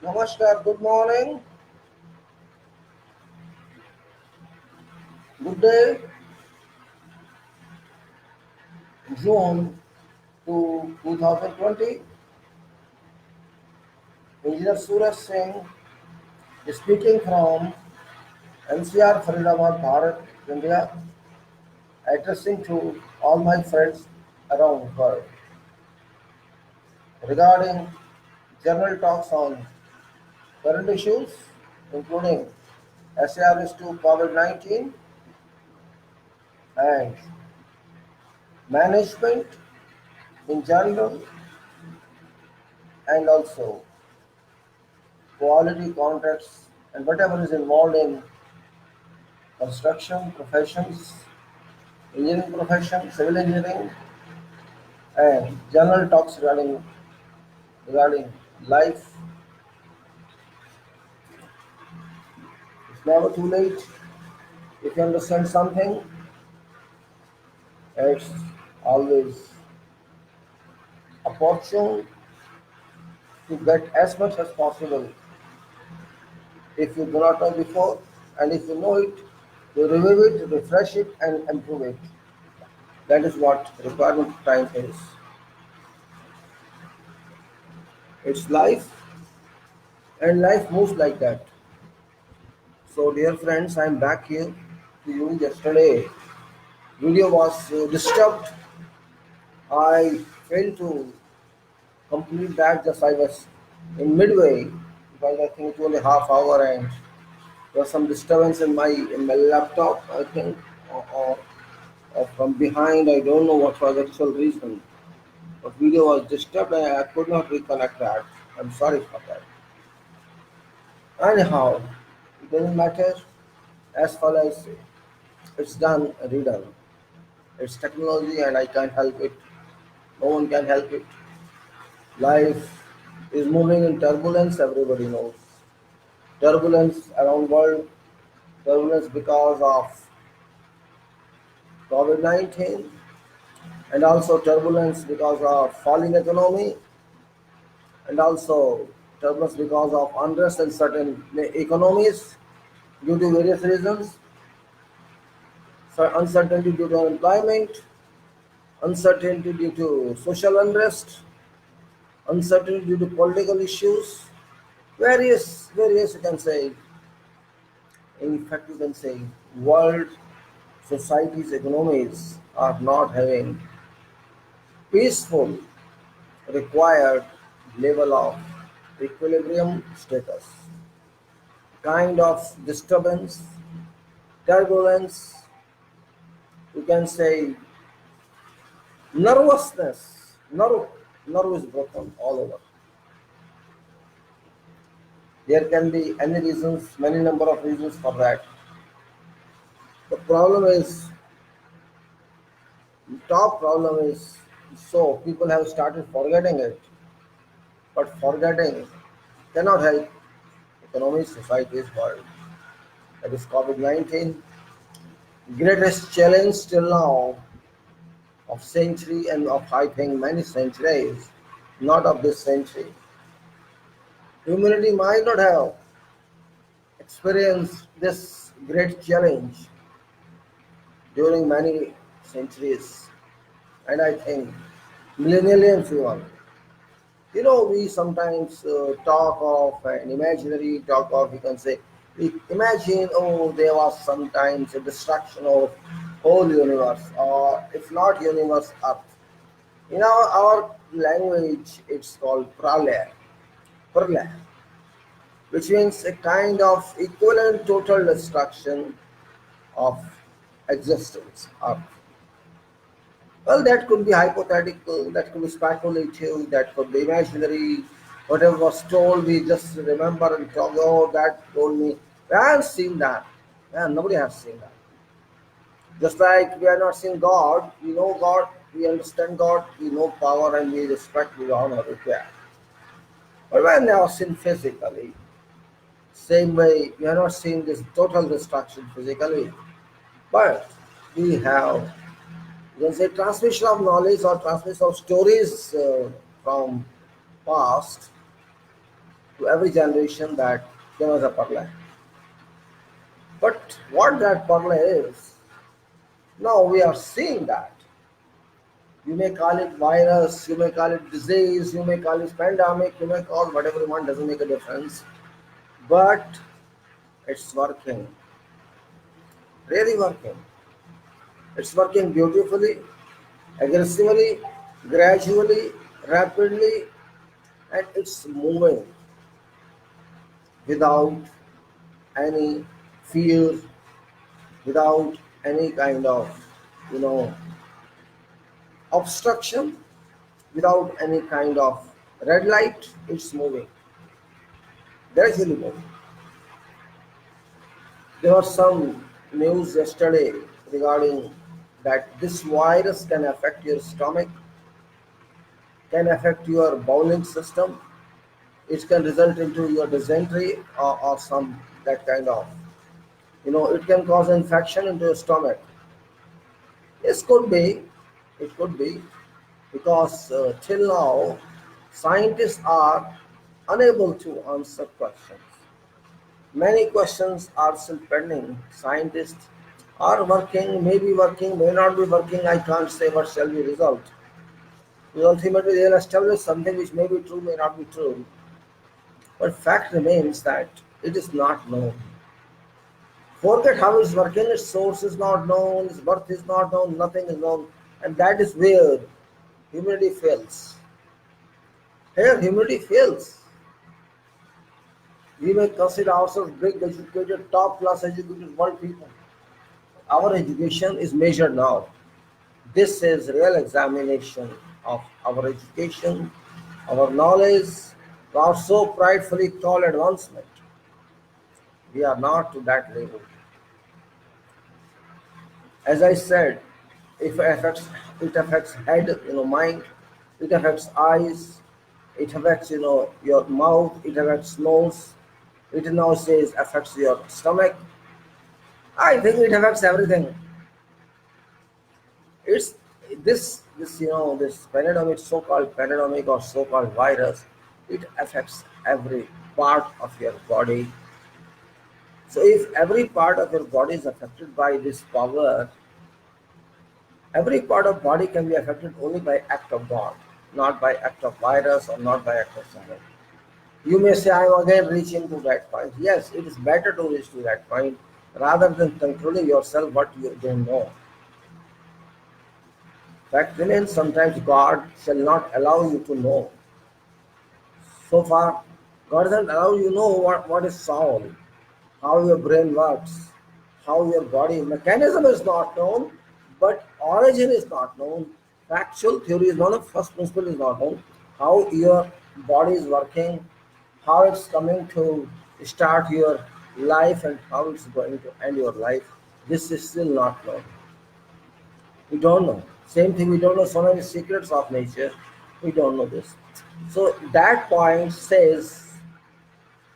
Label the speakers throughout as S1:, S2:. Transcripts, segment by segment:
S1: Namaskar, good morning, good day, June to 2020. Engineer Suraj Singh is speaking from NCR Faridabad, Bharat, India, addressing to all my friends around the world regarding general talks on current issues, including SARS to COVID-19 and management in general, and also quality contracts and whatever is involved in construction professions, engineering profession, civil engineering, and general talks regarding life. It's never too late. If you understand something, it's always opportune to get as much as possible if you do not know before, and if you know it, to review it, refresh it, and improve it. That is what requirement time is. It's life, and life moves like that. So, dear friends, I am back here to you. Yesterday, video was disturbed. I failed to complete that. Just I was in midway because I think it was only half hour, and there was some disturbance in my laptop. I think, or from behind. I don't know what was the actual reason. But video was disturbed, and I could not reconnect that. I'm sorry for that. Anyhow, it doesn't matter as far as it's done, redone. It's technology, and I can't help it. No one can help it. Life is moving in turbulence, everybody knows. Turbulence around world, turbulence because of COVID-19, and also turbulence because of falling economy, and also turbulence because of unrest in certain economies due to various reasons. So uncertainty due to unemployment, uncertainty due to social unrest, uncertainty due to political issues, various you can say, in fact you can say world societies economies are not having peaceful required level of equilibrium status. Kind of disturbance, turbulence, you can say nervousness, nerve is broken all over. There can be any reasons, many number of reasons for that. The problem is, top problem is, so people have started forgetting it, but forgetting cannot help economy, societies, world. That is COVID-19, greatest challenge till now of century and of I think many centuries, not of this century. Humanity might not have experienced this great challenge during many centuries, and I think millennials even. We sometimes talk of an imaginary talk of, you can say, we imagine, oh, there was sometimes a destruction of whole universe, or if not universe, Earth. In our language, it's called pralaya, which means a kind of equivalent total destruction of existence, Earth. Well, that could be hypothetical, that could be speculative, that could be imaginary. Whatever was told, we just remember and talk, oh, that told me. We haven't seen that. Yeah, nobody has seen that. Just like we are not seeing God, we know God, we understand God, we know power, and we respect, we honor it. Yeah. But we have never seen physically. Same way, we are not seeing this total destruction physically. But we have, you can say, transmission of knowledge or transmission of stories from past, to every generation that there was a parlay. But what that parlay is, now we are seeing that. You may call it virus, you may call it disease, you may call it pandemic, you may call whatever you want, doesn't make a difference. But it's working, really working. It's working beautifully, aggressively, gradually, rapidly, and it's moving without any fear, without any kind of, you know, obstruction, without any kind of red light. It's moving, gradually moving. There was some news yesterday regarding that this virus can affect your stomach, can affect your bowel system. It can result into your dysentery or some that kind of, it can cause infection into your stomach. This could be, it could be, because till now scientists are unable to answer questions. Many questions are still pending. Scientists are working, may be working, may not be working. I can't say what shall be result. Because ultimately they will establish something which may be true, may not be true. But fact remains that it is not known. Forget how it's working, its source is not known, its birth is not known, nothing is known. And that is where humanity fails. Here humanity fails. We may consider ourselves big educated, top class educated world people. Our education is measured now. This is real examination of our education, our knowledge, our so pridefully called advancement. We are not to that level. As I said, if it affects head, mind, it affects eyes, it affects your mouth, it affects nose, it now says affects your stomach. I think it affects everything. It's this pandemic, so-called pandemic or so-called virus, it affects every part of your body. So if every part of your body is affected by this power, every part of body can be affected only by act of God, not by act of virus or not by act of something. You may say, I am again reaching to that point. Yes, it is better to reach to that point rather than concluding yourself what you don't know. Fact remains, sometimes God shall not allow you to know. So far, God doesn't allow you to know what is soul, how your brain works, how your body mechanism is not known, but origin is not known. Factual theory is known, first principle is not known. How your body is working, how it's coming to start your life and how it's going to end your life. This is still not known. We don't know. Same thing, we don't know so many secrets of nature. We don't know this. So that point says,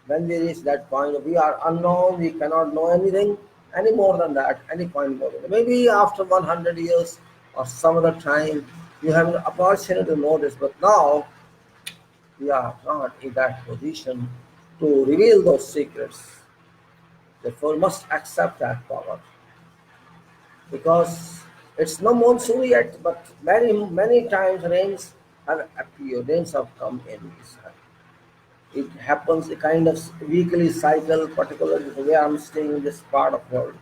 S1: when we reach that point, we are unknown, we cannot know anything any more than that, any point more than that. Maybe after 100 years or some other time, you have an opportunity to know this, but now we are not in that position to reveal those secrets. Therefore, we must accept that power. Because it's no monsoon yet, but many times rains have appeared, rains have come in Israel. It happens a kind of weekly cycle, particularly the way I'm staying in this part of the world.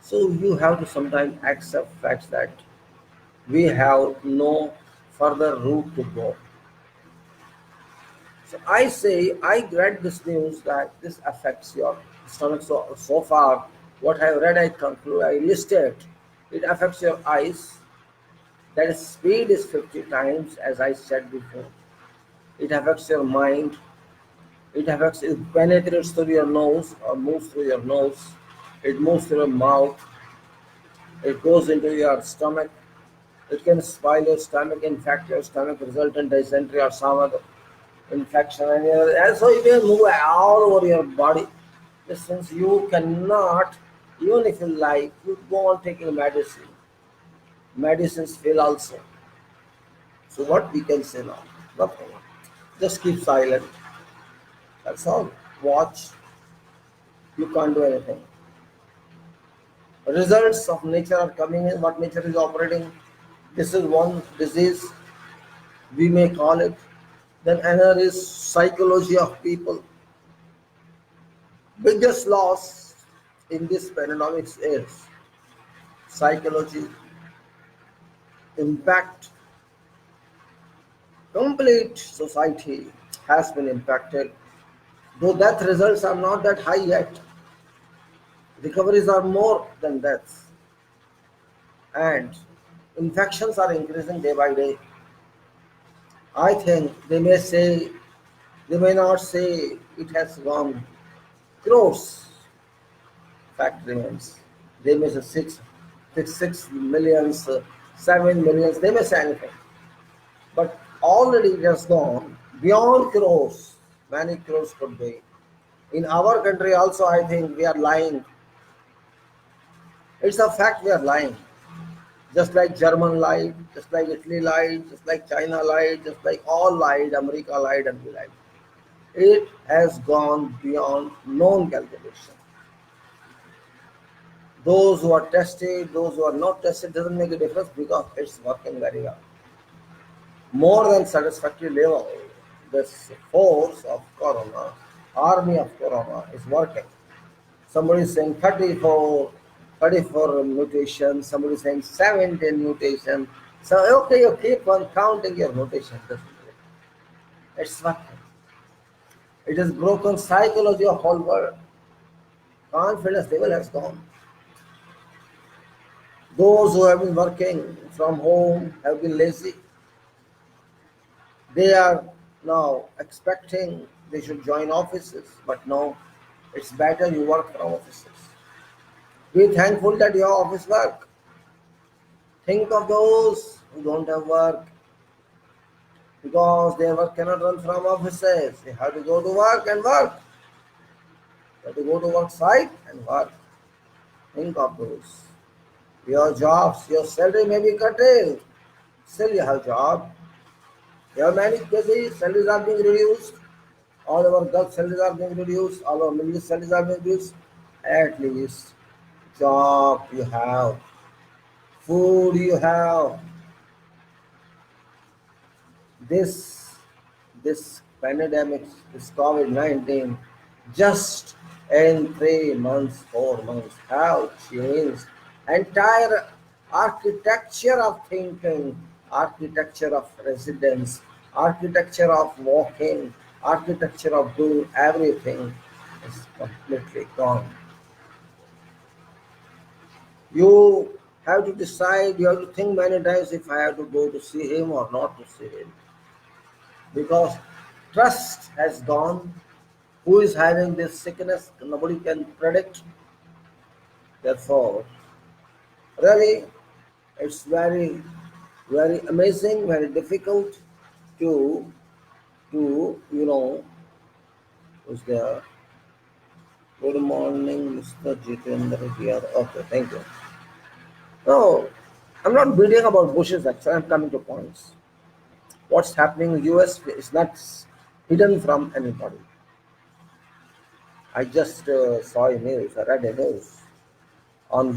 S1: So you have to sometimes accept facts that we have no further route to go. So I say, I read this news that this affects your stomach. So far, what I have read, I conclude, I listed, it affects your eyes. That is, speed is 50 times, as I said before. It affects your mind. It penetrates through your nose or moves through your nose. It moves through your mouth. It goes into your stomach. It can spoil your stomach, infect your stomach, result in dysentery or some other infection. And so it will move all over your body. Since you cannot, even if you like, you go on taking medicine. Medicines fail also. So what we can say now? Nothing. Just keep silent. That's all. Watch, you can't do anything. Results of nature are coming in, what nature is operating. This is one disease, we may call it. Then another is psychology of people. Biggest loss in this pandemic is psychology, impact. Complete society has been impacted. Though death results are not that high yet, recoveries are more than deaths, and infections are increasing day by day. I think they may not say it has gone crores. Fact remains. They may say 6 millions, 7 millions, they may say anything. But already it has gone beyond crores. Many crores could be. In our country also, I think we are lying. It's a fact we are lying. Just like German lied, just like Italy lied, just like China lied, just like all lied, America lied and we lied. It has gone beyond known calculation. Those who are tested, those who are not tested, doesn't make a difference because it's working very well. More than satisfactory level, this force of corona, army of corona is working. Somebody is saying 34 mutations, somebody is saying 17 mutations. So okay, you keep on counting your mutations. It's working. It has broken psychology of whole world. Confidence level has gone. Those who have been working from home have been lazy. They are now expecting they should join offices, but no, it's better you work from offices. Be thankful that you have office work. Think of those who don't have work because their work cannot run from offices. They have to go to work and work. They have to go to work site and work. Think of those. Your jobs, your salary may be curtailed. Still you have job. There are many cases, salaries are being reduced. All our Gulf salaries are being reduced. All our Middle East salaries are being reduced. At least job you have, food you have. This this pandemic, this COVID-19, just in 3 months, 4 months, have changed entire architecture of thinking, architecture of residence, architecture of walking, architecture of doing everything is completely gone. You have to decide, you have to think many times if I have to go to see him or not to see him. Because trust has gone. Who is having this sickness? Nobody can predict. Therefore, really, it's very amazing, very difficult to who's there? Good morning, Mr. Jitendra here. Okay, thank you. No, I'm not beating about bushes actually, I'm coming to points. What's happening in US is not hidden from anybody. I just saw a news, I read a news on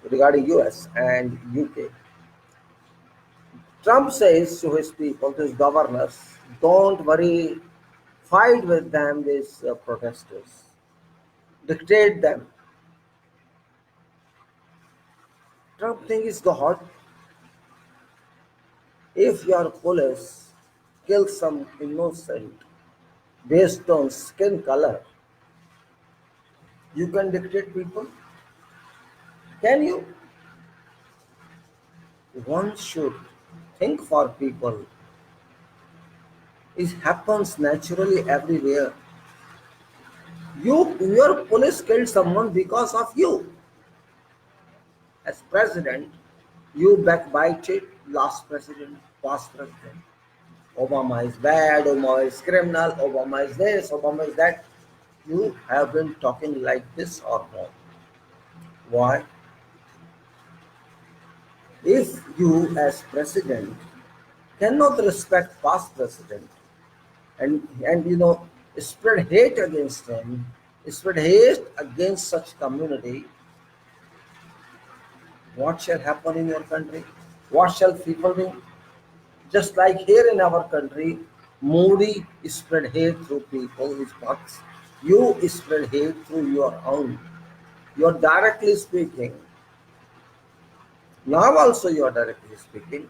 S1: regarding US and UK. Trump says to his people, to his governors, don't worry, fight with them, these protesters, dictate them. Trump thinks God, if your police kills some innocent based on skin color, you can dictate people? Can you? One should think for people. It happens naturally everywhere. Your police killed someone because of you. As president, you backbited last president, past president. Obama is bad, Obama is criminal, Obama is this, Obama is that. You have been talking like this or not. Why? If you as president cannot respect past president, and spread hate against them, spread hate against such community, what shall happen in your country? What shall people do? Just like here in our country, Modi spread hate through people, his bucks. You spread hate through your own. You're directly speaking. Now also you are directly speaking.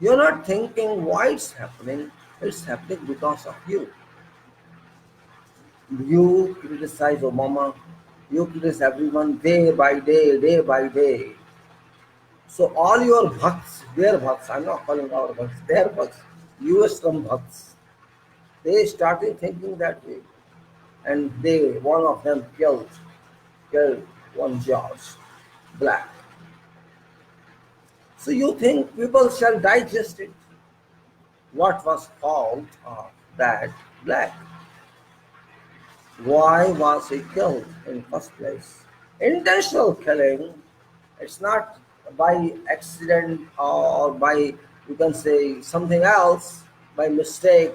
S1: You're not thinking why it's happening. It's happening because of you. You criticize Obama. You criticize everyone day by day. So all your bhakts, their bhakts, I'm not calling our bhakts, their bhakts, US from bhakts, they started thinking that way. And one of them killed one George, black. So you think people shall digest it? What was fault of that black? Why was he killed in first place? Intentional killing, it's not by accident or by, you can say, something else, by mistake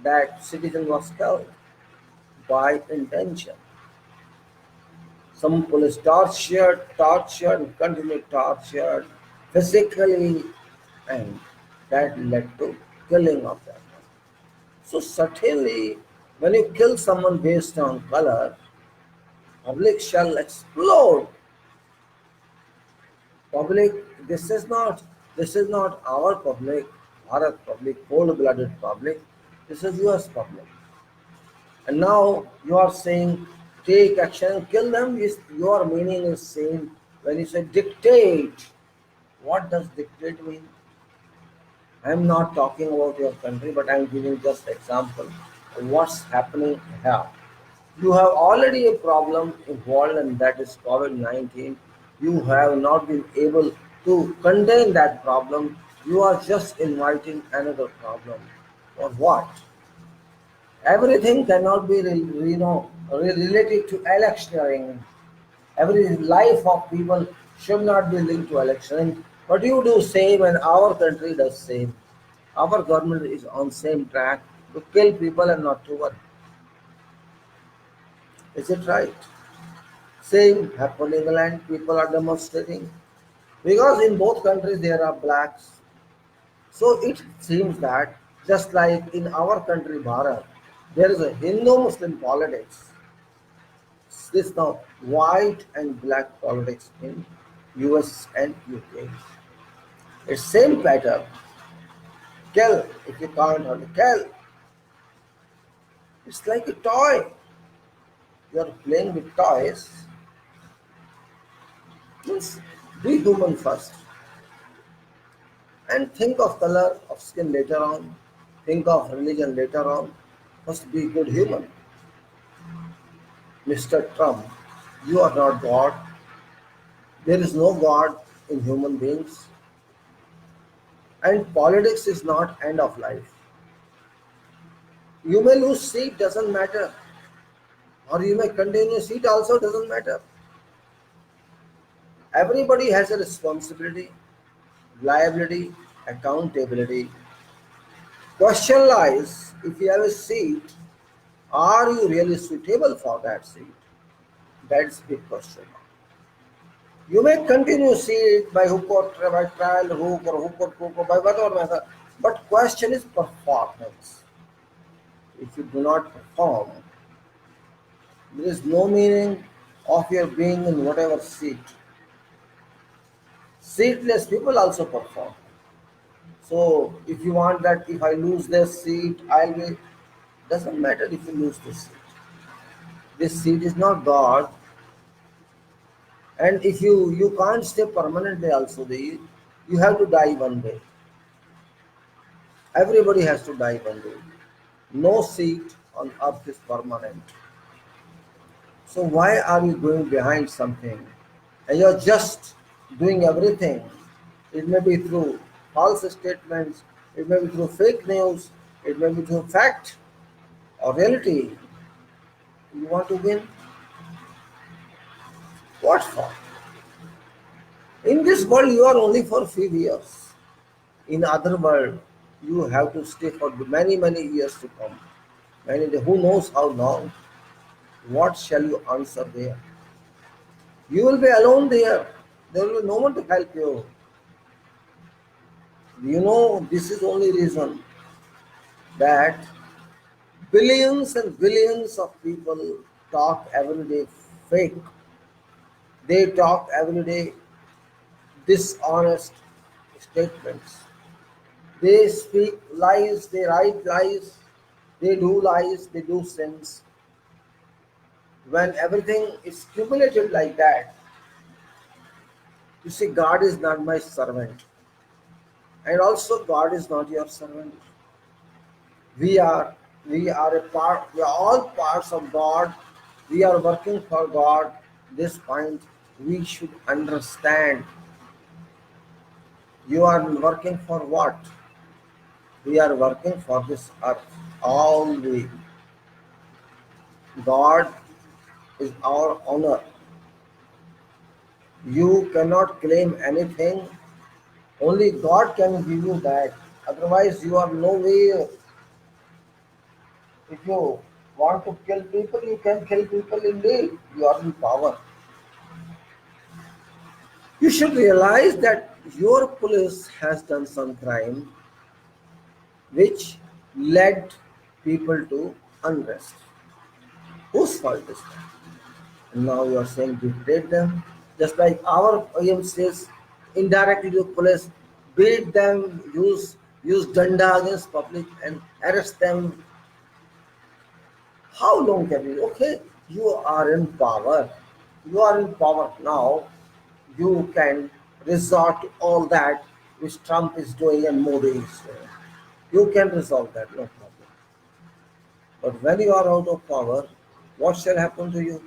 S1: that citizen was killed, by intention. Some police tortured, continued tortured physically, and that led to killing of them. So certainly, when you kill someone based on color, public shall explode. Public, this is not our public, Bharat public, cold-blooded public. This is US public. And now you are saying take action, kill them. Is your meaning is same when you say dictate. What does dictate mean? I am not talking about your country, but I am giving just example of what's happening here. You have already a problem involved, and that is COVID-19. You have not been able to contain that problem. You are just inviting another problem. For what? Everything cannot be related to electioneering. Every life of people should not be linked to electioneering. But you do same, and our country does same. Our government is on same track to kill people and not to work. Is it right? Same happened in England. People are demonstrating because in both countries there are blacks. So it seems that just like in our country, Bharat, there is a Hindu-Muslim politics. This now white and black politics in US and UK. It's same pattern. Kill if you can't only kill. It's like a toy. You're playing with toys. Means be human first. And think of color of skin later on. Think of religion later on. Must be good human. Mr. Trump, you are not God. There is no God in human beings. And politics is not end of life. You may lose seat, doesn't matter. Or you may continue seat, also doesn't matter. Everybody has a responsibility, liability, accountability. Question lies, if you have a seat, are you really suitable for that seat? That's big question. You may continue seat by hook or by trial hook or hook or crook or by whatever method, but question is performance. If you do not perform, there is no meaning of your being in whatever seat. Seatless people also perform. So if you want that if I lose this seat, I'll be, doesn't matter if you lose this seat. This seat is not God. And if you can't stay permanently also there, you have to die one day. Everybody has to die one day. No seat on earth is permanent. So why are you going behind something? And you're just doing everything. It may be through false statements, it may be through fake news, it may be through fact or reality. You want to win? What for? In this world, you are only for few years. In other world, you have to stay for many, many years to come. Who knows how long? What shall you answer there? You will be alone there. There will be no one to help you. This is only reason that billions and billions of people talk every day fake. They talk every day dishonest statements. They speak lies, they write lies, they do lies, they do sins. When everything is cumulated like that, you see, God is not my servant, and also God is not your servant. We are we are a part. We are all parts of God. We are working for God. This point we should understand. You are working for what? We are working for this earth. All we God is our honor. You cannot claim anything. Only God can give you that. Otherwise, you are no way. If you want to kill people, you can kill people indeed. You are in power. You should realize that your police has done some crime which led people to unrest. Whose fault is that? And now you are saying we beat them. Just like our IM says, indirectly to police, beat them, use danda against public and arrest them. How long can we? Okay, you are in power. You are in power now. You can resort to all that which Trump is doing and Modi is doing. You can resolve that, no problem. But when you are out of power, what shall happen to you?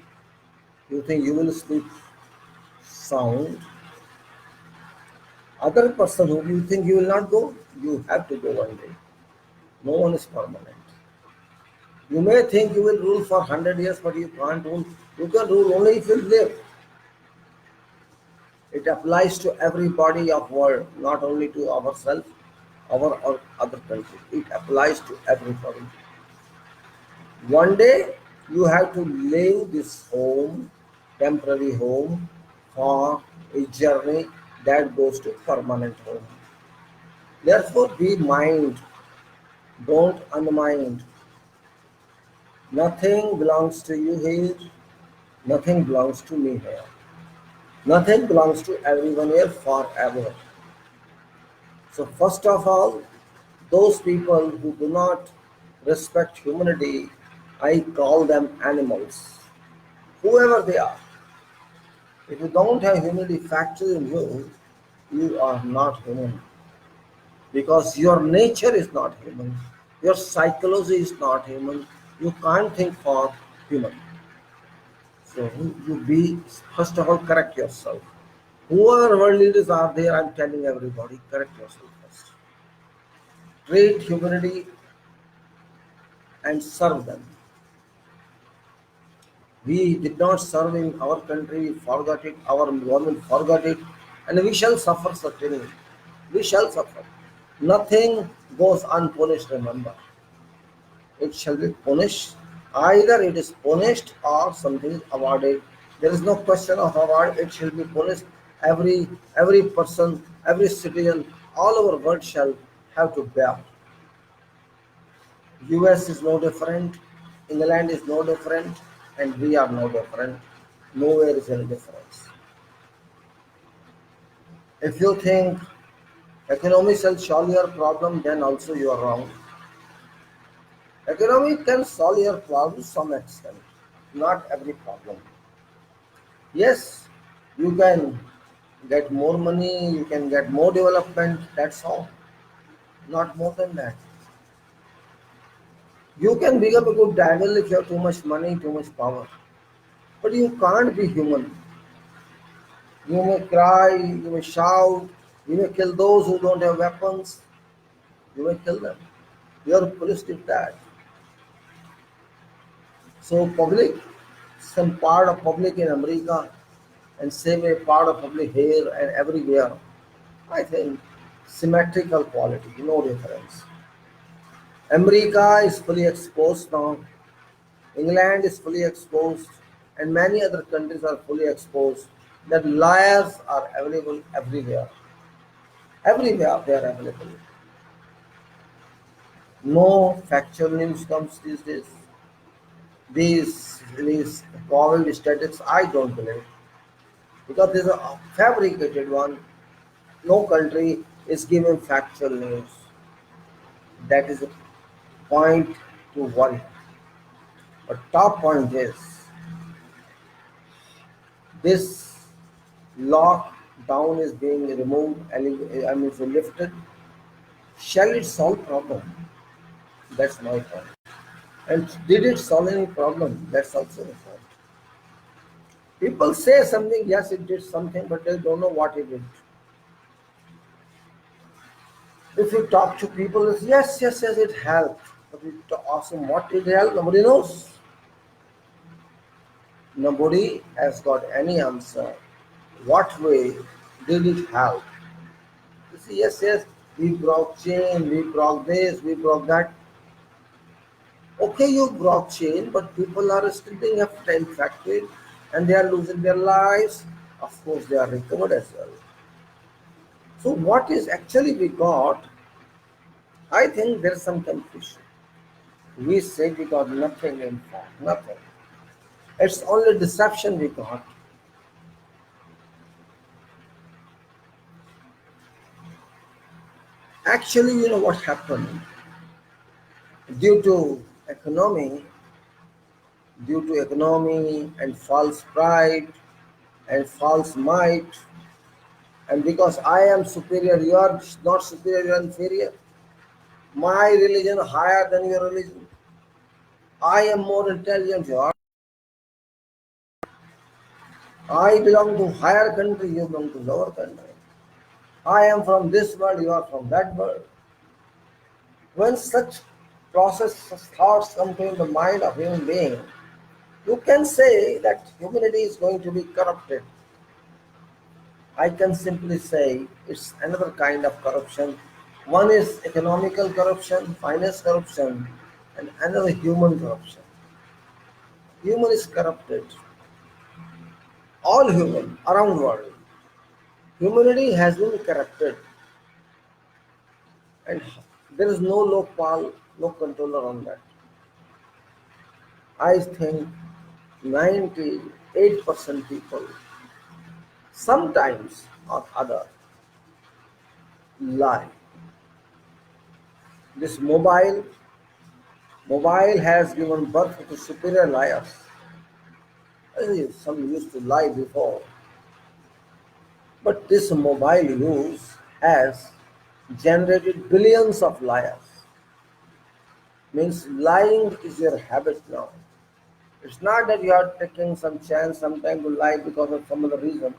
S1: You think you will sleep sound? Other person who you think you will not go, you have to go one day. No one is permanent. You may think you will rule for 100 years, but you can't rule. You can rule only if you live. It applies to everybody of world, not only to ourselves, our or other countries. It applies to everybody. One day you have to leave this home, temporary home, for a journey that goes to permanent home. Therefore, be mind, don't unmind. Nothing belongs to you here, nothing belongs to me here. Nothing belongs to everyone here forever. So, first of all, those people who do not respect humanity, I call them animals. Whoever they are. If you don't have humanity factor in you, you are not human. Because your nature is not human. Your psychology is not human. You can't think for human. So you be, first of all, correct yourself. Whoever world leaders are there, I'm telling everybody, correct yourself first. Treat humanity and serve them. We did not serve in our country, we forgot it, our government forgot it, and we shall suffer certainly. We shall suffer. Nothing goes unpunished, remember. It shall be punished. Either it is punished or something is awarded. There is no question of award, it shall be punished. Every person, every citizen, all over world shall have to bear. US is no different, England is no different, and we are no different. Nowhere is any difference. If you think economy shall solve your problem, then also you are wrong. Economy can solve your problem to some extent, not every problem. Yes, you can get more money, you can get more development, that's all. Not more than that. You can become a good devil if you have too much money, too much power. But you can't be human. You may cry, you may shout, you may kill those who don't have weapons, you may kill them. Your police did that. So public, some part of public in America and same way part of public here and everywhere. I think symmetrical quality, no difference. America is fully exposed now, England is fully exposed, and many other countries are fully exposed. That liars are available everywhere. Everywhere they are available. No factual news comes these days. These COVID statistics, I don't believe, because this is a fabricated one. No country is giving factual news. That is a point to worry. But top point is this lockdown is being removed, I mean, so lifted. Shall it solve problem? That's my point. And did it solve any problem? That's also the point. People say something, yes, it did something, but they don't know what it did. If you talk to people, it's yes, yes, yes, it helped. But you ask them what did it help, nobody knows. Nobody has got any answer. What way did it help? You see, yes, yes, we broke chain, we broke this, we broke that. Okay, you broke chain, but people are still being infected and they are losing their lives. Of course, they are recovered as well. So, what is actually we got? I think there's some confusion. We say we got nothing in fact, nothing. It's only deception we got. Actually, you know what happened? Due to economy, and false pride and false might, and because I am superior, you are not superior, you are inferior. My religion higher than your religion. I am more intelligent, you are. I belong to higher country, you belong to lower country. I am from this world, you are from that world. When such process thoughts come to the mind of human being, you can say that humanity is going to be corrupted. I can simply say it's another kind of corruption. One is economical corruption, finance corruption, and another human corruption. Human is corrupted. All human around world. Humanity has been corrupted, and there is no local, no controller on that. I think 98% people, sometimes or other, lie. This mobile has given birth to superior liars. Some used to lie before, but this mobile use has generated billions of liars. Means lying is your habit now. It's not that you are taking some chance sometime to lie because of some other reason.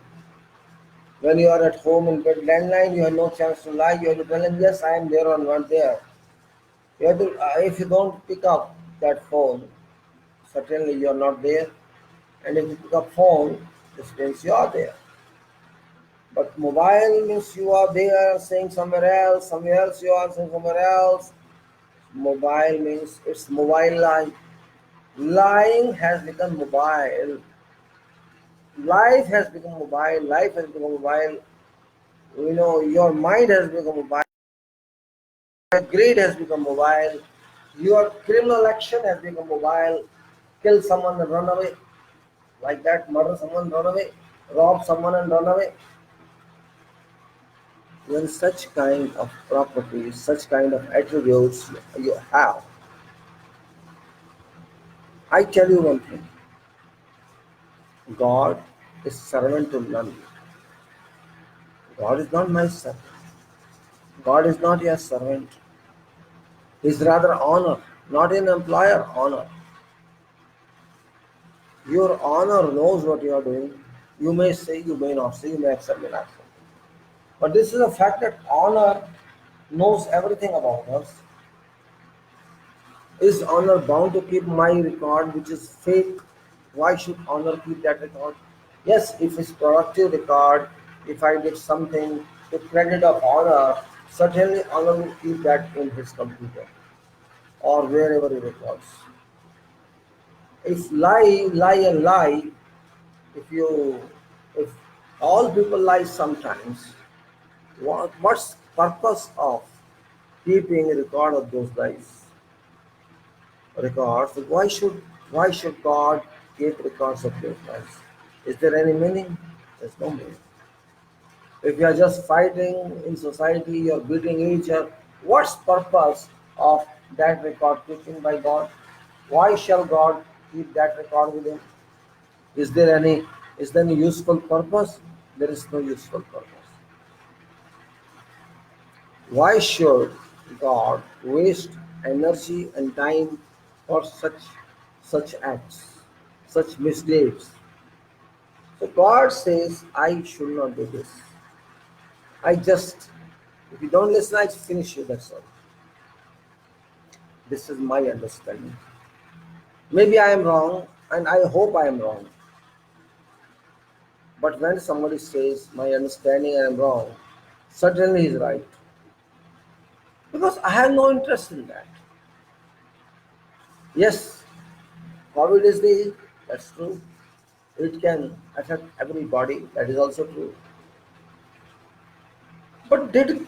S1: When you are at home in bed landline, you have no chance to lie. You have to tell him, yes, I am there or not there. You have to, if you don't pick up that phone, certainly you are not there. And if you pick up phone, this means you are there. But mobile means you are there saying somewhere else you are saying somewhere else. Mobile means it's mobile lie. Lying has become mobile. Life has become mobile. Life has become mobile. You know, your mind has become mobile. Your greed has become mobile. Your criminal action has become mobile. Kill someone and run away. Like that, murder someone, run away. Rob someone and run away. When such kind of properties, such kind of attributes you have, I tell you one thing. God is servant to none. God is not my servant. God is not your servant. He is rather honor, not an employer, honor. Your honor knows what you are doing. You may say, you may not say, you may accept, may not accept. But this is a fact that honor knows everything about us. Is honor bound to keep my record, which is fake? Why should honor keep that record? Yes, if it's productive record, if I did something to credit of honor, Certainly, Anna will keep that in his computer or wherever he records. If lie, and lie, if you, if all people lie sometimes, what's purpose of keeping a record of those lies? Records. Why should God keep records of those lies? Is there any meaning? There's no meaning. If you are just fighting in society, you're beating each other, what's purpose of that record keeping by God? Why shall God keep that record with him? Is there any useful purpose? There is no useful purpose. Why should God waste energy and time for such acts, such misdeeds? So God says, I should not do this. I just, if you don't listen, I finish you, that's all. This is my understanding. Maybe I am wrong, and I hope I am wrong. But when somebody says my understanding I am wrong, certainly he is right. Because I have no interest in that. Yes, COVID is the, that's true. It can affect everybody, that is also true. But did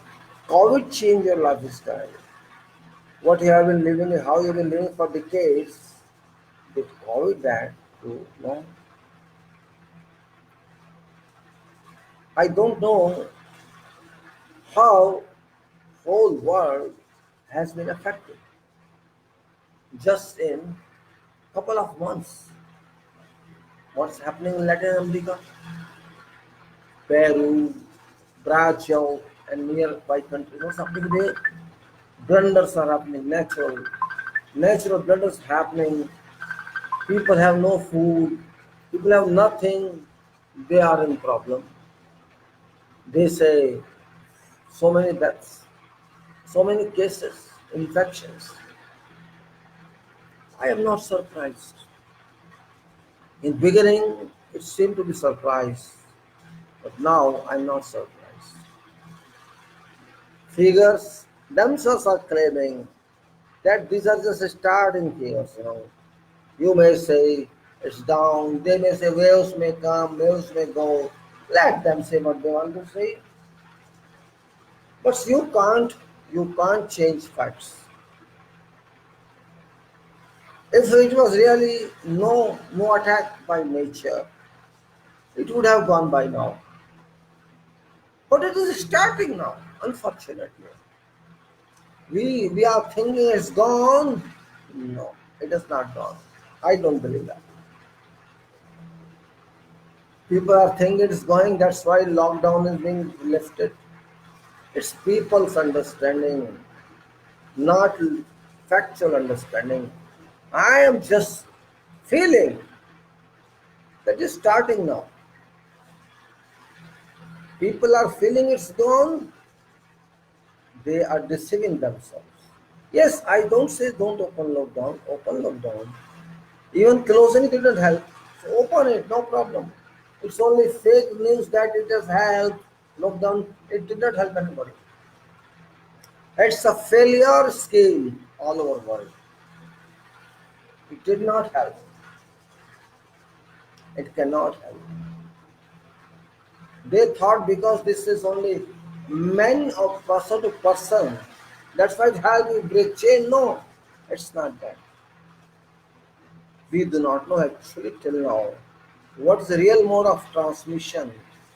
S1: COVID change your lifestyle? What you have been living, how you have been living for decades, did COVID that too? No. I don't know how whole world has been affected just in couple of months. What's happening in Latin America, Peru, Brazil, and nearby countries? What's happening there? Blunders are happening, natural blunders happening. People have no food. People have nothing. They are in problem. They say so many deaths, so many cases, infections. I am not surprised. In beginning, it seemed to be surprise, but now I'm not surprised. Figures themselves are claiming that these are just starting figures. You may say it's down. They may say waves may come, waves may go. Let them say what they want to say. But you can't change facts. If it was really no attack by nature, it would have gone by now. But it is starting now, unfortunately. We are thinking it's gone. No, it is not gone. I don't believe that. People are thinking it's going, that's why lockdown is being lifted. It's people's understanding, not factual understanding. I am just feeling that is starting now. People are feeling it's gone, they are deceiving themselves. Yes, I don't say don't open lockdown. Even closing it didn't help. So open it, no problem. It's only fake news that it has helped. Lockdown, it did not help anybody. It's a failure scheme all over the world. It did not help. It cannot help. They thought because this is only men of person to person, that's why it helps you break chain. No, it's not that. We do not know actually till now what is the real mode of transmission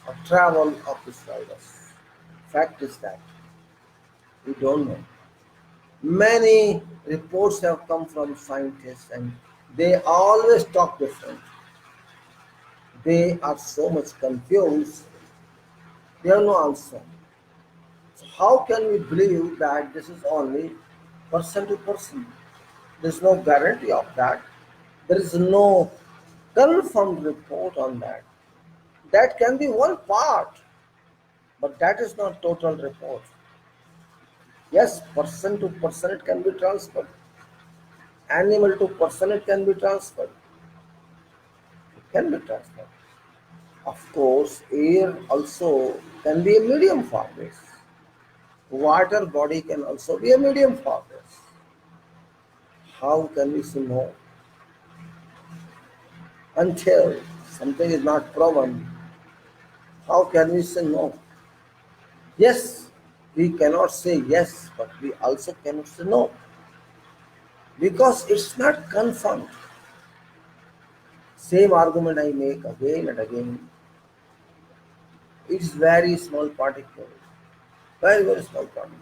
S1: or travel of this virus. Fact is that we don't know. Many reports have come from scientists and they always talk different. They are so much confused, they have no answer. So how can we believe that this is only person to person? There is no guarantee of that. There is no confirmed report on that. That can be one part, but that is not total report. Yes, person to person it can be transferred. Animal to person it can be transferred. It can be transferred. Of course, air also can be a medium for this. water body can also be a medium for this. How can we say no? Until something is not proven, how can we say no? Yes, we cannot say yes, but we also cannot say no because it's not confirmed. Same argument I make again and again. It's very small particle, very small particle.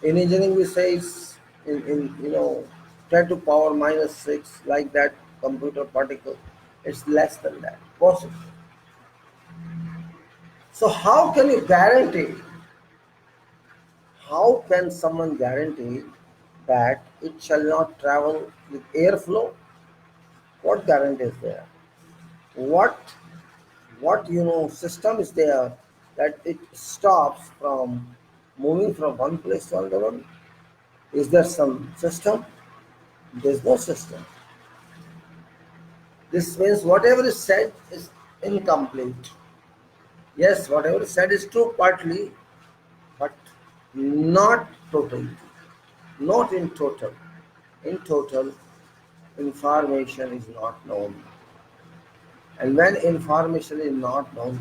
S1: In engineering, we say it's in 10 to power minus 6, like that computer particle. It's less than that, possible. So how can you guarantee? How can someone guarantee that it shall not travel with airflow? What guarantee is there? What system is there that it stops from moving from one place to another one? Is there some system? There's no system. This means whatever is said is incomplete. Yes, whatever is said is true partly, but not totally. Not in total. In total, information is not known. And when information is not known,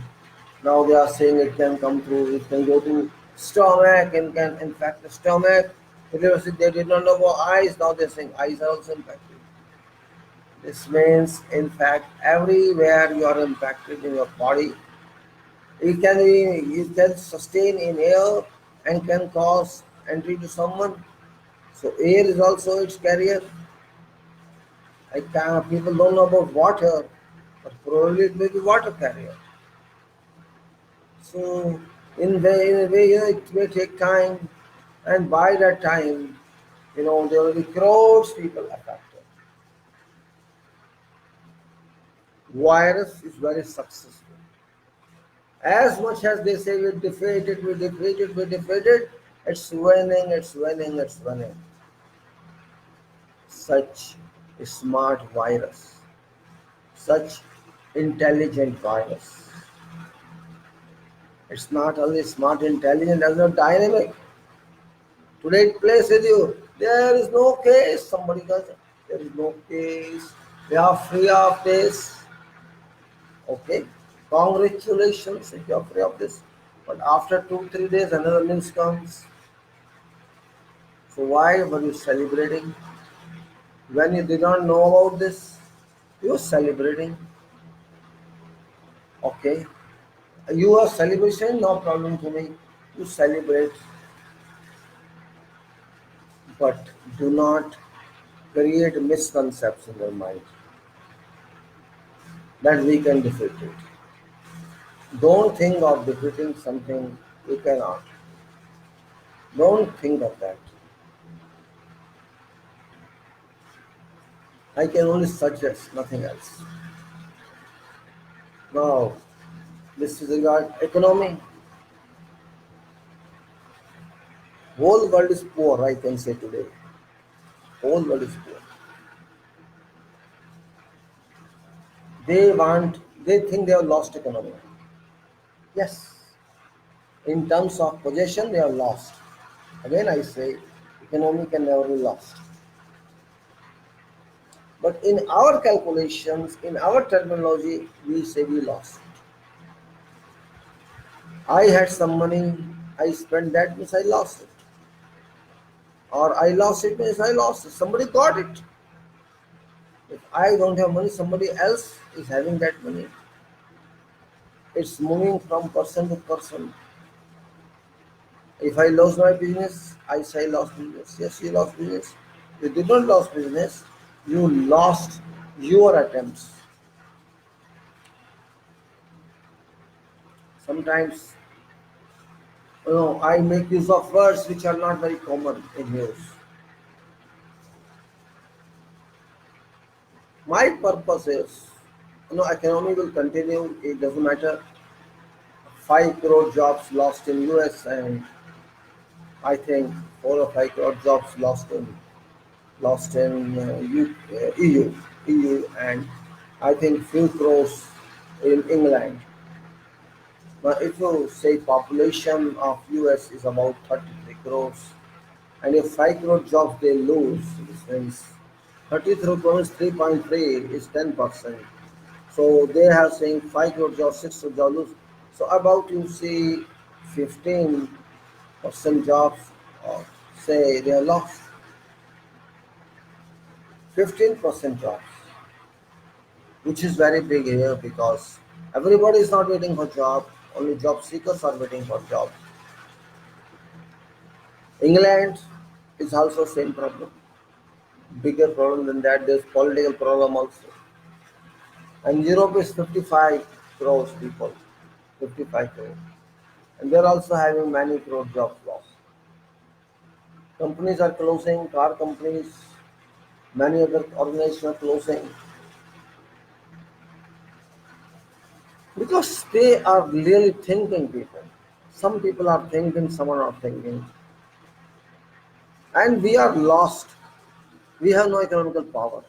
S1: now they are saying it can come through, it can go to stomach and can infect the stomach. Previously they did not know about eyes, now they're saying eyes are also impacted. This means, in fact, everywhere you are impacted in your body, it can sustain in air and can cause entry to someone. So air is also its carrier. People don't know about water, but probably it may be water carrier. So in a way, it may take time, and by that time, there will be crores people affected. Virus is very successful. As much as they say we defeated, it's winning. Such a smart virus, such intelligent virus. It's not only smart, intelligent, as well dynamic. Today it plays with you. There is no case. Somebody does it. There is no case. We are free of this. Okay. Congratulations if you are free of this. But after 2 3 days, another news comes. So why were you celebrating? When you did not know about this, you were celebrating. Okay. You are celebrating, no problem to me. You celebrate, but do not create misconceptions in your mind that we can defeat it. Don't think of defeating something you cannot. Don't think of that. I can only suggest, nothing else. Now, this is regard economy. Whole world is poor, I can say today. Whole world is poor. They think they have lost economy. Yes, in terms of possession, they are lost. Again, I say, economy can never be lost. But in our calculations, in our terminology, we say we lost. I had some money, I spent that means I lost it. Or I lost it means I lost it. Somebody got it. If I don't have money, somebody else is having that money. It's moving from person to person. If I lost my business, I say I lost business. Yes, you lost business. You did not lose business. You lost your attempts. Sometimes, I make use of words which are not very common in use. My purpose is, economy will continue. It doesn't matter. 5 crore jobs lost in US, and I think 4 or 5 crore jobs lost in EU, and I think few crores in England. But if you say population of US is about 33 crores, and if 5 crore jobs they lose, this means 33 crores 3.3 is 10%. So they have saying 5 crore jobs, 6 crore jobs lose. So about you see 15% jobs, or say they are lost. 15% jobs, which is very big here because everybody is not waiting for job, only job seekers are waiting for job. England is also same problem, bigger problem than that. There's political problem also, and Europe is 55 crores people, 55 crores, and they're also having many crore jobs lost. Companies are closing, car companies, many other organizations are closing because they are really thinking people. Some people are thinking, some are not thinking, and we are lost. We have no economical power.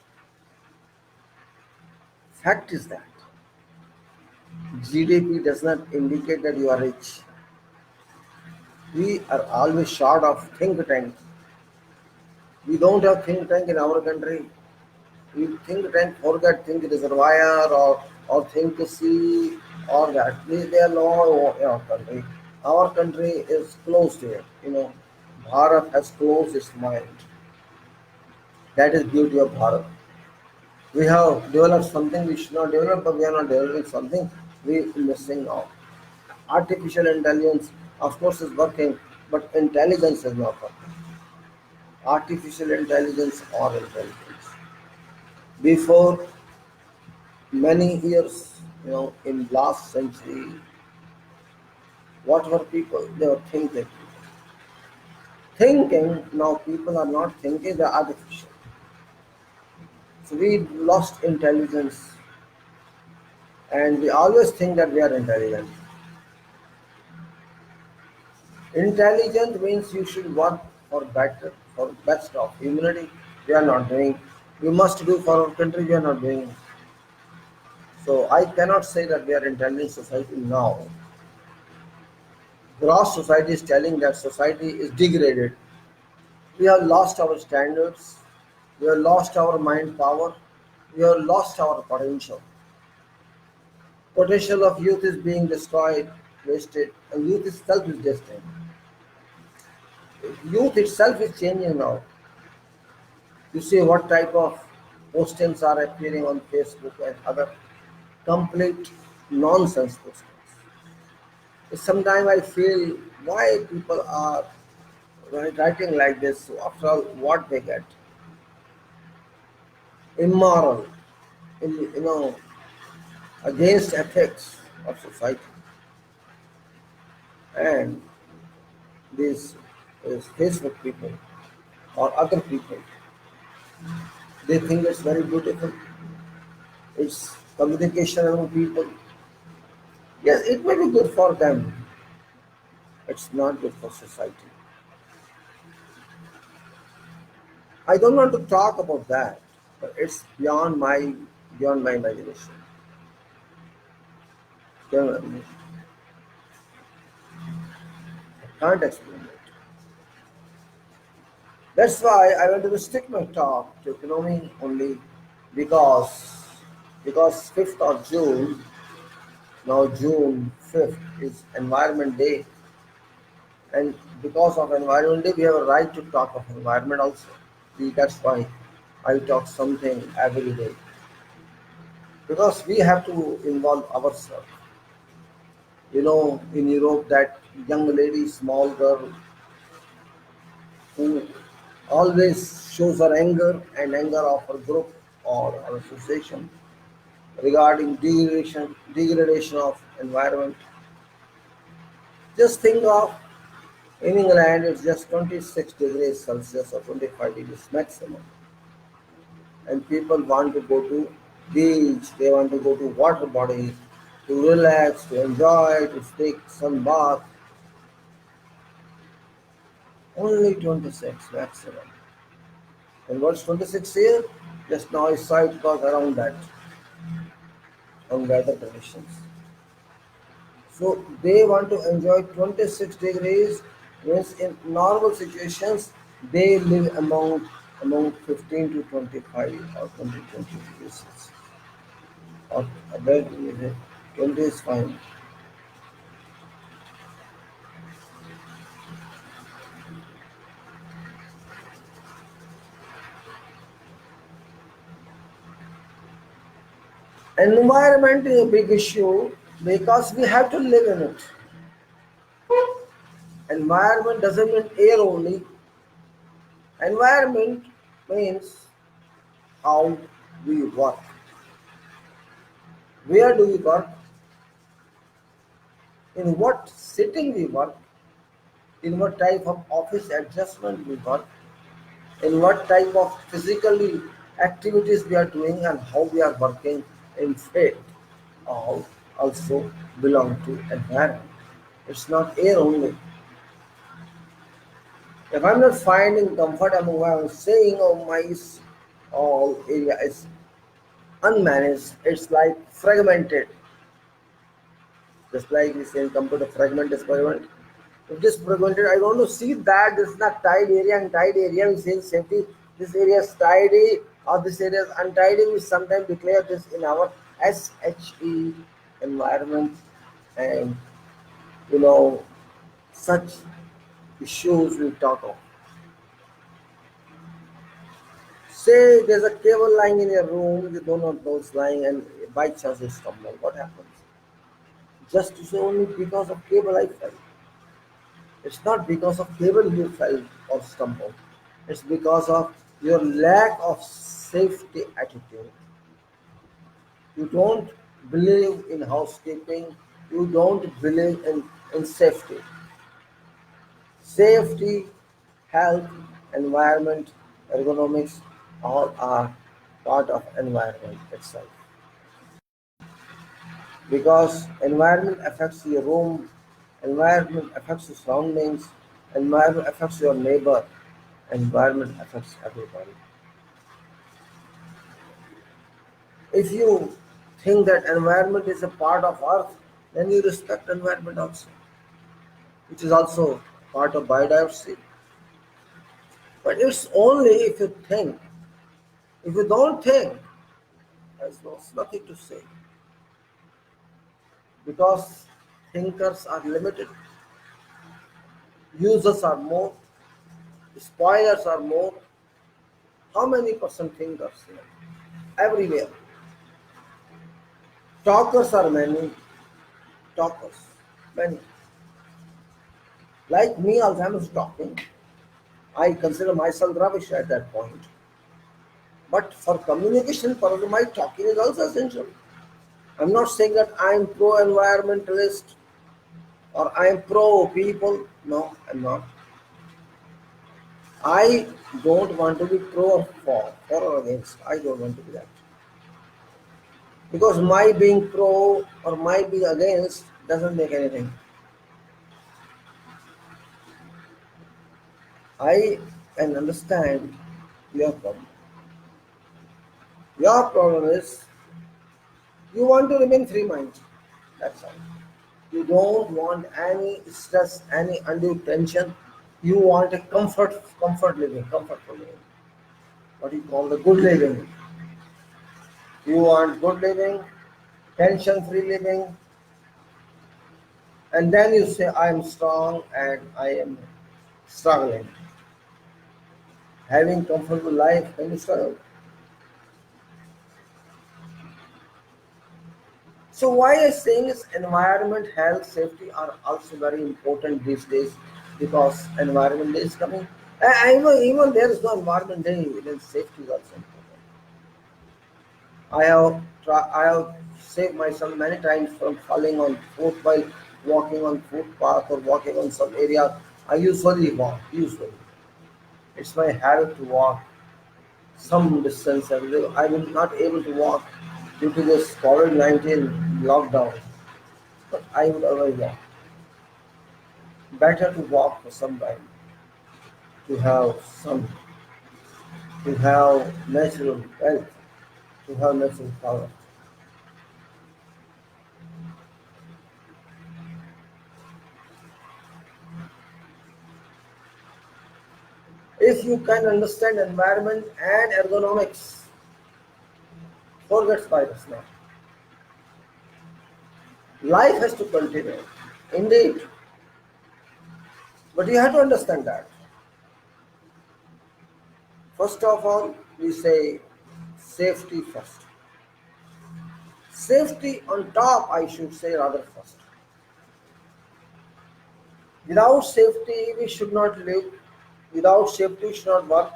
S1: Fact is that GDP does not indicate that you are rich. We are always short of think tank. We don't have think tank in our country. We think tank forget think reservoir or think sea or that. They are no in our country. Our country is closed here. Bharat has closed its mind. That is beauty of Bharat. We have developed something we should not develop, but we are not developing something we are missing out. Artificial intelligence, of course, is working, but intelligence is not working. Artificial intelligence or intelligence. Before many years, in last century, what were people? They were thinking. Thinking, now people are not thinking, they're artificial. So we lost intelligence and we always think that we are intelligent. Intelligent means you should work for better, for best of humanity. We are not doing. We must do for our country. We are not doing. So I cannot say that we are intelligent society now. Gross society is telling that society is degraded. We have lost our standards. We have lost our mind power. We have lost our potential. Potential of youth is being destroyed, wasted, and youth itself is destined. Youth itself is changing now. You see what type of postings are appearing on Facebook and other complete nonsense postings. Sometimes I feel why people are writing like this. So after all, what they get? Immoral, you know, against ethics of society. And these Facebook people or other people, they think it's very beautiful. It's communication among people. Yes, it may be good for them. It's not good for society. I don't want to talk about that, but it's beyond my imagination. Beyond my imagination. I can't explain it. That's why I want to restrict my talk to economy only because 5th of June, now June 5th is Environment Day, and because of Environment Day we have a right to talk of environment also. That's why I talk something every day because we have to involve ourselves. In Europe, that young lady, small girl, who always shows her anger and anger of her group or her association regarding degradation of environment. Just think of in England, it's just 26 degrees Celsius or 25 degrees maximum, and people want to go to beach, they want to go to water bodies to relax, to enjoy, to take some bath. Only 26 maximum. And what's 26 here? Just now I saw it was around that on weather conditions. So they want to enjoy 26 degrees, means in normal situations they live among 15 to 25 or 20 degrees Celsius. Or that is it. 20 is fine. Environment is a big issue because we have to live in it. Environment doesn't mean air only. Environment means how we work. Where do we work? In what setting we work? In what type of office adjustment we work? In what type of physical activities we are doing and how we are working. In fact, all also belong to environment. It's not air only. If I'm not finding comfort among what I'm saying, oh my all area is unmanaged, it's like fragmented. Just like we say computer fragment is fragment. If this fragmented, I want to see that this is not tied area and tied area, we say safety, this area is tidy or this area is untidy, we sometimes declare this in our SHE environment, and you know such issues we talk of. Say there's a cable lying in your room, you don't know those lying, and by chance you stumble. What happens? Just to say only because of cable I fell. It's not because of cable you fell or stumbled. It's because of your lack of safety attitude. You don't believe in housekeeping. You don't believe in safety. Safety, health, environment, ergonomics, all are part of environment itself. Because environment affects your room, environment affects your surroundings, environment affects your neighbor, environment affects everybody. If you think that environment is a part of earth, then you respect environment also, which is also part of biodiversity. But it's only if you think. If you don't think, there's nothing to say. Because thinkers are limited, users are more, spoilers are more. How many percent thinkers here? Everywhere. Talkers are many. Talkers. Many. Like me, also I'm talking. I consider myself rubbish at that point. But for communication purpose, my talking is also essential. I'm not saying that I'm pro-environmentalist or I'm pro-people. No, I'm not. I don't want to be pro or for or against. I don't want to be that. Because my being pro or my being against doesn't make anything. I can understand your problem. Your problem is you want to remain free mind. That's all. You don't want any stress, any undue tension. You want a comfort living, comfortable living. What you call the good living. You want good living, tension free living, and then you say, I am strong and I am struggling. Having comfortable life, can you struggle? So why I'm saying is environment, health, safety are also very important these days because environment day is coming. Even there is no environment day, then safety is also important. I have saved myself many times from falling on foot while walking on footpath or walking on some area. I usually walk. Usually, it's my habit to walk some distance every day. I was not able to walk due to this COVID-19 lockdown, but I would always walk. Better to walk for some time, to have some, to have natural health, to have natural power. If you can understand environment and ergonomics, forget spiders now. Life has to continue. Indeed. But you have to understand that. First of all, we say safety first. Safety on top, I should say rather first. Without safety, we should not live. Without safety, we should not work.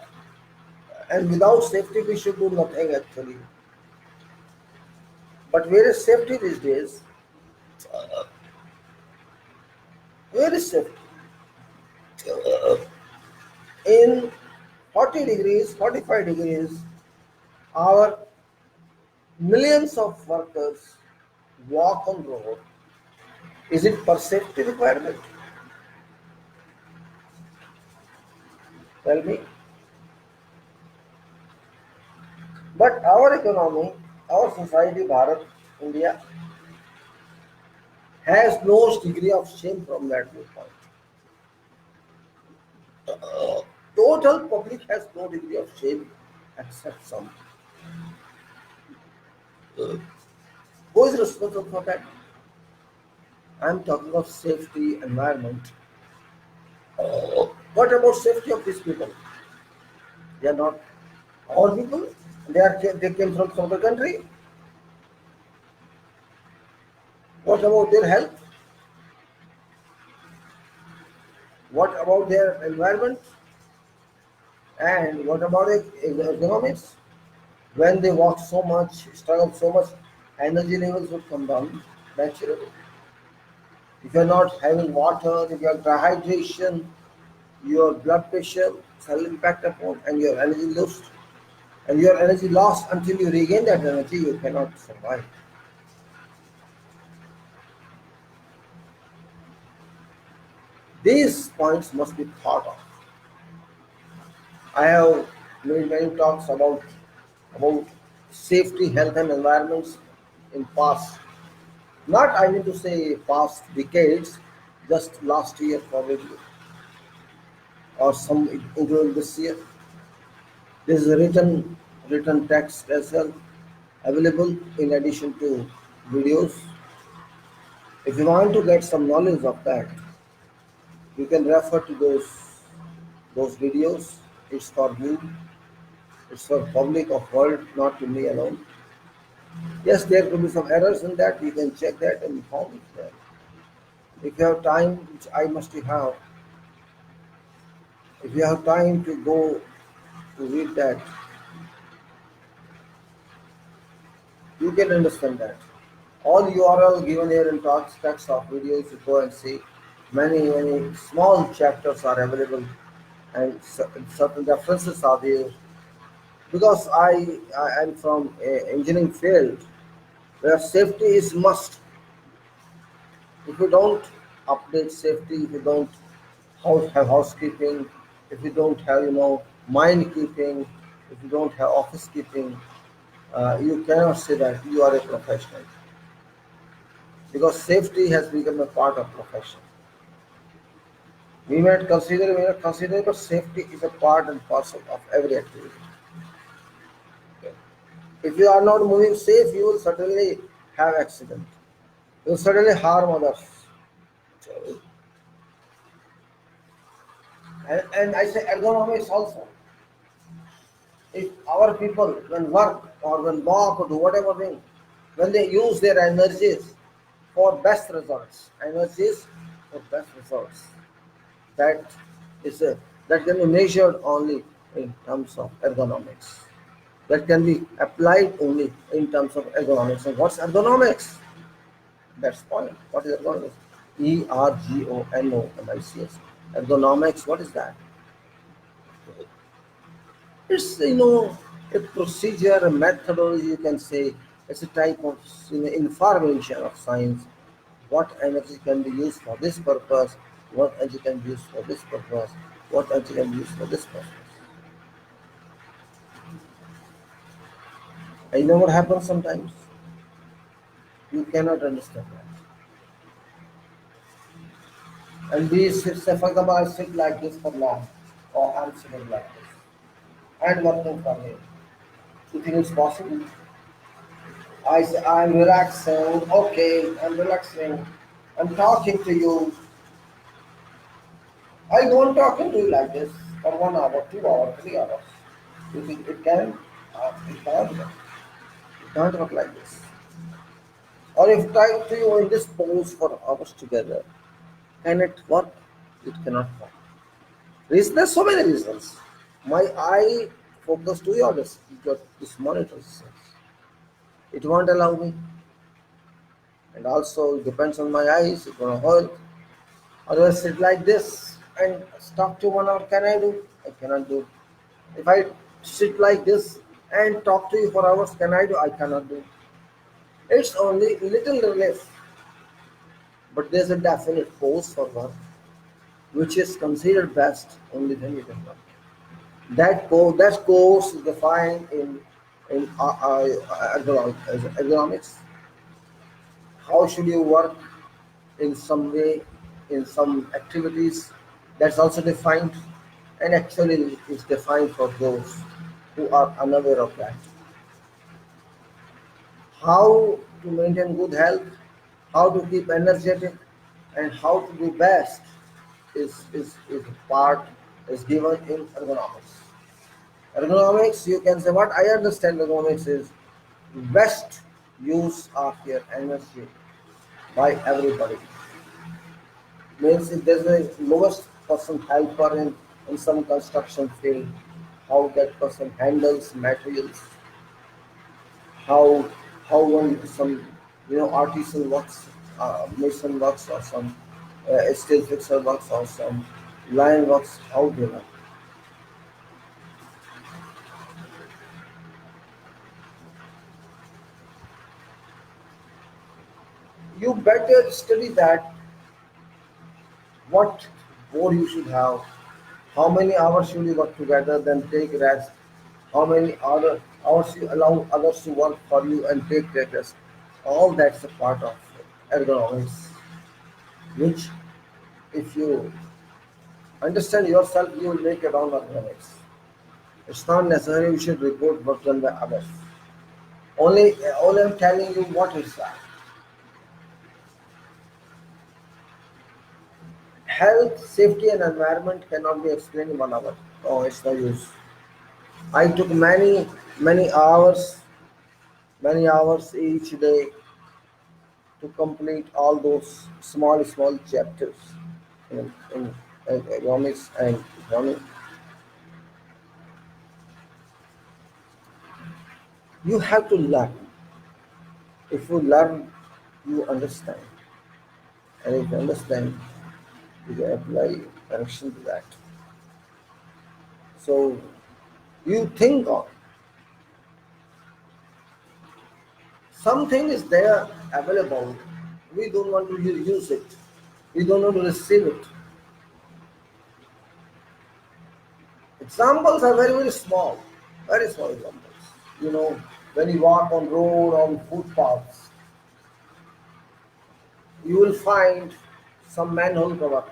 S1: And without safety, we should do nothing actually. But where is safety these days? Where is safety? In 40 degrees, 45 degrees, our millions of workers walk on road. Is it per safety requirement? Tell me. But our economy, our society, Bharat, India, has no degree of shame from that viewpoint. Total public has no degree of shame except some. Who is responsible for that? I am talking of safety, environment. What about safety of these people? They are not our people. They came from some other country. What about their health? What about their environment? And what about economics? When they walk so much, struggle so much, energy levels would come down naturally. If you're not having water, if you have dehydration, your blood pressure will impact upon and your energy lost. And your energy lost until you regain that energy, you cannot survive. These points must be thought of. I have made many talks about safety, health, and environments in past. Not I mean to say past decades, just last year probably, or some including this year. There is a written text as well available in addition to videos. If you want to get some knowledge of that, you can refer to those videos. It's for you. It's for public of world, not to me alone. Yes, there could be some errors in that. You can check that and found it there. If you have time, which I must have, if you have time to go to read that, you can understand that. All URL given here in talks, text of videos, you go and see. Many small chapters are available and certain references are there. Because I am from engineering field where safety is must. If you don't update safety, if you don't have housekeeping, if you don't have mind keeping, if you don't have office keeping, you cannot say that you are a professional because safety has become a part of profession. We may not consider, but safety is a part and parcel of every activity. Okay. If you are not moving safe, you will certainly have accident. You will certainly harm others. So, and I say ergonomics also. If our people when work or when walk or do whatever thing, when they use their energies for best results, energies for best results, that is a, that can be measured only in terms of ergonomics. That can be applied only in terms of ergonomics. And what's ergonomics? That's point. What is ergonomics? ERGONOMICS. Ergonomics. What is that? It's a procedure, a methodology. You can say it's a type of information of science. What energy can be used for this purpose? What energy can be used for this purpose? What energy can be used for this purpose? And you know what happens sometimes? You cannot understand that. And we sit, say for example, I sit like this for long, or I'm sitting like this and working from here. You think it's possible? I say, I'm relaxing. Okay, I'm relaxing. I'm talking to you. I go on talking to you like this for 1 hour, 2 hours, 3 hours. You think it can? It can't. It can't work like this. Or if talk to you in this pose for hours together, can it work? It cannot work. There's so many reasons. My eye focus to this monitor says it won't allow me, and also it depends on my eyes. It gonna hurt. Otherwise, sit like this and talk to 1 hour. Can I do? I cannot do. If I sit like this and talk to you for hours, can I do? I cannot do. It's only little relief, but there's a definite pose for work, which is considered best only then you can work. That course is defined in ergonomics. How should you work in some way, in some activities? That's also defined, and actually is defined for those who are unaware of that. How to maintain good health, how to keep energetic, and how to do best is part is given in ergonomics. Ergonomics, you can say what I understand ergonomics is best use of your energy by everybody. Means if there's a lowest person helper in some construction field, how that person handles materials, how one some artisan works, mason works or some steel fixer works or some lion works, how they work. You better study that what board you should have, how many hours should you work together, then take rest, how many other hours you allow others to work for you and take their rest. All that's a part of ergonomics, which if you understand yourself, you will make it on ergonomics. It's not necessary you should report work done by others. Only I'm telling you what is that. Health, safety, and environment cannot be explained in 1 hour. Oh, it's no use. I took many hours each day to complete all those small chapters in economics and economy. You have to learn. If you learn, you understand. And if you understand, you can apply correction to that. So you think of something is there available. We don't want to use it. We don't want to receive it. Examples are very small examples. You know, when you walk on road, on footpaths, you will find some manhole cover.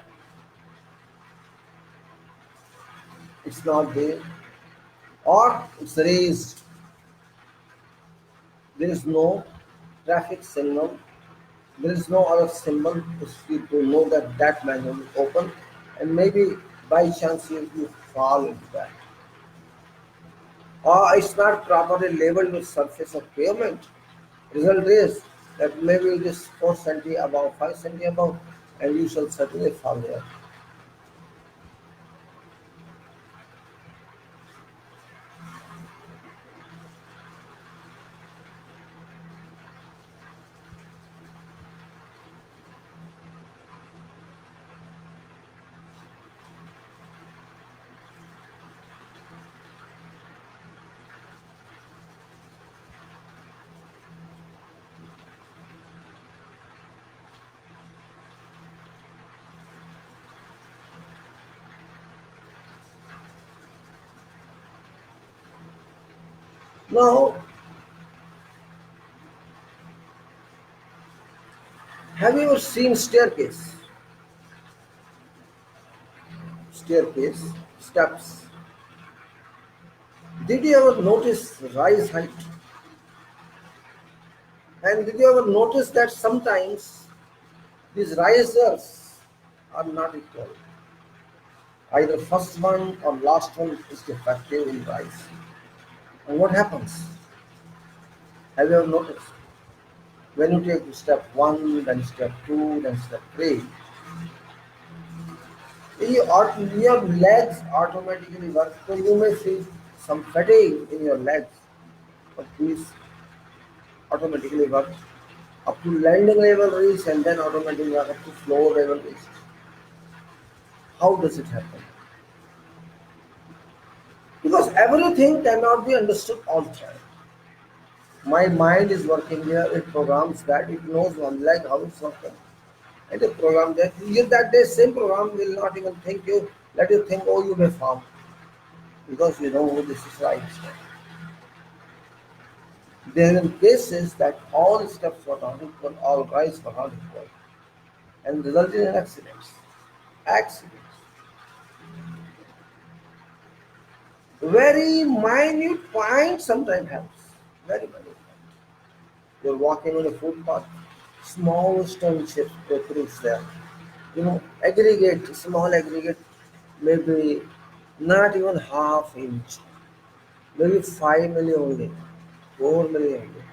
S1: It's not there, or it's raised. There is no traffic signal. There is no other symbol to know that that manhole is open, and maybe by chance you fall into that. Or it's not properly labeled with surface of pavement. Result is that maybe it is 4 centi above, 5 centi above, and you shall certainly fall there. Now, have you ever seen staircase? staircase, steps. Did you ever notice rise height? And did you ever notice that sometimes these risers are not equal? Either first one or last one is defective in rise. And what happens? Have you ever noticed? When you take step one, then step two, then step three, your legs automatically work. So you may feel some fatigue in your legs, but these automatically work up to landing level reach and then automatically work up to floor level reach. How does it happen? Because everything cannot be understood all the time. My mind is working here, it programs that, it knows one leg how it's working. And it program that you that day same program will not even think you let you think, oh, you may fall because you know this is right. There are cases that all steps were not equal, all rise were not equal, and resulted in accidents. Accidents. Very minute point sometimes helps. Very minute. You're walking on a footpath, small stone chips protruded there. Aggregate, small aggregate, maybe not even half inch, maybe 5 million only, 4 million only.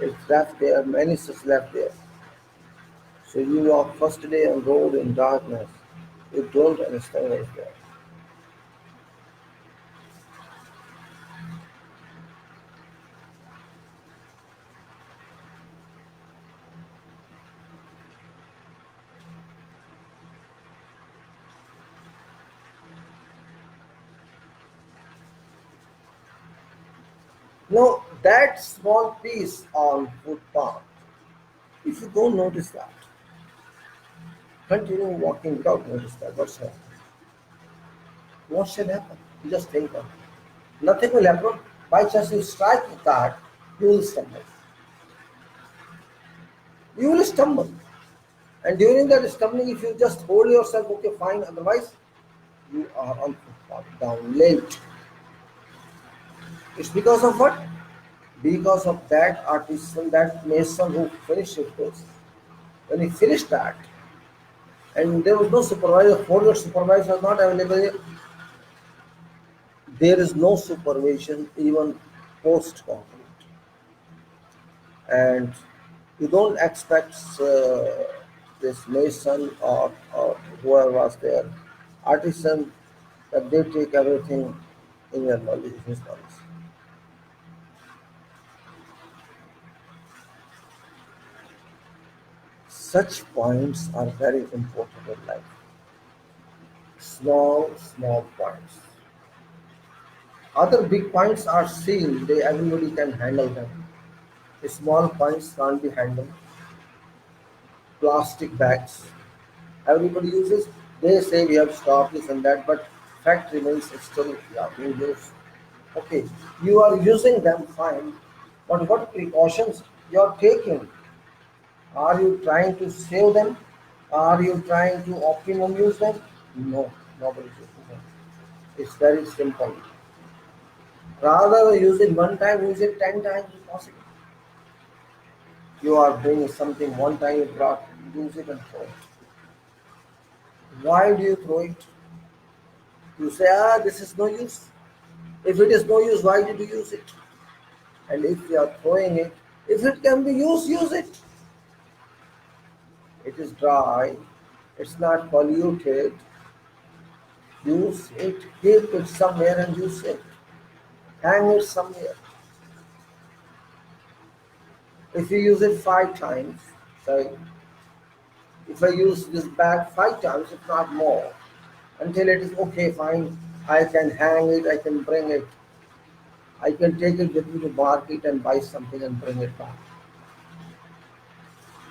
S1: It's left there, many such left there. So you walk first day on road in darkness, you don't understand what's there. Now that small piece on footpath, if you don't notice that, continue walking without notice that, what's happening? What should happen? You just think of it. Nothing will happen. By chance you strike the card, you will stumble. You will stumble. And during that stumbling, if you just hold yourself, okay, fine, otherwise you are on footpath, down late. It's because of what? Because of that artisan, that mason who finished it first. When he finished that, and there was no supervisor, forward supervisor was not available, there is no supervision even post concrete. And you don't expect this mason or whoever was there, artisan, that they take everything in your knowledge, his knowledge. Such points are very important in life. Small, small points. Other big points are seen, they everybody can handle them. The small points can't be handled. Plastic bags. Everybody uses, they say we have stopped this and that, but fact remains it's still being used. Okay, you are using them fine, but what precautions you are taking? Are you trying to save them? Are you trying to optimum use them? No, nobody is using them. It's very simple. Rather than use it one time, use it 10 times if possible. You are doing something one time, you brought, use it and throw it. Why do you throw it? You say, this is no use. If it is no use, why did you use it? And if you are throwing it, if it can be used, use it. It is dry, it's not polluted. Use it, keep it somewhere and use it. Hang it somewhere. If you use it 5 times, say, if I use this bag 5 times, if not more, until it is okay, fine, I can hang it, I can bring it, I can take it with me to market and buy something and bring it back.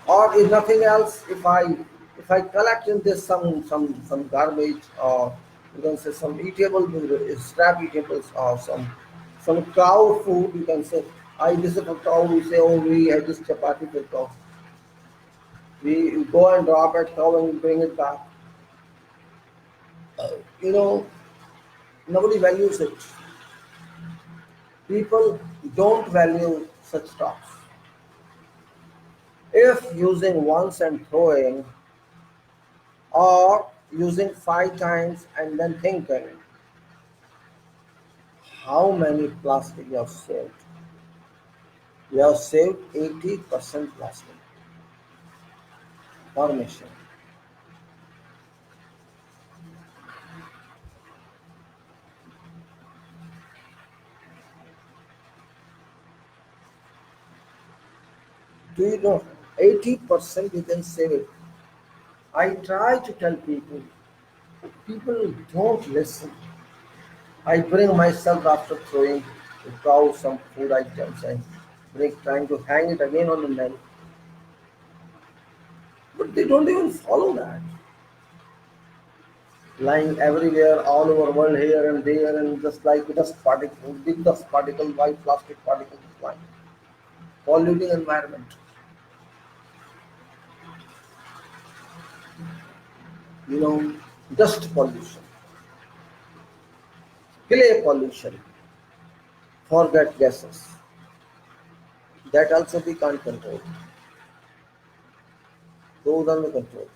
S1: Or if nothing else, if I collect in this some garbage, or you can say some eatable, scrap eatables, or some cow food, you can say, I visit a cow, we say, oh, we had this chapati for cow. We go and drop at cow and bring it back. You know, nobody values it. People don't value such stuff. If using once and throwing, or using five times and then thinking, how many plastic you have saved? You have saved 80% plastic per mission. Do you know 80% you can save it? I try to tell people, people don't listen. I bring myself after throwing the cow some food items and bring trying to hang it again on the nail. But they don't even follow that. Lying everywhere, all over world, here and there, and just like dust particles, big dust particles, white plastic particles flying, polluting environment. You know, dust pollution, clay pollution, forget gases. That also we can't control. Those are the control.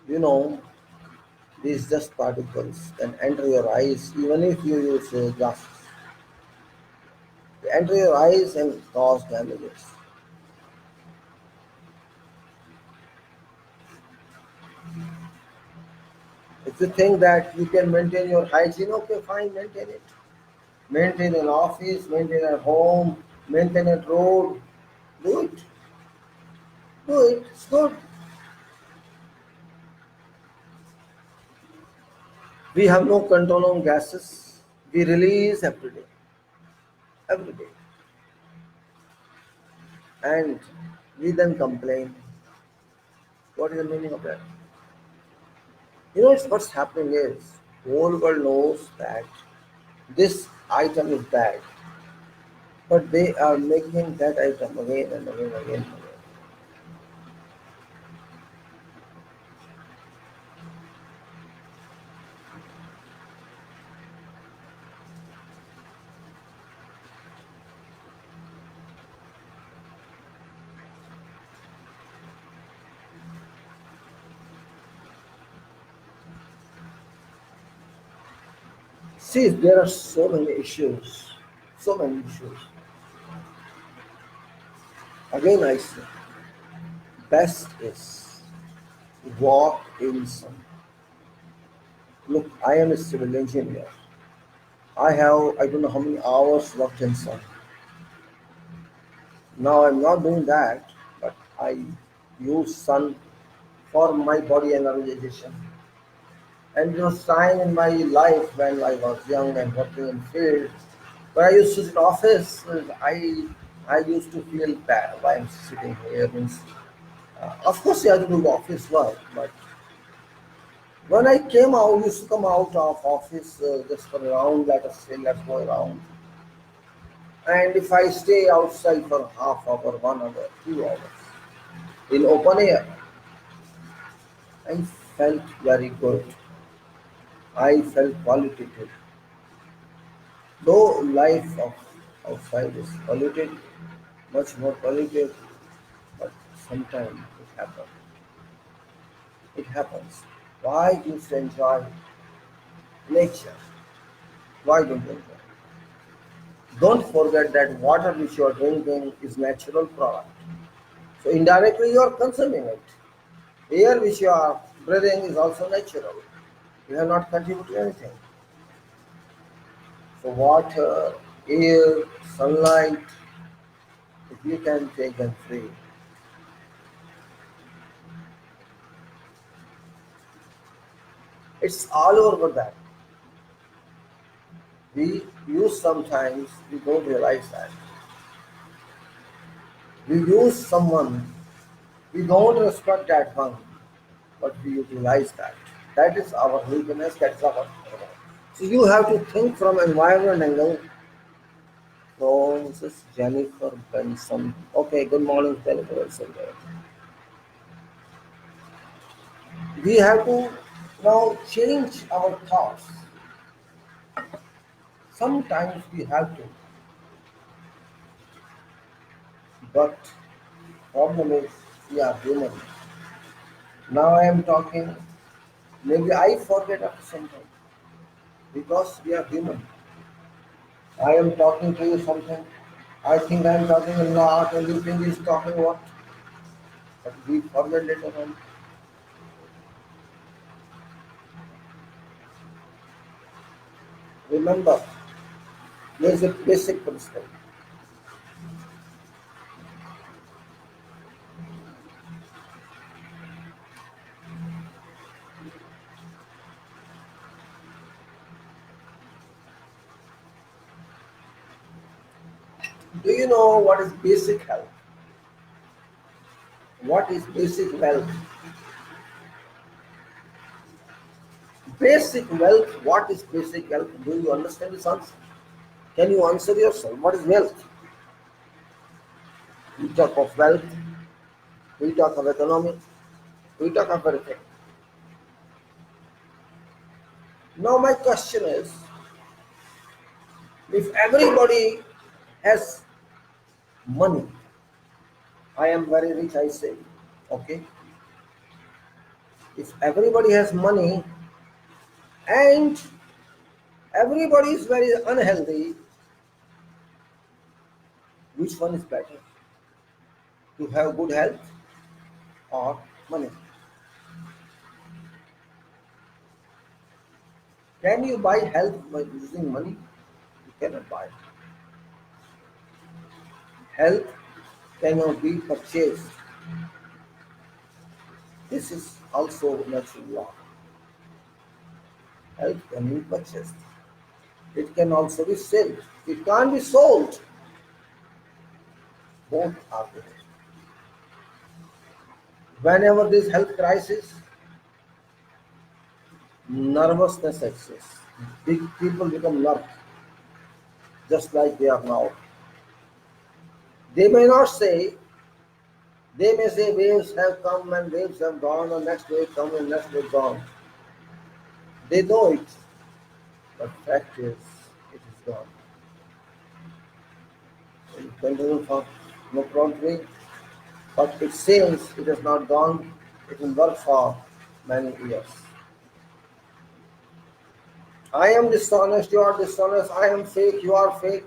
S1: You know, these dust particles can enter your eyes even if you use glasses. They enter your eyes and cause damages. If you think that you can maintain your hygiene, okay, fine, maintain it. Maintain an office, maintain a home, maintain a road. Do it. Do it. It's good. We have no control on gases. We release every day. Every day. And we then complain. What is the meaning of that? You know, it's what's happening is whole world knows that this item is bad, but they are making that item again and again and again and again. See, there are so many issues. So many issues. Again, I say, best is walk in sun. Look, I am a civil engineer. I don't know how many hours worked in sun. Now I'm not doing that, but I use sun for my body energization. And there was time in my life when I was young and working in field, when I used to sit office, I used to feel bad why I'm sitting here. Means, of course, you have to do office work, but when I came out, used to come out of office just for a round, let us say, let's go around. And if I stay outside for half hour, 1 hour, 2 hours in open air, I felt very good. I felt qualitative. Though life of outside is polluted, much more polluted, but sometimes it happens. It happens. Why you should enjoy nature? Why don't you enjoy? Don't forget that water which you are drinking is natural product. So indirectly you are consuming it. Air which you are breathing is also natural. You have not contributed anything. So water, air, sunlight, if you can take them free, it's all over that. We use sometimes, we don't realize that. We use someone, we don't respect that one, but we utilize that. That is our weakness, that's our power. So you have to think from environment angle. So this is Jennifer Benson. Okay, good morning, Jennifer Benson. We have to. Now change our thoughts. Sometimes we have to, but problem is we are human. Now I am talking, maybe I forget after some time because we are human. I am talking to you something. I think I am talking a lot and you think he's talking what? But we forget later on. Remember, there is a basic principle. Do you know what is basic health? What is basic wealth? Basic wealth, what is basic wealth? Do you understand this answer? Can you answer yourself? What is wealth? We talk of wealth, we talk of economy, we talk of everything. Now my question is, if everybody has money, I am very rich, I say, okay. If everybody has money and everybody is very unhealthy, which one is better? To have good health or money? Can you buy health by using money? You cannot buy. Health cannot be purchased. This is also natural law. Health can be purchased. It can also be sold. It can't be sold. Both are there. Whenever there is health crisis, nervousness exists. Big people become nervous, just like they are now. They may not say, they may say waves have come and waves have gone, and next wave come and next wave gone. They know it, but fact is, it is gone. It continues for no prompt way, but it seems it has not gone. It will work for many years. I am dishonest, you are dishonest, I am fake, you are fake.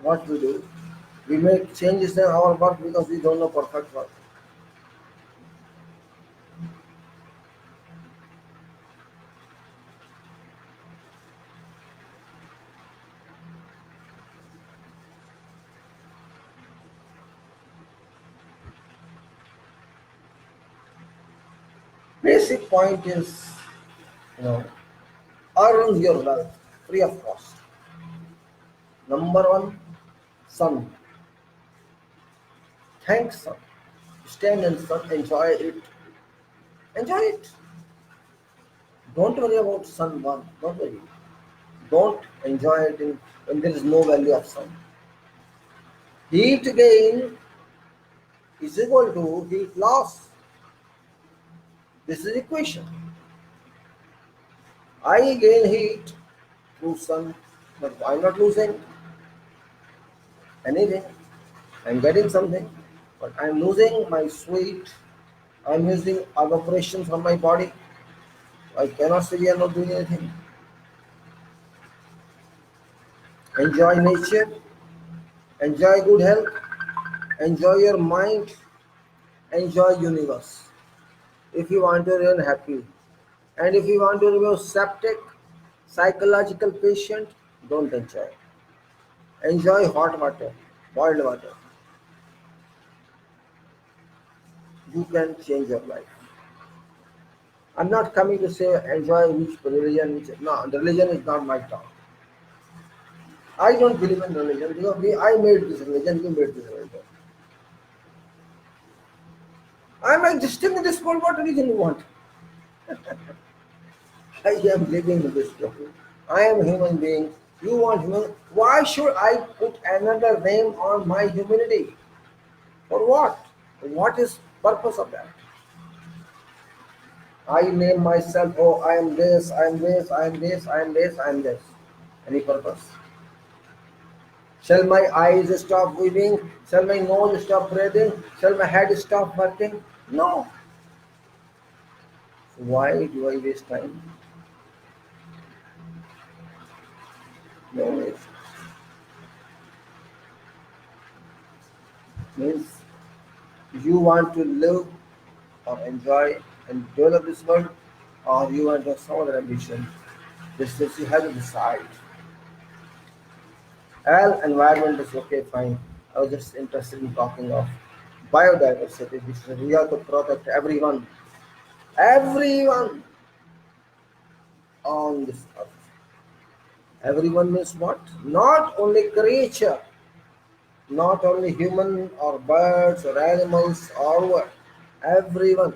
S1: What we do? We make changes in our work because we don't know perfect work. Basic point is, you know, earn your wealth free of cost. Number one, sun. Thank sun. Stand in sun, enjoy it. Enjoy it. Don't worry about sun one. Don't worry. Don't enjoy it when there is no value of sun. Heat gain is equal to heat loss. This is equation. I gain heat through sun, but I'm not losing anything. I'm getting something, but I'm losing my sweat. I'm using evaporation from my body. I cannot say we are not doing anything. Enjoy nature, enjoy good health, enjoy your mind, enjoy universe. If you want to remain happy, and if you want to remain septic, psychological patient, don't enjoy. Enjoy hot water, boiled water. You can change your life. I'm not coming to say enjoy which religion, which no, religion is not my talk. I don't believe in religion because I made this religion, you made this religion. I'm existing in this world, what religion you want? I am living in this world. I am a human being. You want human. Why should I put another name on my humanity? For what? What is purpose of that? I name myself, oh, I am this, I am this, I am this, I am this, I am this. Any purpose? Shall my eyes stop weaving? Shall my nose stop breathing? Shall my head stop working? No. So why do I waste time? No waste. Means you want to live or enjoy and develop this world, or you want to have some other ambition. This is you have to decide. Well, environment is okay, fine. I was just interested in talking of biodiversity, which we have to protect everyone, everyone on this earth. Everyone means what? Not only creature, not only human or birds or animals or what. Everyone.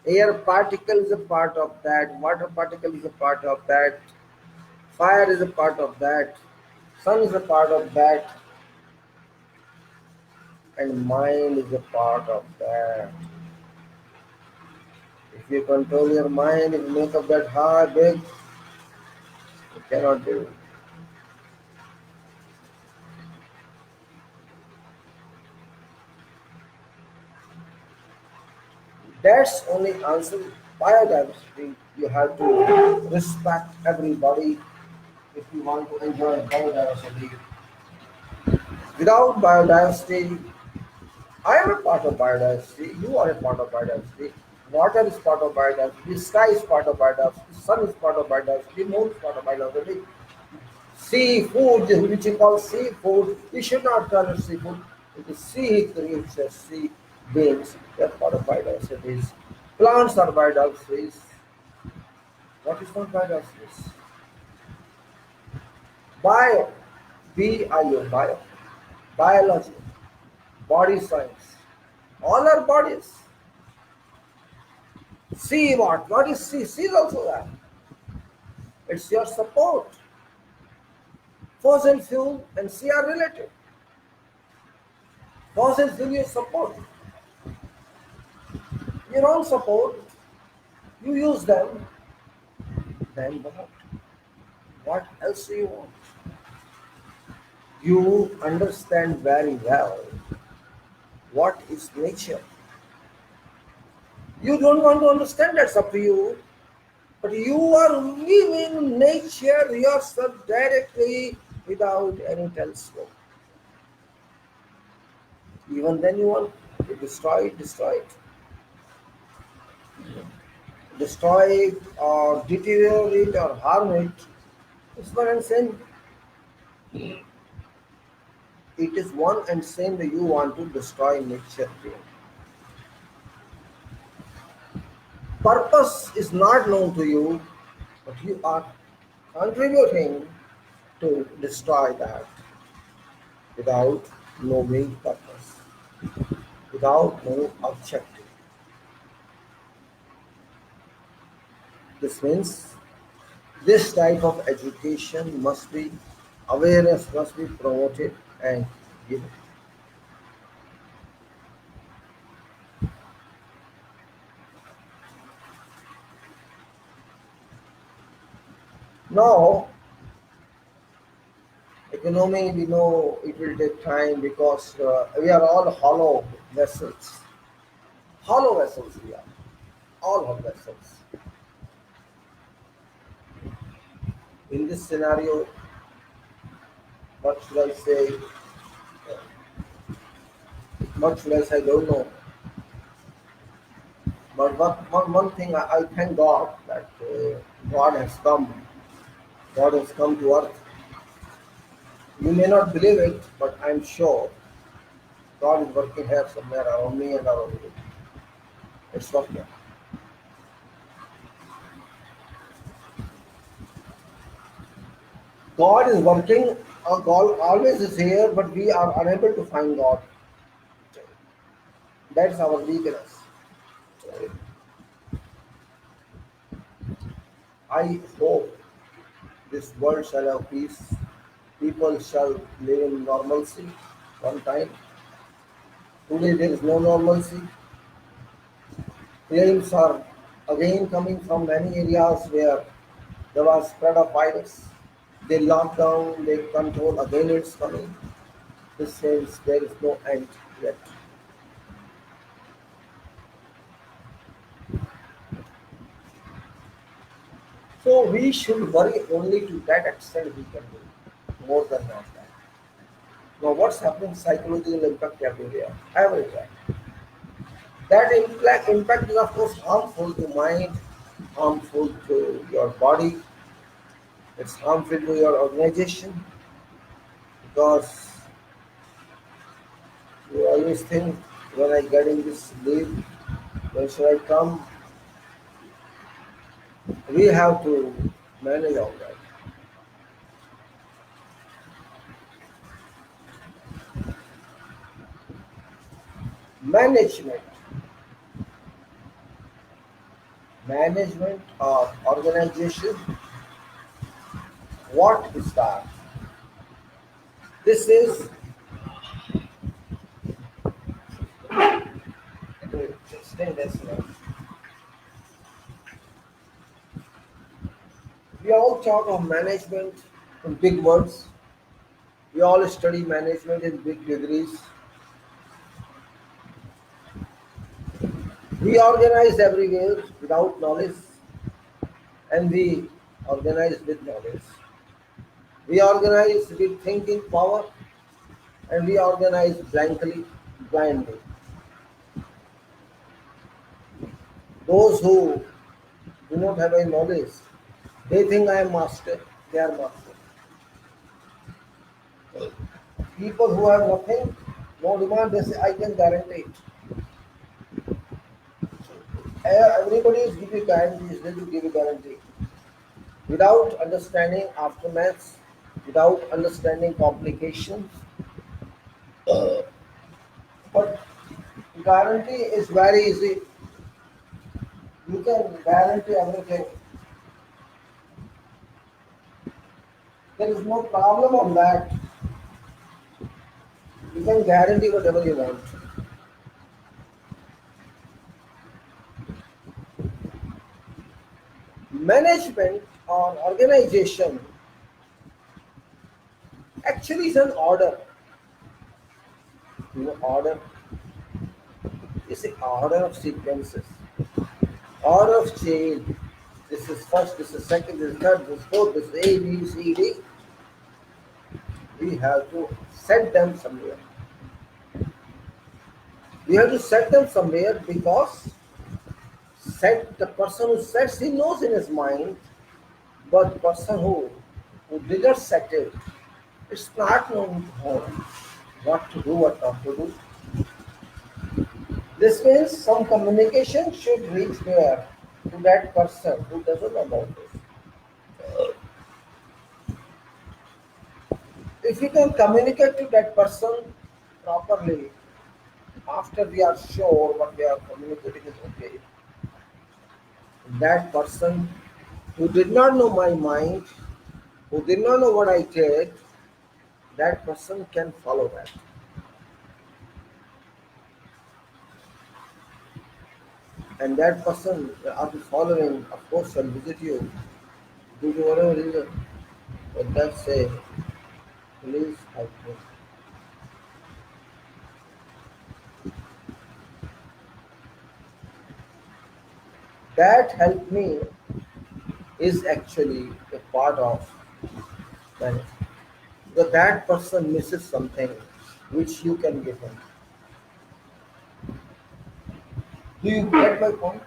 S1: Air particle is a part of that, water particle is a part of that, fire is a part of that, sun is a part of that, and mind is a part of that. If you control your mind, if you make up that heart big, you cannot do it. That's only answer biodiversity. You have to respect everybody if you want to enjoy biodiversity. Without biodiversity, I am a part of biodiversity, you are a part of biodiversity, water is part of biodiversity, sky is part of biodiversity, sun is part of biodiversity, moon is part of biodiversity, seafood, which you call seafood, we should not call it seafood, it is sea creatures, sea beings, they are part of biodiversity. Plants are biodiversities. What is not biodiversity? Bio, B-I-O, bio, biology, body science, all our bodies. See what? What is C? C is also that. It's your support. Fossil fuel and C are related. Fossil fuel you support. Your own support, you use them, then what? What else do you want? You understand very well what is nature. You don't want to understand, that's up to you. But you are viewing nature yourself directly without any telescope. Even then you want to destroy it or deteriorate it or harm it. It's one and same. It is one and same that you want to destroy nature. Purpose is not known to you, but you are contributing to destroy that without knowing purpose, without knowing objective. This means this type of education must be, awareness must be promoted and given. Now, economy, we know it will take time because we are all hollow vessels. Hollow vessels we are, all hollow vessels. In this scenario, what should I say? What should I say? I don't know. But one thing I thank God that God has come. God has come to earth. You may not believe it, but I'm sure God is working here somewhere around me and around you. It's working. God is working. God always is here, but we are unable to find God. That's our weakness. I hope this world shall have peace. People shall live in normalcy one time. Today there is no normalcy. Claims are Again, coming from many areas where there was spread of virus, they lock down, they control, again it's coming. This means there is no end yet. So we should worry only to that extent we can do, more than not that. Now what's happening psychological impact everywhere, everywhere. That impact is of course harmful to mind, harmful to your body, it's harmful to your organization because you always think when I get in this leave, when should I come? We have to manage all that. Management, management of organization. What is that? This is stay this way. We all talk of management in big words. We all study management in big degrees. We organize everywhere without knowledge, and we organize with knowledge. We organize with thinking power, and we organize blankly, blindly. Those who do not have any knowledge, they think I am master, they are master. People who have nothing, no demand, they say I can guarantee it. Everybody is giving guarantees, they will give a guarantee. Without understanding aftermaths, without understanding complications. But guarantee is very easy. You can guarantee everything. There is no problem on that. You can guarantee whatever you want. Management or organization actually is an order. You know, order is the order of sequences, order of chain. This is first, this is second, this is third, this is fourth, this is A, B, C, D. We have to set them somewhere. We have to set them somewhere because set the person who sets he knows in his mind, but the person who didn't set it, it's not known to him what to do, what not to do. This means some communication should reach there to that person who doesn't know about this. If we can communicate to that person properly, after we are sure what we are communicating is okay, that person who did not know my mind, who did not know what I did, that person can follow that. And that person, after following, of course, shall visit you due to whatever reason. But that say, please help me. That help me is actually a part of management. Because that person misses something which you can give him. Do you get my point?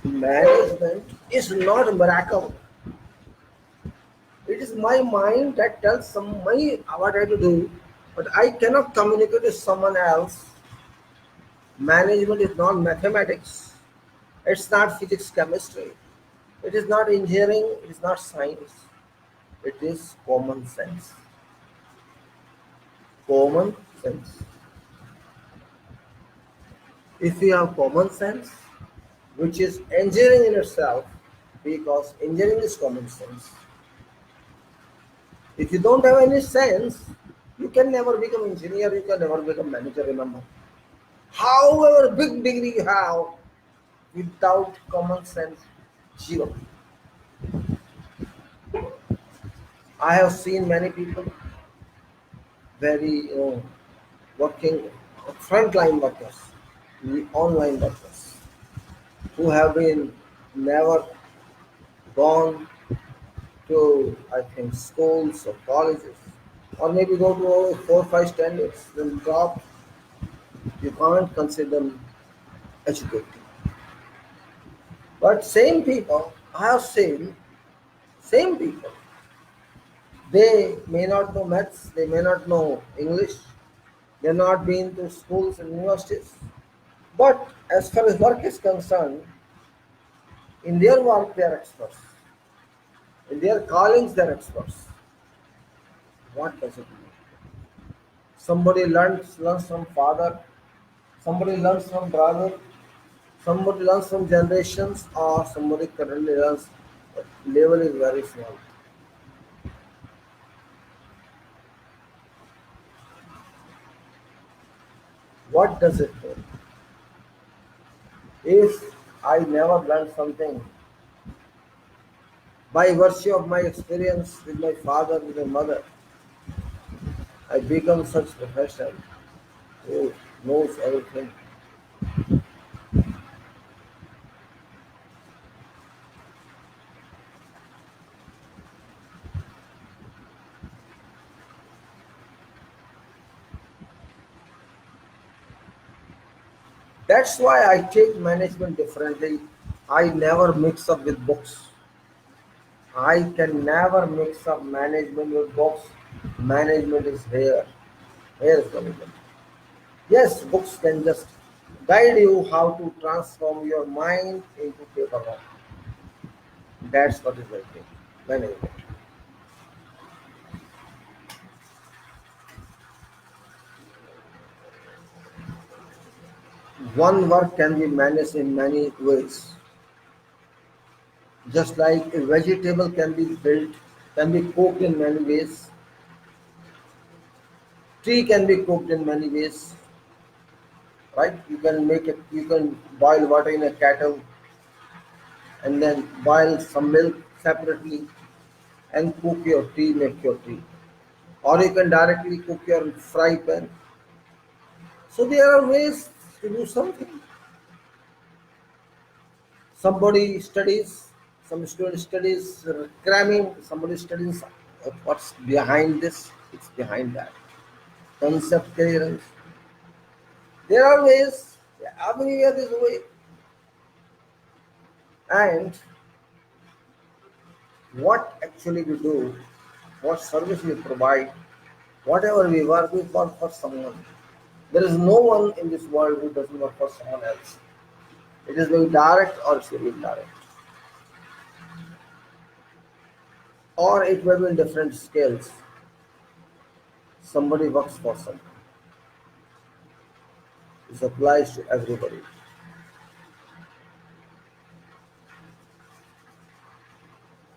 S1: Management is not a miracle. It is my mind that tells somebody what I have to do, but I cannot communicate with someone else. Management is not mathematics. It's not physics, chemistry. It is not engineering. It is not science. It is common sense. Common sense. If you have common sense, which is engineering in itself, because engineering is common sense. If you don't have any sense, you can never become engineer, you can never become manager, remember. However big degree you have, without common sense, zero. I have seen many people very working frontline workers, the online workers, who have been never gone to, I think, schools or colleges, or maybe go to 4 5 standards, then drop. You can't consider them educated. But same people, I have seen, same people, they may not know maths, they may not know English, they're not been to schools and universities. But as far as work is concerned, in their work they are experts. In their callings they are experts. What does it mean? Somebody learns from father, somebody learns from brother, somebody learns from generations, or somebody currently learns, but level is very small. What does it mean? If I never learned something by virtue of my experience with my father, with my mother, I become such professional who knows everything. That's why I take management differently. I never mix up with books. I can never mix up management with books. Management is here. Here is management. Yes, books can just guide you how to transform your mind into paperwork. That's what is I think. Management. One work can be managed in many ways. Just like a vegetable can be built, can be cooked in many ways. Tea can be cooked in many ways, right? You can make it. You can boil water in a kettle and then boil some milk separately and cook your tea, make your tea. Or you can directly cook your fry pan. So there are ways to do something. Somebody studies, some student studies cramming, somebody studies what's behind this, it's behind that. Concept clearance. There are ways, everywhere there is a way. And what actually we do, what service we provide, whatever we work for someone. There is no one in this world who doesn't work for someone else. It is very direct or it's very indirect. Or it will be in different scales. Somebody works for someone. This applies to everybody.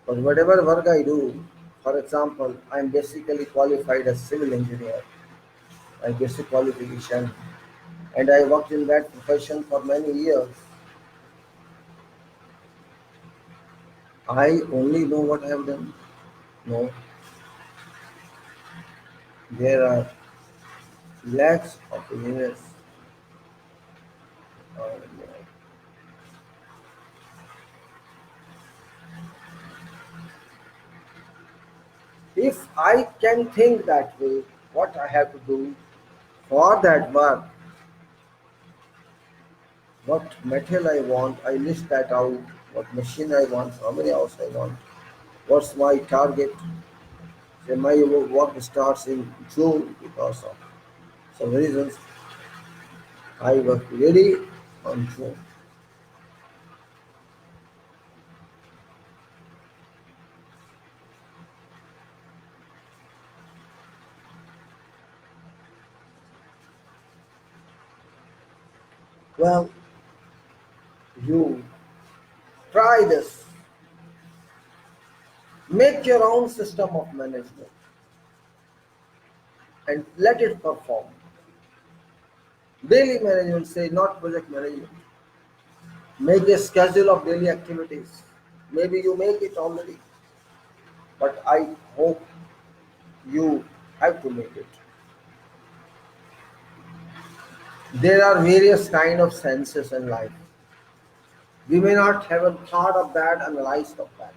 S1: But whatever work I do, for example, I am basically qualified as civil engineer, my basic qualification, and I worked in that profession for many years. I only know what I have done. No, there are lakhs of engineers. uh, If I can think that way, what I have to do for that work, what material I want, I list that out, what machine I want, how many hours I want, what's my target. Say my work starts in June because of some reasons. I work really on June. Well, you try this. Make your own system of management and let it perform. Daily management, say, not project management. Make a schedule of daily activities. Maybe you make it already, but I hope you have to make it. There are various kind of senses in life. We may not have a thought of that, analyzed of that.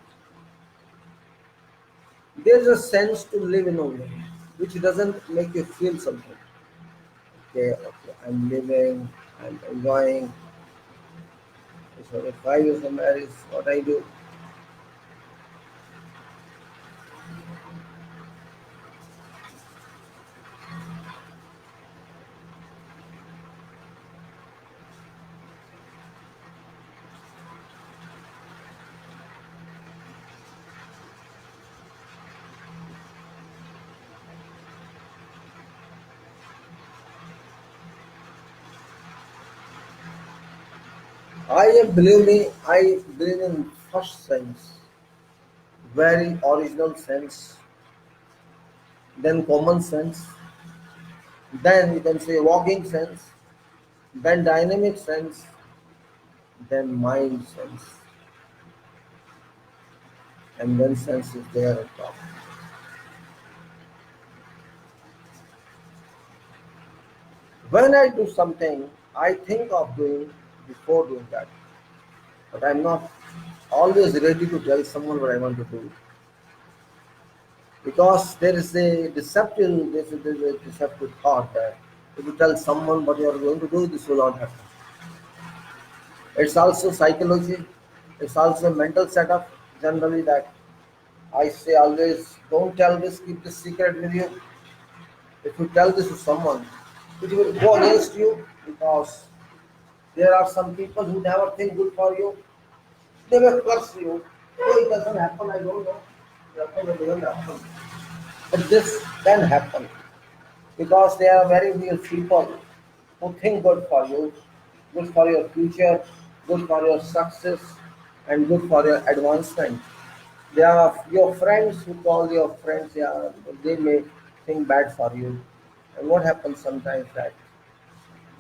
S1: There's a sense to live in a way which doesn't make you feel something. Okay, okay, I'm living, I'm enjoying. So if I was a marriage, what I do, believe me, I believe in first sense, very original sense, then common sense, then you can say walking sense, then dynamic sense, then mind sense, and then sense is there at top. When I do something, I think of doing before doing that, but I'm not always ready to tell someone what I want to do because there is a deceptive thought that if you tell someone what you are going to do, this will not happen. It's also psychology. It's also a mental setup. Generally, that I say always don't tell this. Keep this secret with you. If you tell this to someone, it will go against you because there are some people who never think good for you. They will curse you. Oh, it doesn't happen. I don't know. It doesn't happen. But this can happen because there are very few people who think good for you, good for your future, good for your success, and good for your advancement. There are your friends who call your friends, yeah, they may think bad for you. And what happens sometimes that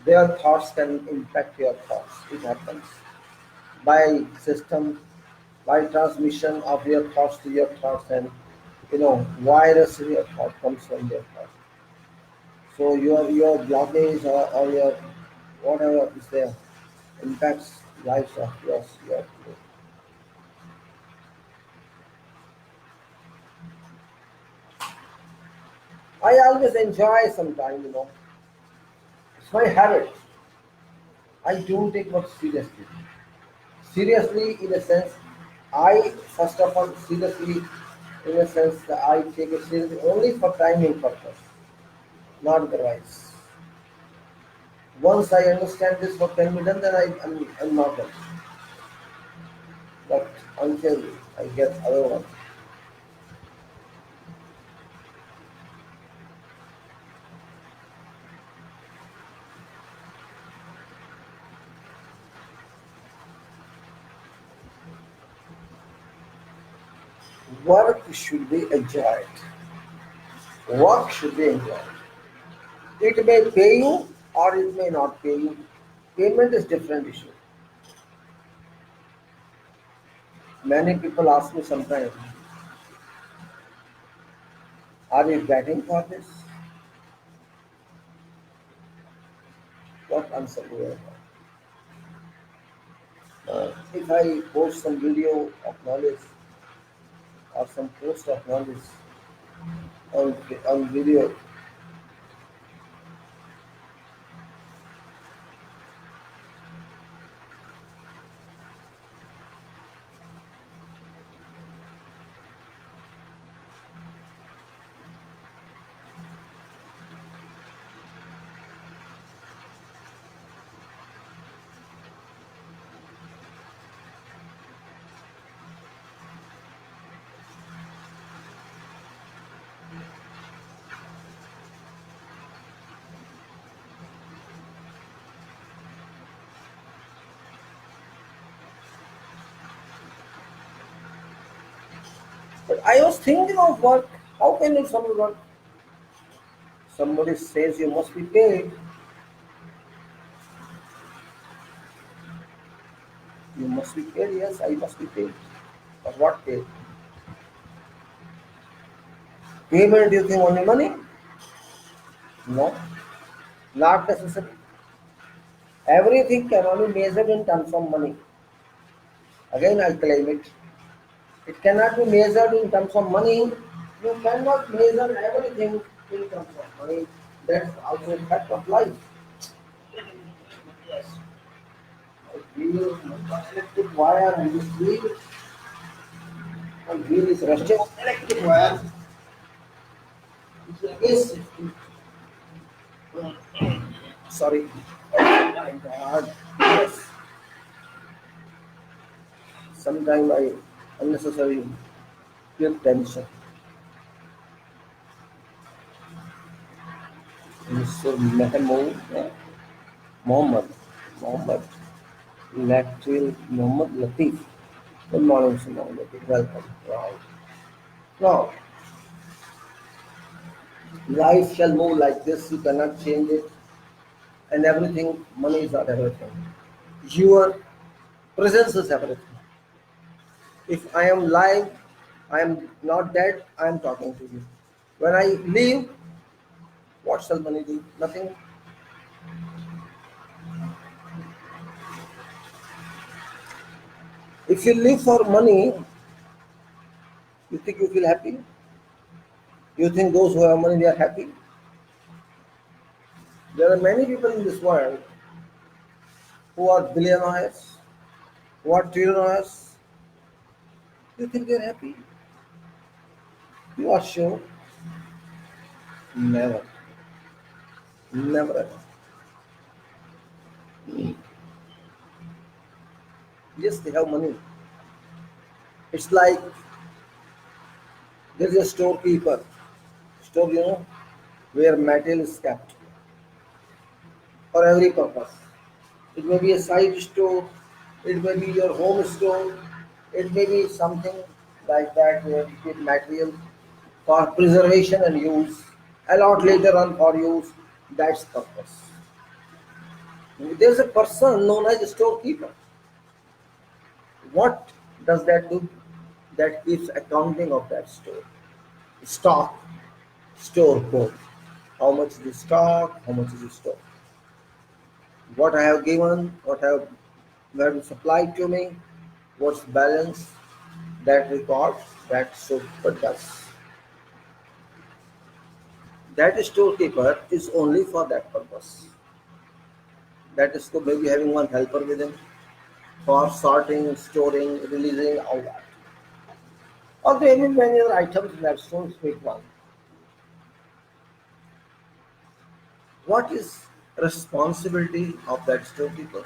S1: their thoughts can impact your thoughts. It happens by system, by transmission of your thoughts to your thoughts, and virus in your thought comes from your thought. So your blockage or your whatever is there impacts lives of yours. I always enjoy some time. It's my habit. I don't take much seriously. Seriously, in a sense, I first of all seriously, in a sense, that I take it seriously only for timing purpose, not otherwise. Once I understand this what can be done, then I'm not done. But until I get other one, work should be enjoyed. Work should be enjoyed. It may pay you or it may not pay you. Payment is different issue. Many people ask me sometimes, are you getting for this? What answer do I have? If I post some video of knowledge or some post of knowledge on video, but I was thinking of work. How can you someone work? Somebody says you must be paid. You must be paid. Yes, I must be paid. But what pay? Payment, do you think only money? No, not necessary. Everything cannot be measured in terms of money. Again, I claim it. It cannot be measured in terms of money. You cannot measure everything in terms of money. That's also a fact of life. Yes. I feel electric wire and this wheel is rusted. Electric wire is against it. Sorry. My God. Yes. Sometimes I unnecessarily feel tension. Mr. Mahmoud, Mohammed, Mohammed, Latril Mohammed Latif. Good morning, Mr. Mohammed Latif. Welcome. Wow. Now, life shall move like this. You cannot change it. And everything, money is not everything. Your presence is everything. If I am live, I am not dead, I am talking to you. When I leave, what shall money do? Nothing. If you live for money, you think you feel happy? You think those who have money they are happy? There are many people in this world who are billionaires, who are trillionaires. You think they are happy? You are sure? Never. Never ever. Yes, they have money. It's like there is a storekeeper, store where material is kept for every purpose. It may be a side store, it may be your home store, it may be something like that where you keep material for preservation and use, a lot later on for use. That's purpose. There's a person known as a storekeeper. What does that do? That keeps accounting of that store. Stock, store code. How much is the stock? How much is the stock? What I have given, what I have been supplied to me, what's balance, that record, that storekeeper does. That storekeeper is only for that purpose. That is maybe having one helper with him for sorting, storing, releasing, all that. Or maybe many other items in that store speak one. What is responsibility of that storekeeper?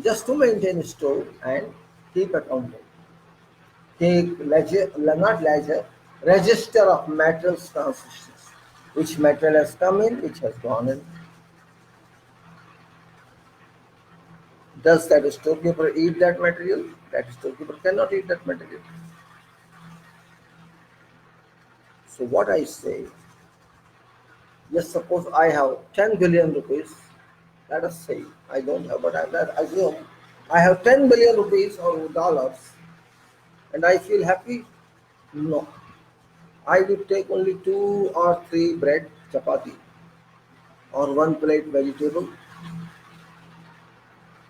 S1: Just to maintain a store and keep accounting. Take ledger, not ledger, register of materials transactions. Which material has come in, which has gone in. Does that storekeeper eat that material? That storekeeper cannot eat that material. So what I say, just suppose I have 10 billion rupees, let us say, I don't have, but I assume I have 10 billion rupees or dollars and I feel happy? No. I will take only 2 or 3 bread, chapati, or 1 plate vegetable,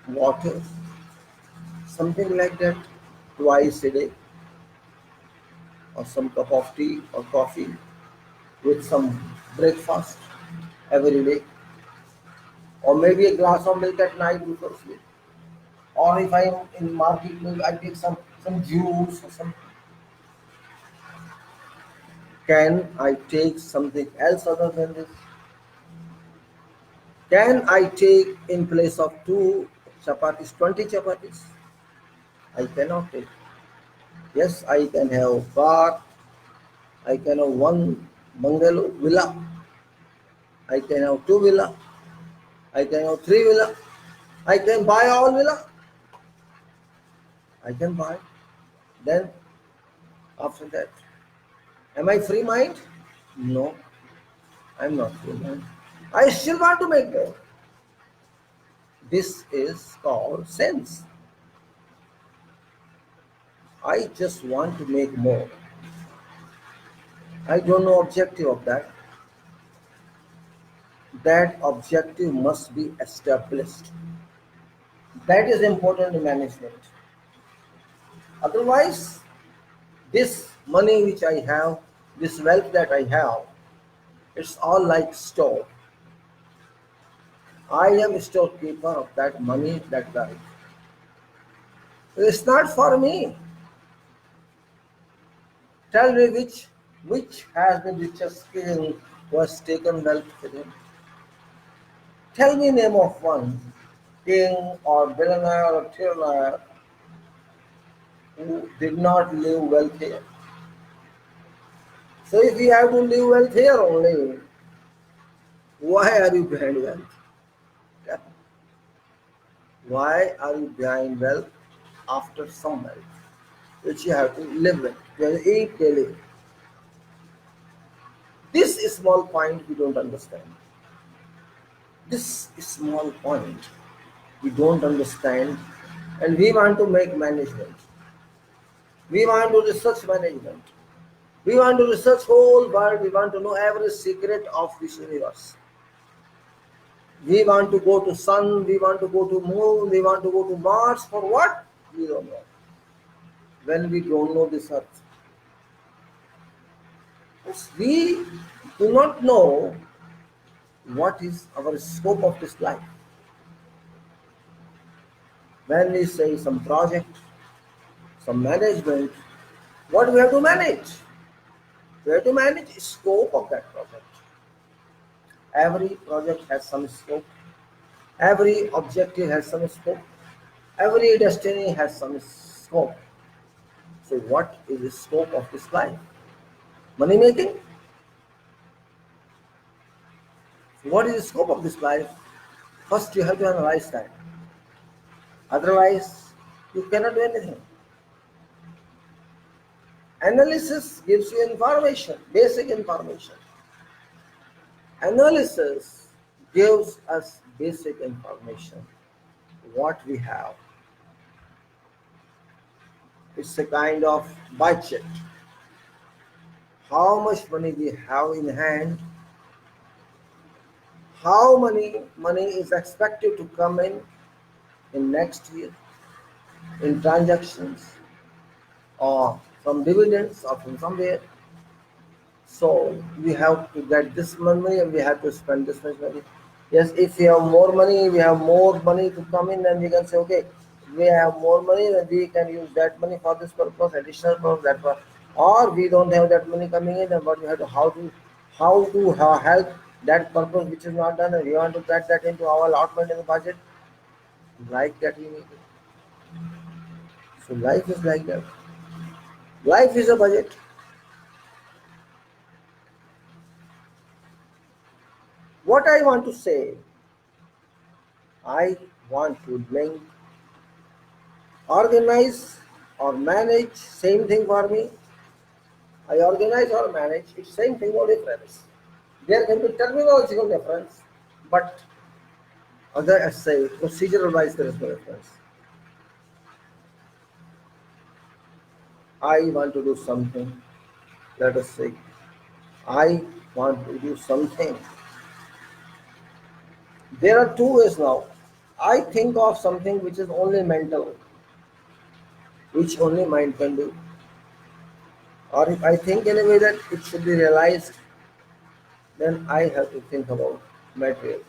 S1: water, something like that, twice a day, or some cup of tea or coffee with some breakfast every day, or maybe a glass of milk at night before sleep. Or if I am in market, maybe I take some juice or some. Can I take something else other than this? Can I take in place of 2 chapatis, 20 chapatis? I cannot take. Yes, I can have car, I can have one bungalow, villa, I can have 2 villa, I can have 3 villa, I can buy all villa, I can buy. Then after that, am I free mind? No, I'm not free mind. I still want to make that. This is called sense. I just want to make more. I don't know objective of that. That objective must be established. That is important in management. Otherwise, this money which I have, this wealth that I have, it's all like store. I am a storekeeper of that money, that wealth. It's not for me. Tell me which has the richest king who has taken wealth with him. Tell me name of one king or billionaire or trillionaire who did not live wealth here. So if you have to live wealth here only, why are you behind wealth? Yeah. Why are you behind wealth after some wealth, which you have to live with, you have to eat daily? This is small point we don't understand. This is small point we don't understand, and we want to make management. We want to research management. We want to research whole world. We want to know every secret of this universe. We want to go to sun. We want to go to moon. We want to go to Mars. For what? We don't know. When we don't know this earth, we do not know what is our scope of this life. When we say some project, some management, what we have to manage? We have to manage the scope of that project. Every project has some scope. Every objective has some scope. Every destiny has some scope. So what is the scope of this life? Money making? What is the scope of this life? First you have to analyze that. Otherwise, you cannot do anything. Analysis gives you information, basic information. Analysis gives us basic information, what we have. It's a kind of budget. How much money we have in hand, how money is expected to come in next year, in transactions, or from dividends, or from somewhere. So we have to get this money and we have to spend this much money. Yes, if we have more money, we have more money to come in, then we can say, okay, we have more money, then we can use that money for this purpose, additional purpose, that purpose. Or we don't have that money coming in, then what we have to how to help that purpose which is not done, and we want to get that into our allotment in the budget. Like that we need it. So life is like that. Life is a budget. What I want to say, I want to link, organize or manage, same thing for me. I organize or manage, it's same thing, no difference. There can be terminological difference, but other as say procedural wise there is no difference. I want to do something. Let us say I want to do something. There are two ways now. I think of something which is only mental, which only mind can do. Or if I think in a way that it should be realized, then I have to think about material.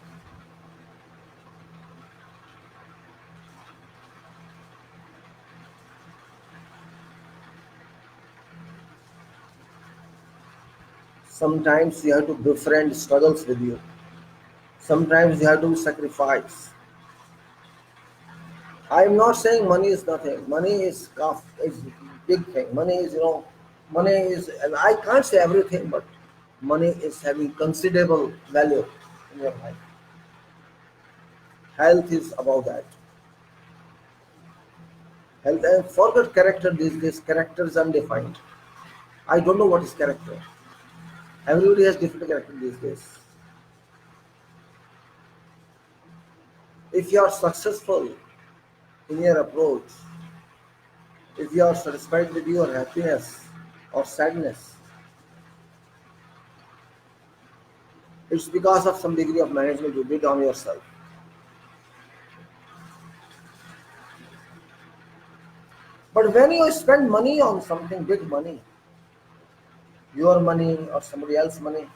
S1: Sometimes you have to befriend struggles with you. Sometimes you have to sacrifice. I am not saying money is nothing. Money is big thing. Money is money is, and I can't say everything, but money is having considerable value in your life. Health is about that. Health and forget character these days. Character is undefined. I don't know what is character. Everybody has different character these days. If you are successful in your approach, if you are satisfied with your happiness or sadness, it's because of some degree of management you did on yourself. But when you spend money on something, big money, your money or somebody else's money,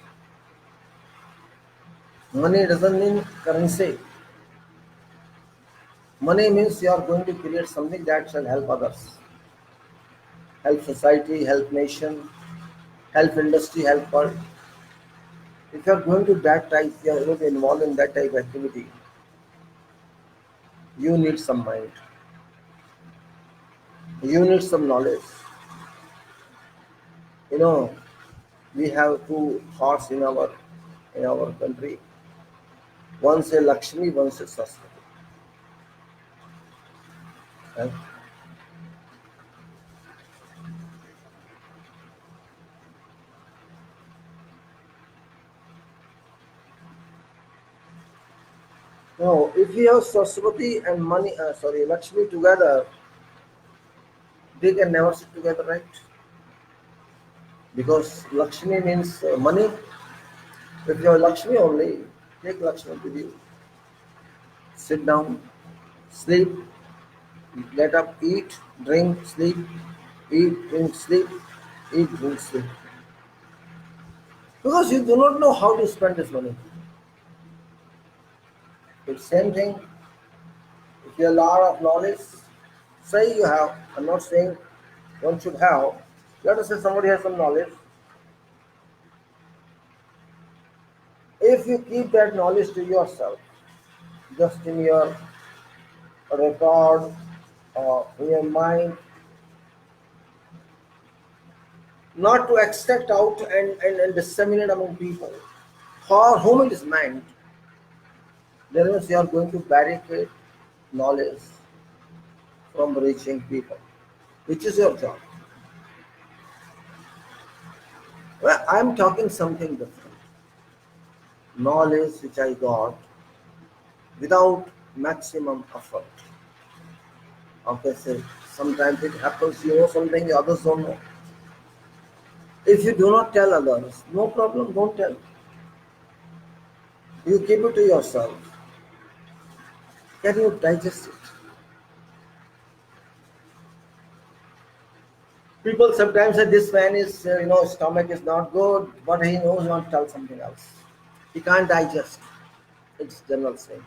S1: money doesn't mean currency. Money means you are going to create something that shall help others, help society, help nation, help industry, help world. If you are going to that type, you are going to involve in that type of activity, you need some mind, you need some knowledge. You know, we have two thoughts in our country. One say Lakshmi, one say Saraswati. Right? No, if you have Saraswati and Lakshmi together, they can never sit together, right? Because Lakshmi means money. If you have Lakshmi only, take Lakshmi with you. Sit down, sleep, get up, eat, drink, sleep, eat, drink, sleep, eat, drink, sleep. Because you do not know how to spend this money. It's same thing. If you have a lot of knowledge, say you have. I'm not saying one should have. Let us say somebody has some knowledge. If you keep that knowledge to yourself, just in your record or in your mind, not to extract out and disseminate among people, for whom it is meant, there means you are going to barricade knowledge from reaching people, which is your job. Well, I'm talking something different. Knowledge which I got without maximum effort. Okay, so sometimes it happens, you know something the others don't know. If you do not tell others, no problem, don't tell. You keep it to yourself. Can you digest it? People sometimes say this man is, stomach is not good, but he knows not to tell something else. He can't digest. It's general saying.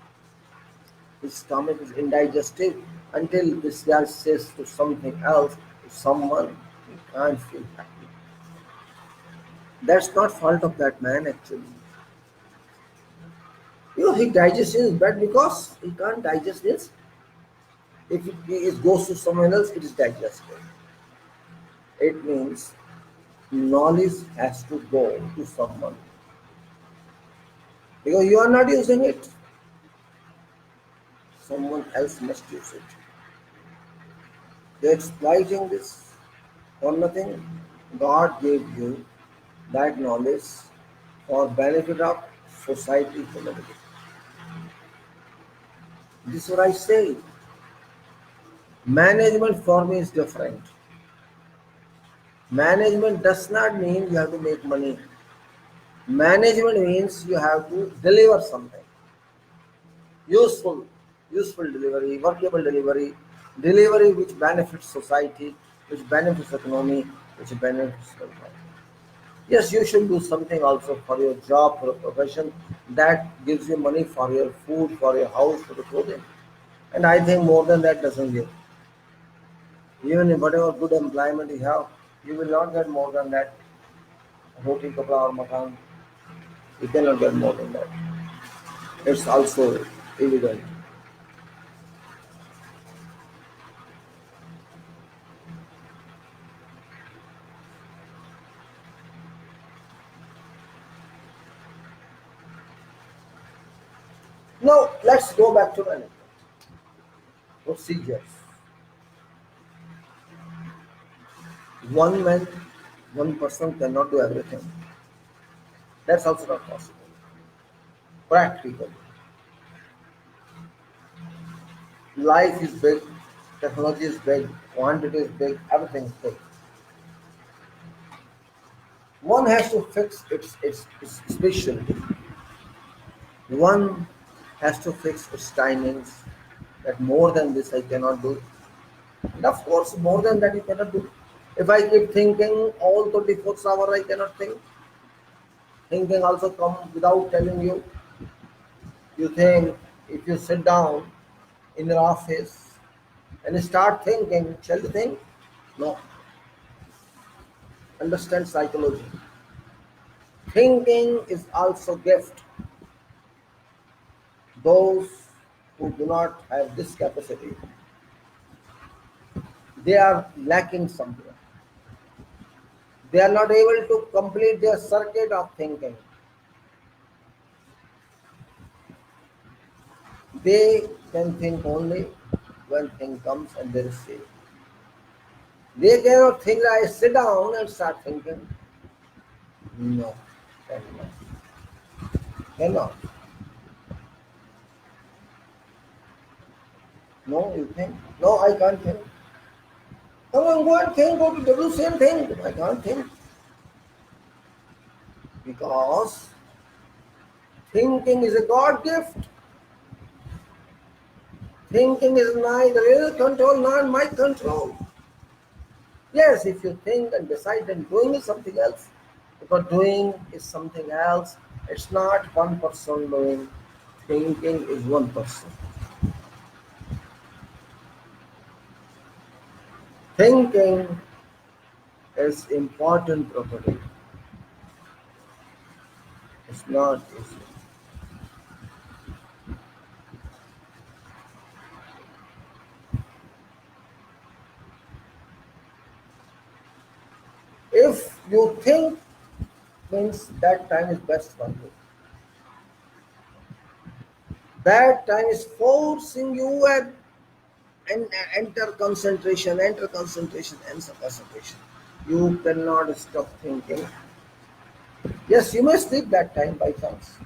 S1: His stomach is indigestive until this guy says to something else, to someone, he can't feel happy. That's not fault of that man actually. His digestion is bad because he can't digest this. If it goes to someone else, it is digested. It means knowledge has to go to someone because you are not using it. Someone else must use it. You're exploiting this for nothing. God gave you that knowledge for benefit of society, humanity. This is what I say. Management for me is different. Management does not mean you have to make money. Management means you have to deliver something useful, useful delivery, workable delivery, delivery which benefits society, which benefits economy, which benefits welfare. Yes, you should do something also for your job, for a profession that gives you money for your food, for your house, for the clothing. And I think more than that doesn't give. Even in whatever good employment you have, you will not get more than that. Roti, kapra or makan, you cannot get more than that. It's also evident. Now let's go back to management procedures. One man, one person cannot do everything. That's also not possible. Practically. Life is big, technology is big, quantity is big, everything is big. One has to fix its specialty. One has to fix its timings. That more than this I cannot do. And of course, more than that you cannot do. If I keep thinking all 24 hours, I cannot think. Thinking also come without telling you. You think if you sit down in your office and start thinking, shall you think? No. Understand psychology. Thinking is also gift. Those who do not have this capacity, they are lacking somewhere. They are not able to complete their circuit of thinking. They can think only when thing comes and they receive. They cannot think that I sit down and start thinking. No, cannot. Cannot. No, you think? No, I can't think. Come on, go and think, go to WC and think. I can't think. Because thinking is a God gift. Thinking is neither your control nor my control. Yes, if you think and decide, then doing is something else. Because doing is something else. It's not one person doing. Thinking is one person. Thinking is important property. It's not easy. If you think, means that time is best for you. That time is forcing you and enter concentration, enter concentration. You cannot stop thinking. Yes, you may sleep that time by chance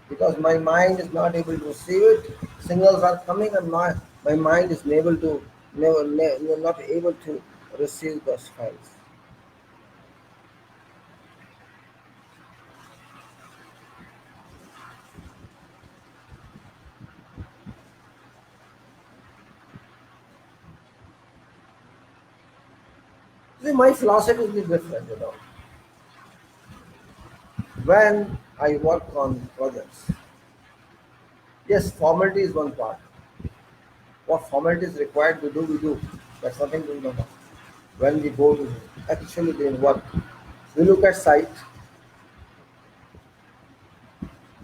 S1: because my mind is not able to receive it. Signals are coming and my mind is unable to not able to receive those files. See, my philosophy is different. When I work on projects, yes, formality is one part. What formality is required to do, we do. That's nothing to know. When we go to actually doing work, we look at site.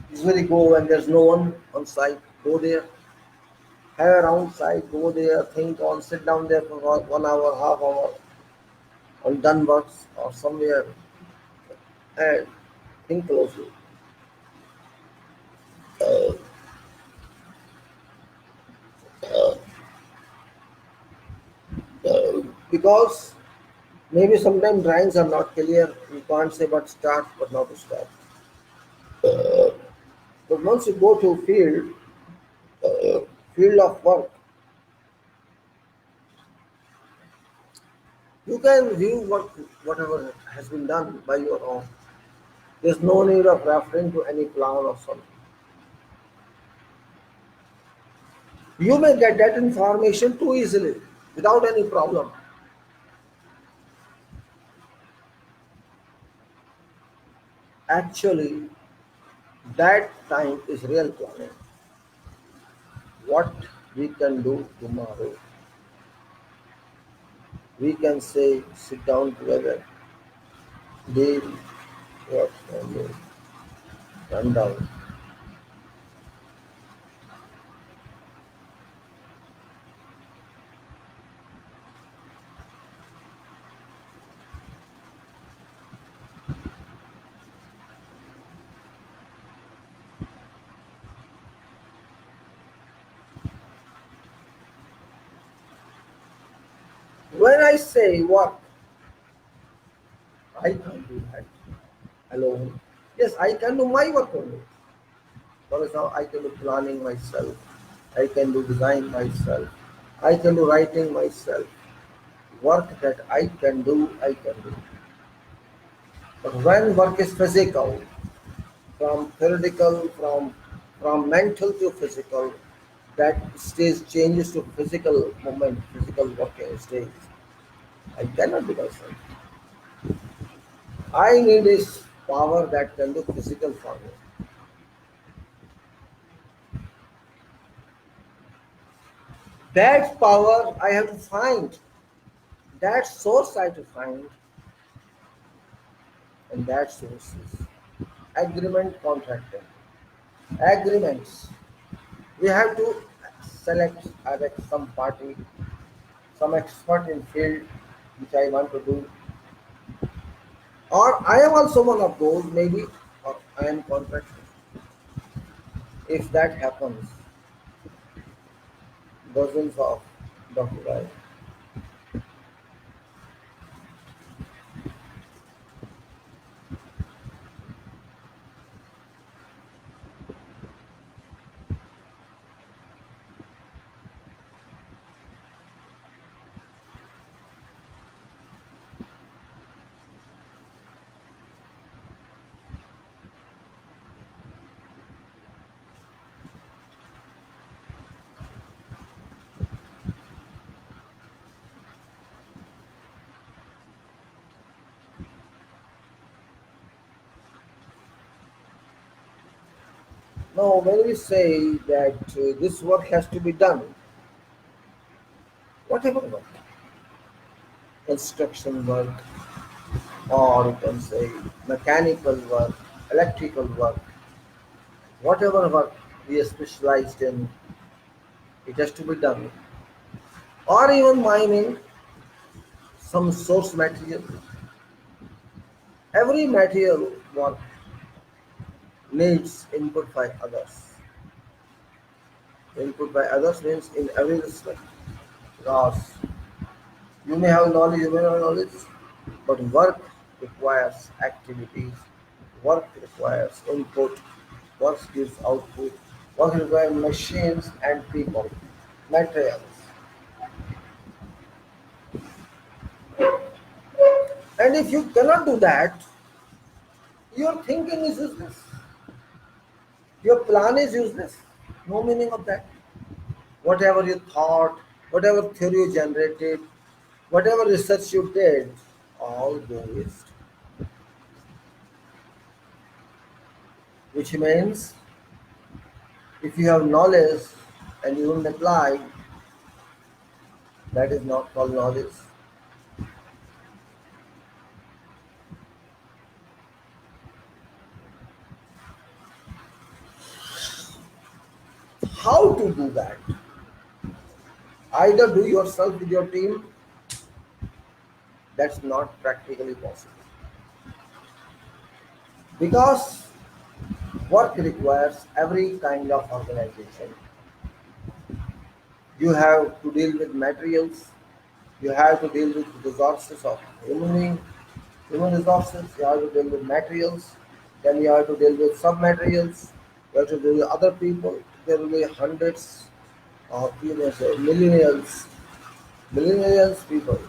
S1: Usually go when there's no one on site. Go there, have a round site. Go there, think on, sit down there for 1 hour, half hour on done works or somewhere and think closely. Because maybe sometimes drawings are not clear. You can't say but start, but not to stop. But once you go to field of work, you can view whatever has been done by your own. There's no need of referring to any plan or something. You may get that information too easily without any problem. Actually, that time is real planning. What we can do tomorrow, we can say sit down together, deal what can we run down. When I say work, I can't do that alone. Yes, I can do my work only. For example, I can do planning myself I can do design myself. I can do writing myself. Work that I can do. But when work is physical, from theoretical, from mental to physical, that stage changes to physical moment, physical working stage. I cannot do myself. I need is power that can do physical for me. That power I have to find. That source I have to find, and that source is agreement contracting. Agreements. We have to select either some party, some expert in field which I want to do, or I am also one of those maybe, or I am contracting. If that happens, dozens of documents. Now, when we say that this work has to be done, whatever work, construction work, or you can say mechanical work, electrical work, whatever work we are specialized in, it has to be done. Or even mining some source material. Every material work needs input by others. Input by others means in every respect. Because you may have knowledge, you may not have knowledge, but work requires activities, work requires input, work gives output, work requires machines and people, materials. And if you cannot do that, your thinking is useless. Your plan is useless. No meaning of that. Whatever you thought, whatever theory you generated, whatever research you did, all go waste. Which means if you have knowledge and you don't apply, that is not called knowledge. How to do that? Either do yourself with your team, that's not practically possible. Because work requires every kind of organization. You have to deal with materials, you have to deal with resources of human resources, you have to deal with materials, then you have to deal with sub-materials, you have to deal with other people. There will be hundreds of say millennials people.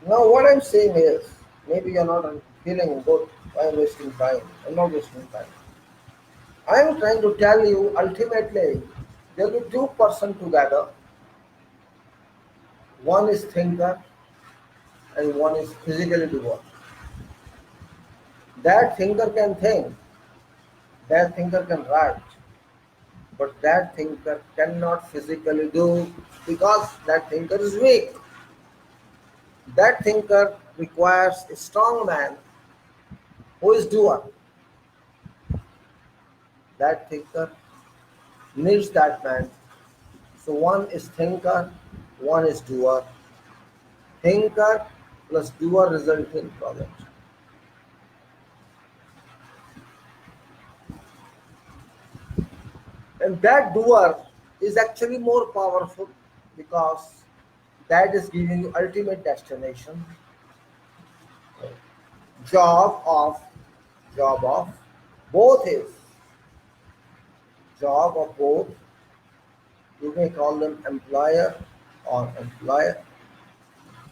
S1: Now what I'm saying is, maybe you're not feeling good, I'm wasting time. I'm not wasting time. I'm trying to tell you ultimately there will be two persons together. One is thinker and one is physically doer. That thinker can think, that thinker can write, but that thinker cannot physically do because that thinker is weak. That thinker requires a strong man who is doer. That thinker needs that man. So one is thinker, one is doer. Thinker plus doer result in project. And that doer is actually more powerful because that is giving you ultimate destination. Job of job of both is job of both. You may call them employer or employer.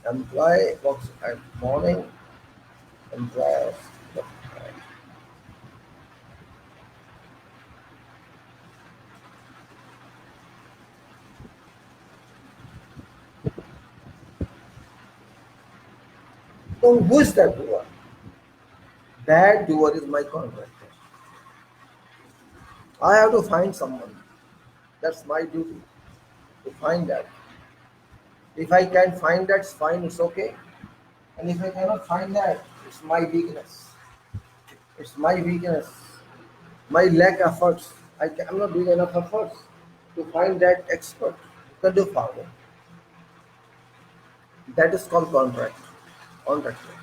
S1: Employee works at morning, employers work at. So who is that doer? That doer is my contractor. I have to find someone. That's my duty to find that. If I can find that, it's fine, it's okay. And if I cannot find that, it's my weakness. It's my weakness. My lack efforts. I'm not doing enough efforts to find that expert to do for me. That is called contract. Contractor.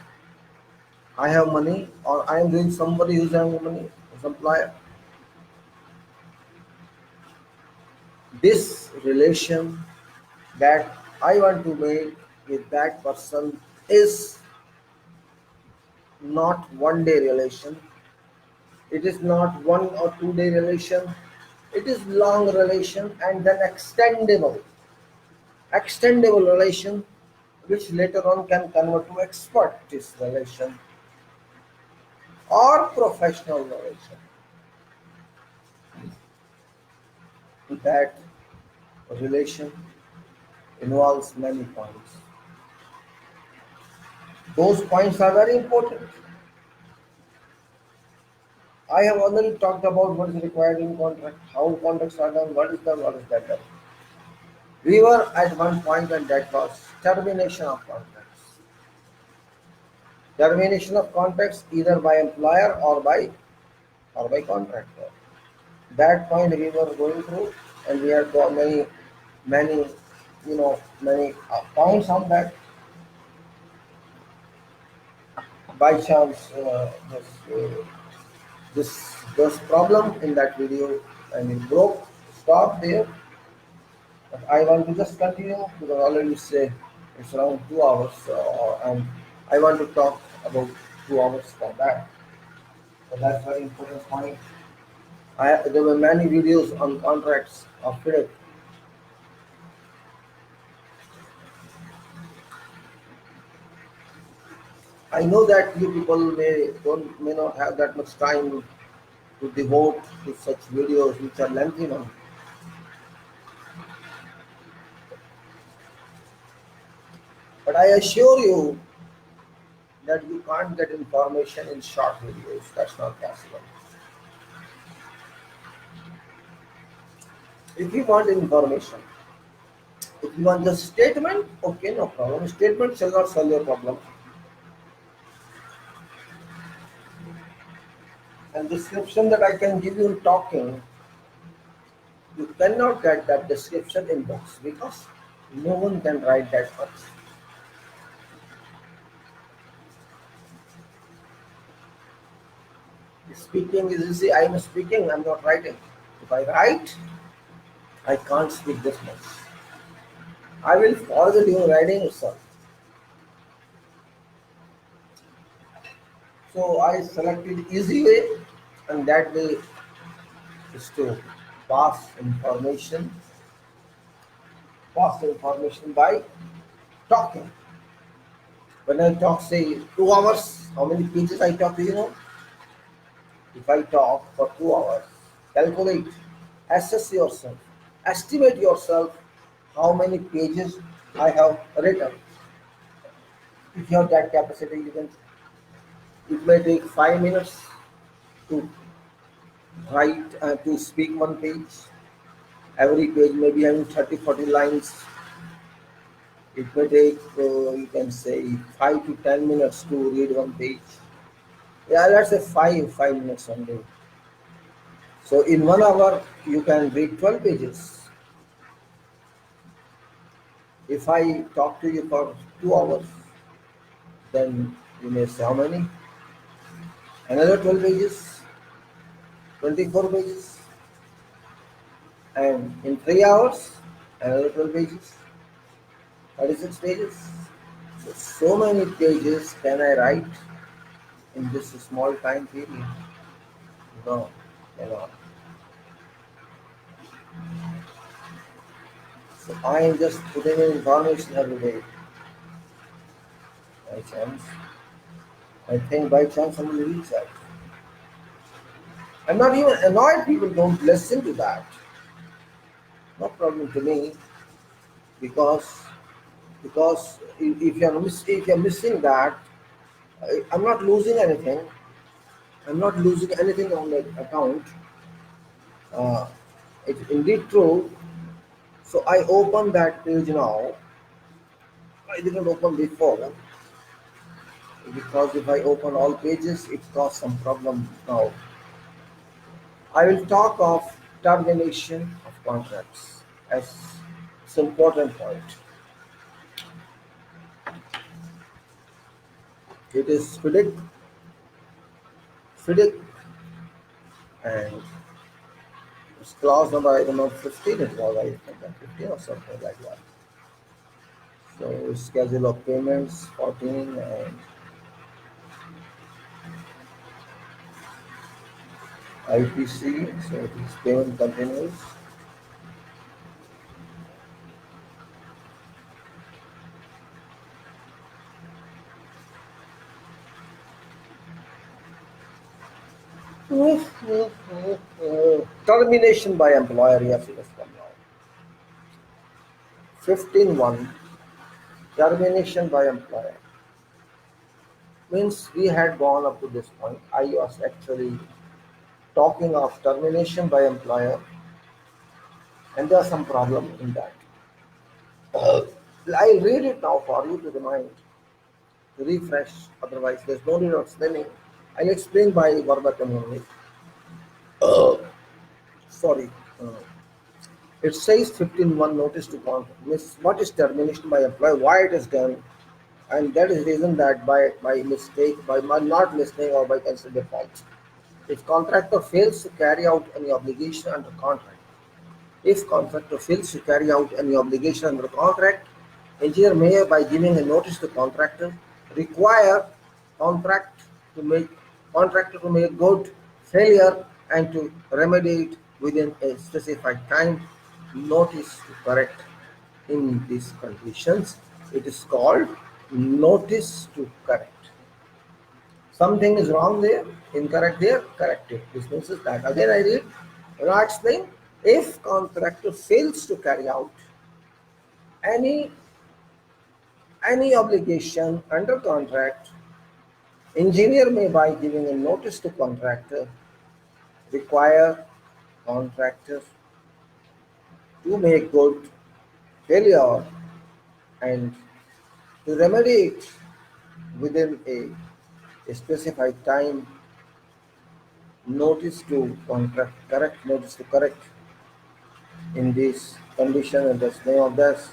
S1: I have money, or I am doing somebody who's having money, supplier. This relation that I want to make with that person is not 1 day relation. It is not 1 or 2 day relation. It is long relation and then extendable relation, which later on can convert to expertise relation or professional relation. That relation involves many points. Those points are very important. I have already talked about what is required in contract, how contracts are done, what is done, what is that done. We were at one point and that was termination of contracts. Termination of contracts either by employer or by contractor. That point we were going through, and we had got many many points on that. By chance, this problem in that video and it broke. Stop there. But I want to just continue because already say it's around 2 hours, and I want to talk about 2 hours for that. So that's very important point. There were many videos on contracts of FIDIC. I know that you people may not have that much time to devote to such videos which are lengthy now. But I assure you that you can't get information in short videos. That's not possible. If you want information, if you want the statement, okay, no problem. Statement shall not solve your problem. And description that I can give you in talking, you cannot get that description in books because no one can write that much. Speaking is easy. I am speaking, I'm not writing. If I write, I can't speak this much. I will forget you writing itself. So I selected easy way, and that way is to pass information, pass information by talking. When I talk, say 2 hours, how many pages I talk, do you know? If I talk for 2 hours, calculate, assess yourself, estimate yourself how many pages I have written. If you have that capacity, you can. It may take 5 minutes to write to speak one page. Every page may be having 30, 40 lines. It may take, you can say, 5 to 10 minutes to read one page. Yeah, let's say 5 minutes only. So in 1 hour, you can read 12 pages. If I talk to you for 2 hours, then you may say how many? Another 12 pages, 24 pages. and in 3 hours, another 12 pages, 36 pages. So many pages can I write in this small time period? No, cannot. So I am just putting in information every day. By chance, I think by chance somebody reads that. I'm not even annoyed people don't listen to that. No problem to me because if you're missing that, I'm not losing anything. I'm not losing anything on the account. Uh, it's indeed true. So I open that page now. I didn't open before because if I open all pages, it causes some problem now. I will talk of termination of contracts as it's an important point. It is FIDIC, and it's clause number, I don't know, 15 it was, I think, 15 or something like that. So schedule of payments 14 and IPC, so it is payment continues. Termination by employer, yes, it has come now. 15.1, termination by employer. Means we had gone up to this point. I was actually talking of termination by employer, and there's some problem in that. I'll read it now for you to remind, to refresh, otherwise there's no need of explaining. I'll explain by verbatim only. Sorry. Uh, It says 15.1 notice to contract. Means what is termination by employer, why it is done, and that is reason that by mistake, by not listening or by considered default. If contractor fails to carry out any obligation under contract, if contractor fails to carry out any obligation under contract, engineer may, by giving a notice to contractor, require contract to make contractor to make good failure and to remedy it within a specified time. Notice to correct in these conditions. It is called notice to correct. Something is wrong there, incorrect there, correct it. This means that. Again I read, now explain. If contractor fails to carry out any obligation under contract, engineer may, by giving a notice to contractor, require contractor to make good failure and to remedy it within a specified time. Notice to contract correct, notice to correct in this condition, and the name of this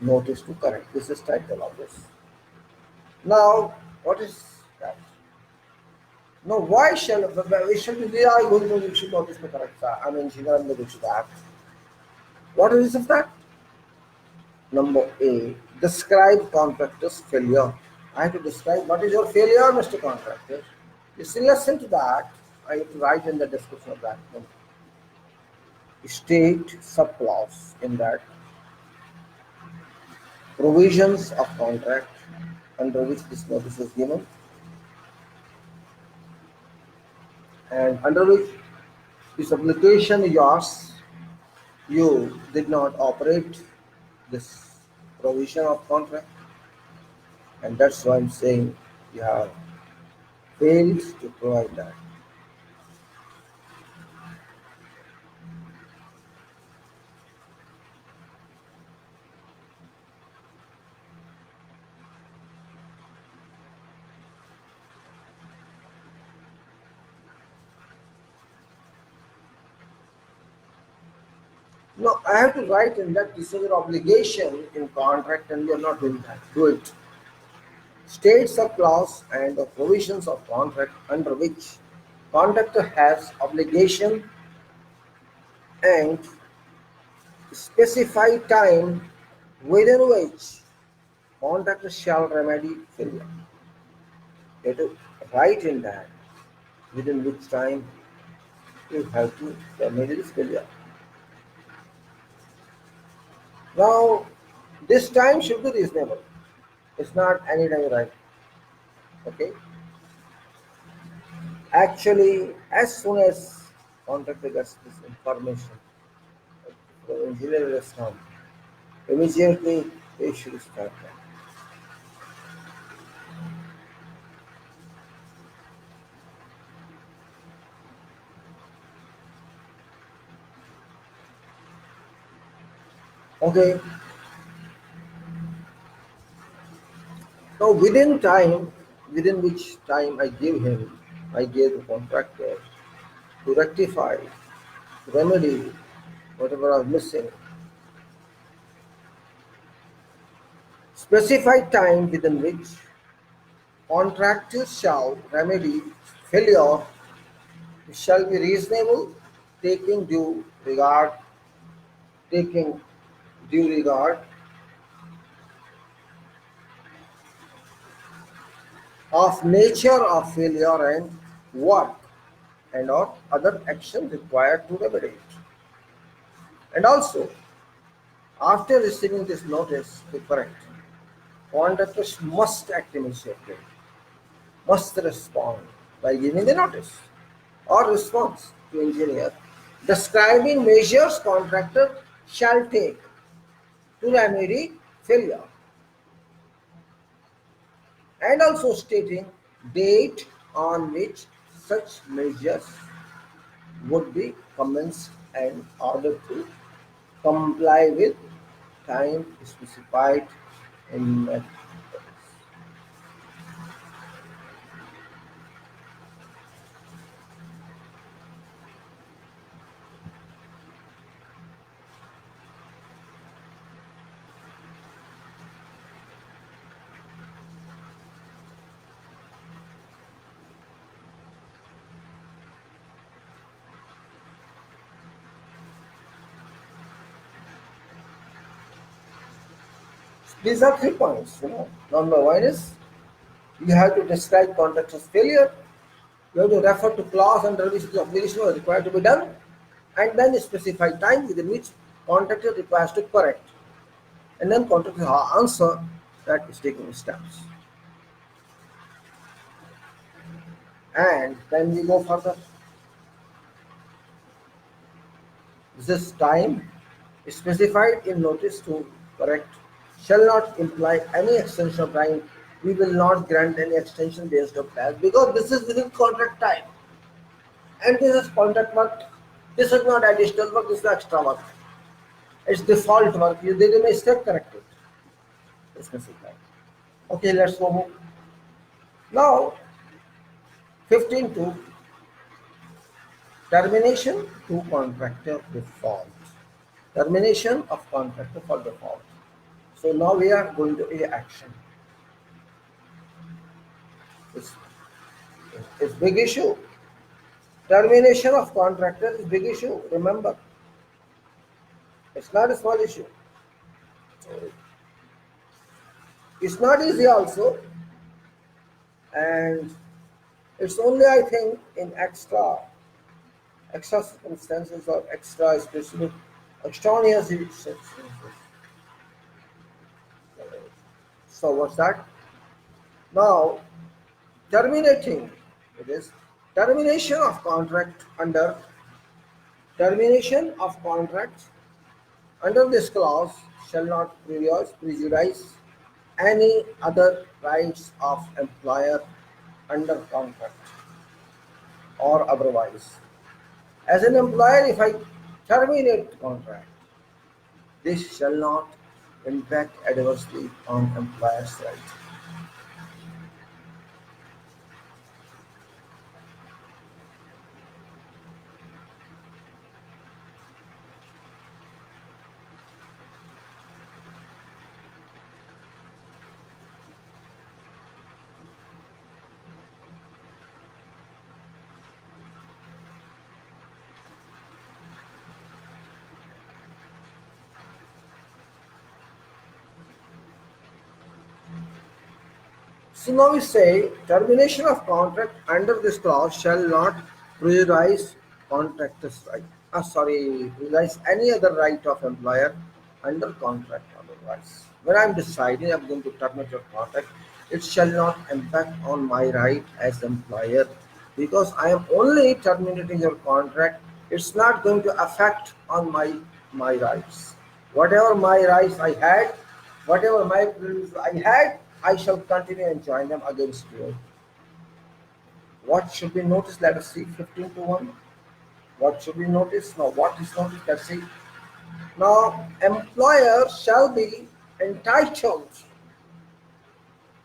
S1: notice to correct. This is title of this. Now, what is that? Now, why shall we should we are going to we should notice to correct that? I mean, she doesn't know that. What is of that? Number A, describe contractor's failure. I have to describe what is your failure, Mr. Contractor. You see, listen to that. I have to write in the description of that. State subclause in that provisions of contract under which this notice is given and under which this application is yours, you did not operate this provision of contract, and that's why I'm saying you have failed to provide that. No, I have to write in that this is your obligation in contract and you are not doing that. Do it. States a clause and the provisions of contract under which contractor has obligation and specify time within which contractor shall remedy failure. You have to write in that within which time you have to remedy this failure. Now, this time should be reasonable. It's not any time right. Okay. Actually, as soon as contractor gets this information, the engineer will respond. Immediately, they should start that. Okay. Now, within which time I gave the contractor to rectify, remedy whatever was missing. Specified time within which contractor shall remedy failure shall be reasonable, taking due regard, taking due regard of nature of failure and work and or other action required to remedy it. And also, after receiving this notice to correct, contractors must act immediately, must respond by giving the notice or response to engineer describing measures contractor shall take to remedy failure and also stating date on which such measures would be commenced in order to comply with time specified in that. These are 3 points. Number one is you have to describe contractor's failure. You have to refer to clause under which the obligation was required to be done, and then specify time within which contractor requires to correct. And then contractor answer that is taking steps. And then we go further. This time specified in notice to correct shall not imply any extension of time. We will not grant any extension based on that because this is within contract time. And this is contract work. This is not additional work, this is extra work. It's default work. You did a mistake, correct it. Specify. Okay, let's go. Now, 15.2 termination to contractor default. Termination of contractor for default. So now we are going to a action. It's, it's big issue. Termination of contractor is big issue. Remember, it's not a small issue. It's not easy also, and it's only I think in extra circumstances or extra specific extraneous circumstances. So what's that? Now terminating it is termination of contract under termination of contract under this clause shall not prejudice any other rights of employer under contract or otherwise. As an employer, if I terminate contract, this shall not impact adversely on employer's rights. So now we say termination of contract under this clause shall not prejudice contractor's right. Prejudice any other right of employer under contract otherwise. When I'm deciding I'm going to terminate your contract, it shall not impact on my right as employer because I am only terminating your contract. It's not going to affect on my rights. Whatever my rights I had, whatever my privileges I had, I shall continue enjoying them against you. What should be noticed? Let us see 15 to 1. What should be noticed? Now, what is noticed? Let's see. Now, employer shall be entitled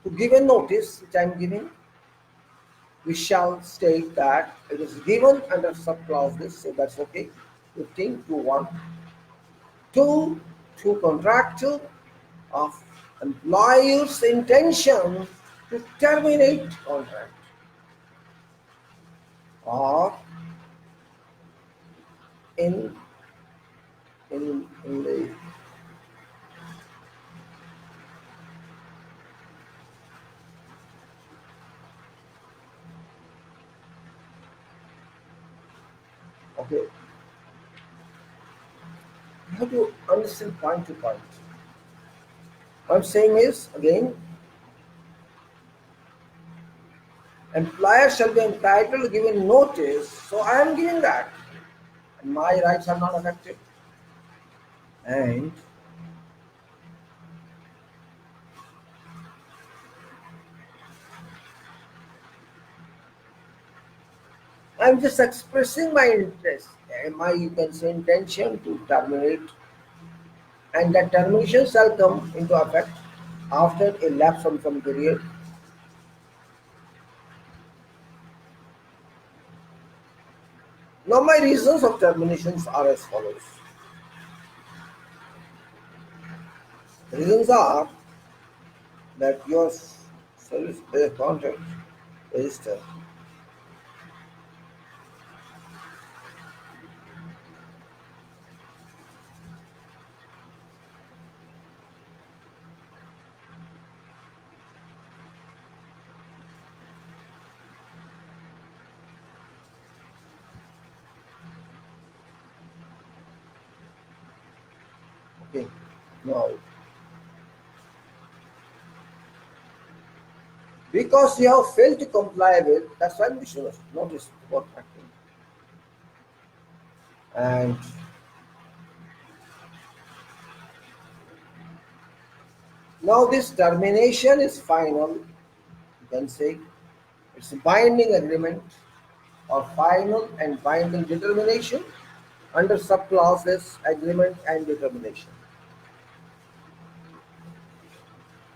S1: to give a notice, which I am giving. We shall state that it is given under subclause this, so that's okay. 15 to 1. 2 to contractor of employer's intention to terminate contract or in the okay, you have to understand point to point. What I'm saying is again, employer shall be entitled to give a notice, so I am giving that, and my rights are not affected. And I'm just expressing my interest, my you can say intention to terminate, and that termination shall come into effect after a lapse of some period. Now my reasons of terminations are as follows. The reasons are that your service contract register. Okay. Now, because you have failed to comply with, that's why we should notice about acting. And now this termination is final. You can say it's a binding agreement or final and binding determination under subclauses agreement and determination.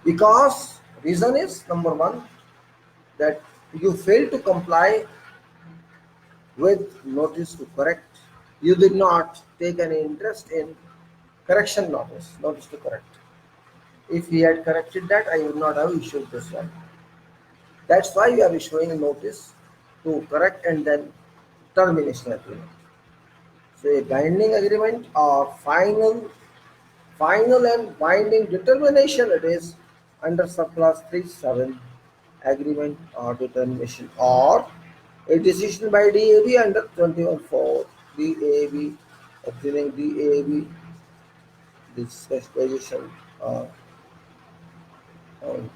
S1: Because reason is number one that you failed to comply with notice to correct. You did not take any interest in correction notice to correct. If he had corrected that, I would not have issued this one. That's why we are issuing a notice to correct and then termination agreement. So a binding agreement or final and binding determination it is under subclause 3.7 agreement or determination or a decision by DAB under 21.4 DAB obtaining DAB this specification on sorry.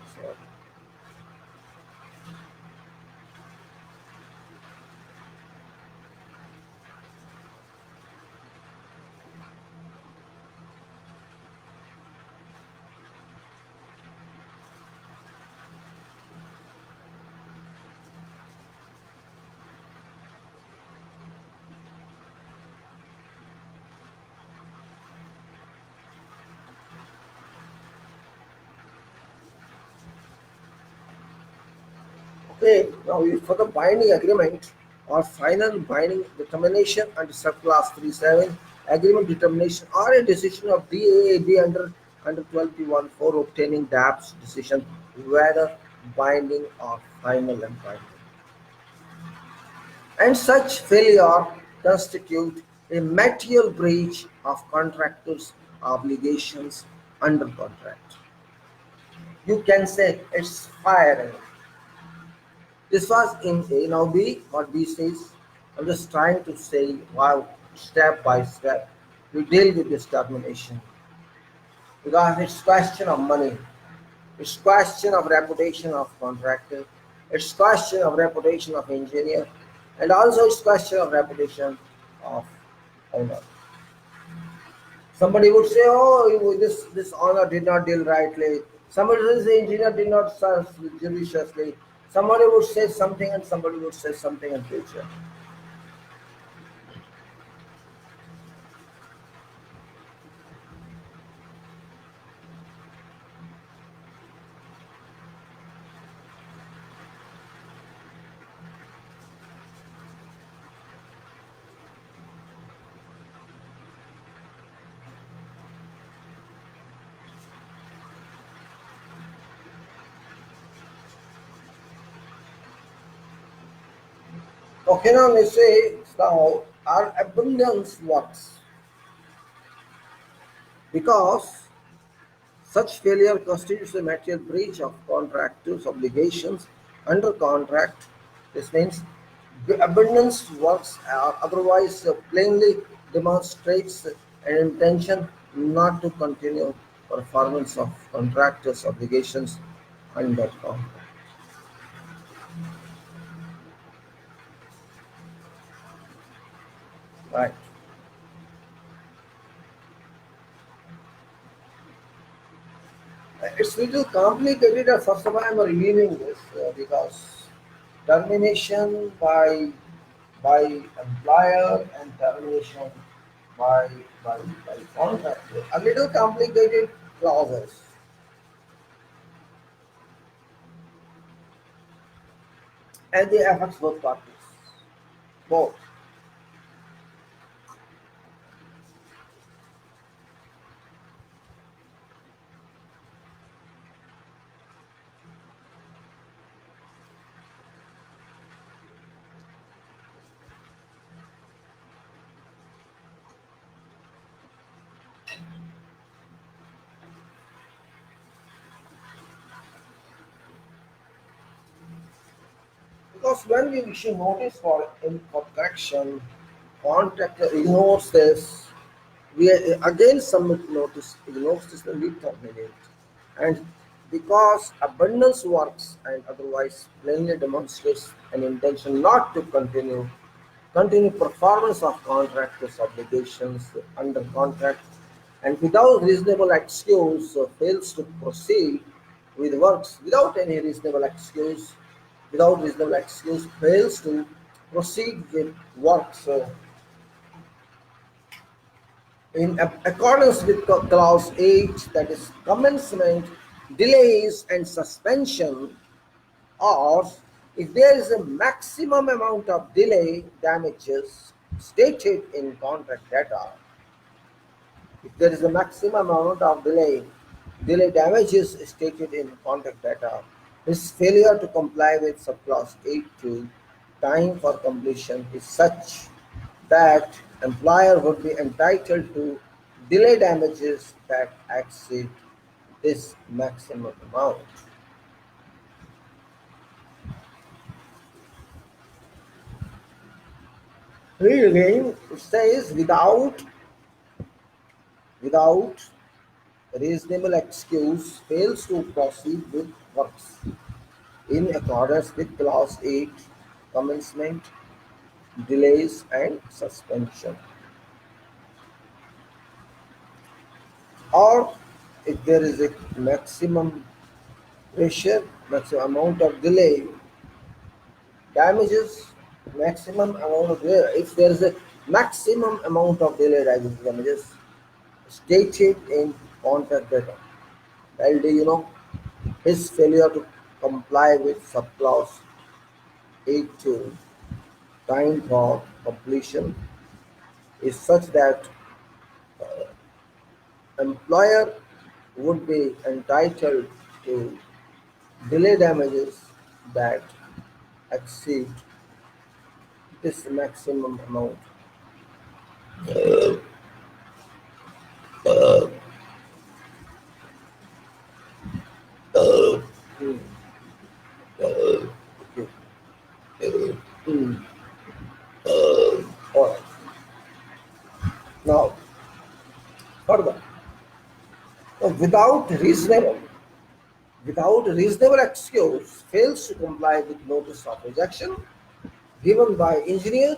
S1: Okay, now for the binding agreement or final binding determination under subclass 3.7 agreement determination or a decision of DAAB under 12.1 for obtaining DAP's decision whether binding or final and binding. And such failure constitute a material breach of contractor's obligations under contract. You can say it's firing. This was in A. Now B, what B says, I'm just trying to say how step by step we deal with this termination because it's question of money, it's question of reputation of contractor, it's question of reputation of engineer, and also it's question of reputation of owner. Somebody would say, "Oh, this owner did not deal rightly." Somebody says the engineer did not serve judiciously. Somebody would say something, and somebody would say something in future. Okay, now let's say now our abundance works because such failure constitutes a material breach of contractor's obligations under contract. This means the abundance works otherwise plainly demonstrates an intention not to continue performance of contractor's obligations under contract. Right. It's little complicated. First of all, I'm revealing this because termination by employer and termination by by contractor a little complicated clauses, and they affect both parties. Both. Because when we issue notice for imperfection, contractor ignores this. We again submit notice, ignores this, and we terminate. And because abundance works and otherwise plainly demonstrates an intention not to continue performance of contractor's obligations under contract, and without reasonable excuse fails to proceed with works without reasonable excuse fails to proceed with works in accordance with clause 8, that is commencement, delays and suspension, or if there is a maximum amount of delay damages stated in contract data. If there is a maximum amount of delay damages stated in contract data, his failure to comply with subclause 8.2 time for completion is such that employer would be entitled to delay damages that exceed this maximum amount. Read again, it says without reasonable excuse fails to proceed with works in accordance with clause 8, commencement, delays and suspension, or if there is a maximum pressure, maximum amount of delay damages, maximum amount of delay, if there is a maximum amount of delay damages stated in contract data, LD, his failure to comply with subclause 8.2 time for completion is such that employer would be entitled to delay damages that exceed this maximum amount. without reasonable without reasonable excuse fails to comply with notice of rejection given by engineer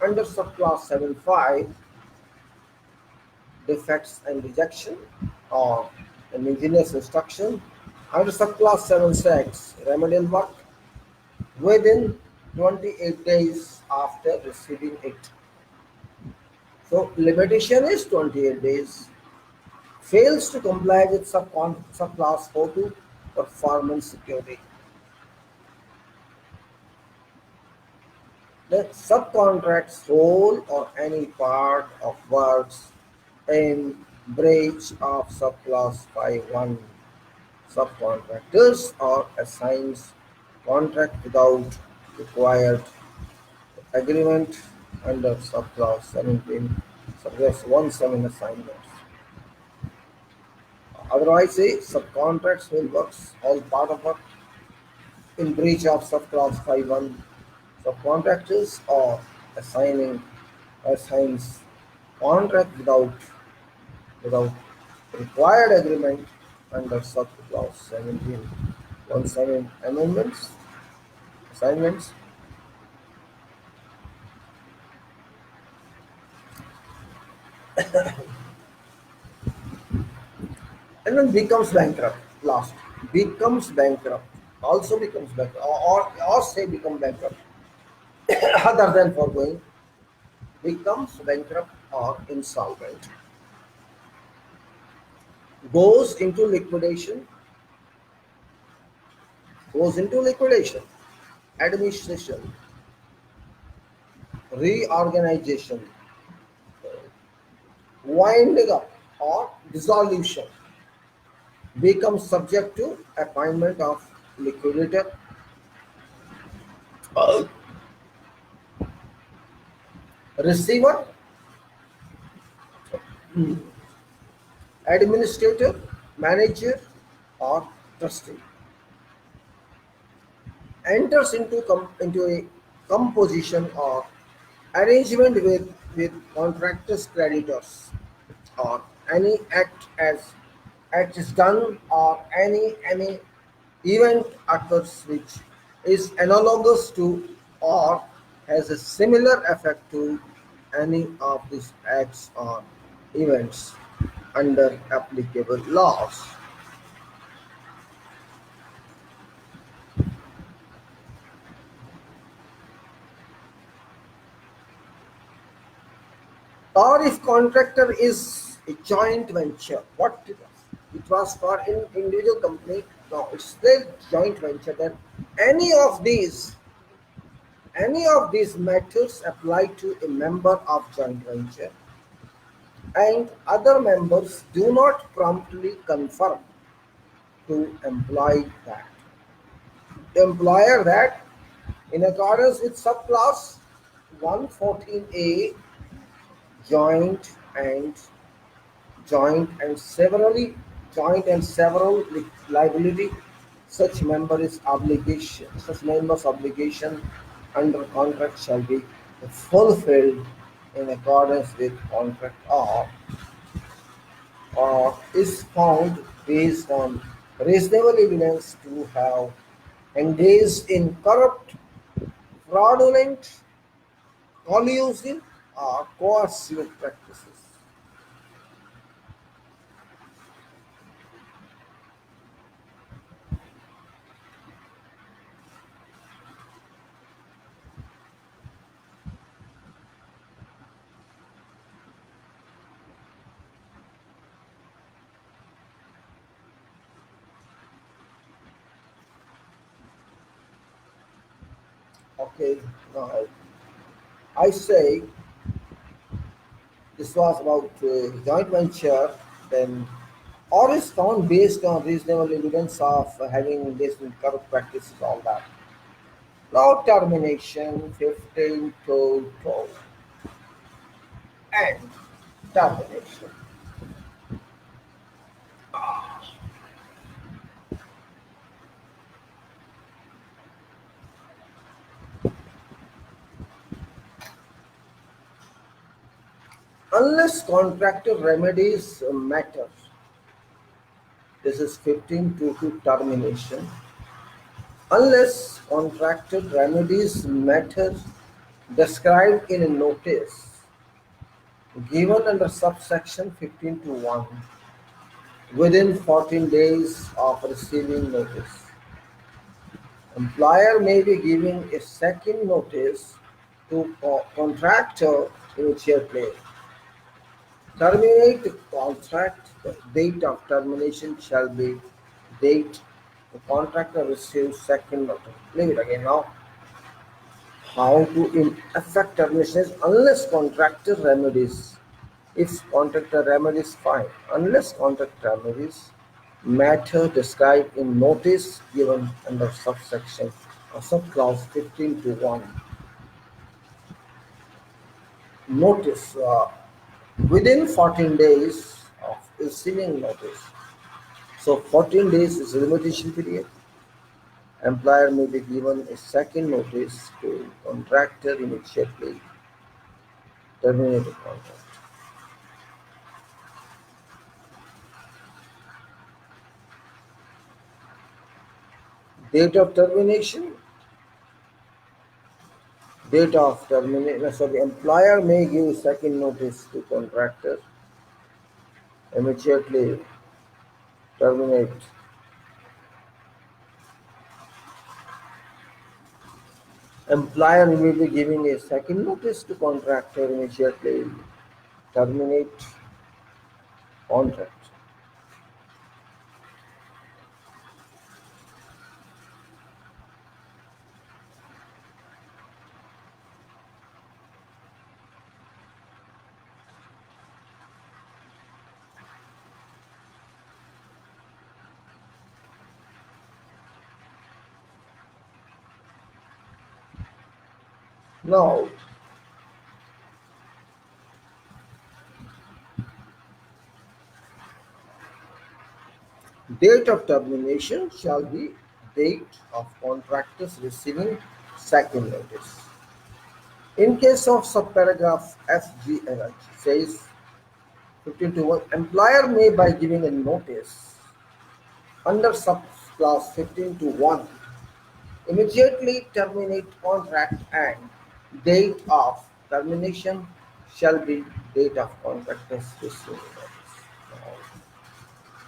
S1: under subclass 75 defects and rejection or an engineer's instruction under subclass 76 remedial work within 28 days after receiving it. So limitation is 28 days. Fails to comply with subclass 42 performance security. The subcontract's whole or any part of works in breach of subclass 51 subcontractors or assigns contract without required agreement under subclass 17 subclass 17 assignments. Otherwise, say subcontracts will works all part of work in breach of subclass 51 subcontractors or assigning assigns contract without required agreement under subclause 17 17 amendments assignments and then becomes bankrupt last becomes bankrupt also becomes bankrupt or say become bankrupt other than foregoing becomes bankrupt or insolvent goes into liquidation goes into liquidation administration reorganization winding up or dissolution becomes subject to appointment of liquidator, receiver, administrator, manager, or trustee. Enters into a composition or arrangement with contractors, creditors, or any act is done or any event occurs which is analogous to or has a similar effect to any of these acts or events under applicable laws. Or if contractor is a joint venture, what it was? It was for an individual company. Now it's still joint venture. Then any of these any of these matters apply to a member of joint venture and other members do not promptly conform to employer that in accordance with subclass 114A joint and joint and several liability such member's obligation under contract shall be fulfilled in accordance with contract or is found based on reasonable evidence to have engaged in corrupt, fraudulent, collusive, or coercive practices. Okay, now I say this was about joint venture, then or is found based on reasonable evidence of having engaged in corrupt practices, all that. Now termination 15 to 12 and termination. Unless contractor remedies matters This is 15.2 termination. Unless contracted remedies matter described in a notice given under subsection 15.1 within 14 days of receiving notice. Employer may be giving a second notice to contractor immediately. Terminate the contract. The date of termination shall be date the contractor receives second notice. Leave it again now. How to in effect termination is unless contractor remedies. If contractor remedies, fine. Unless contractor remedies matter described in notice given under subsection or subclause 15 to 1. Notice within 14 days of receiving notice. So 14 days is limitation period. Employer may be given a second notice to contractor immediately terminate the contract. Date of termination. Date of termination. So the employer may give second notice to contractor immediately terminate. Employer will be giving a second notice to contractor immediately terminate contract. Now, date of termination shall be date of contractors receiving second notice. In case of subparagraph FGNH says 15.1, employer may by giving a notice under subclass 15.1 immediately terminate contract and date of termination shall be date of contractor's receiving notice.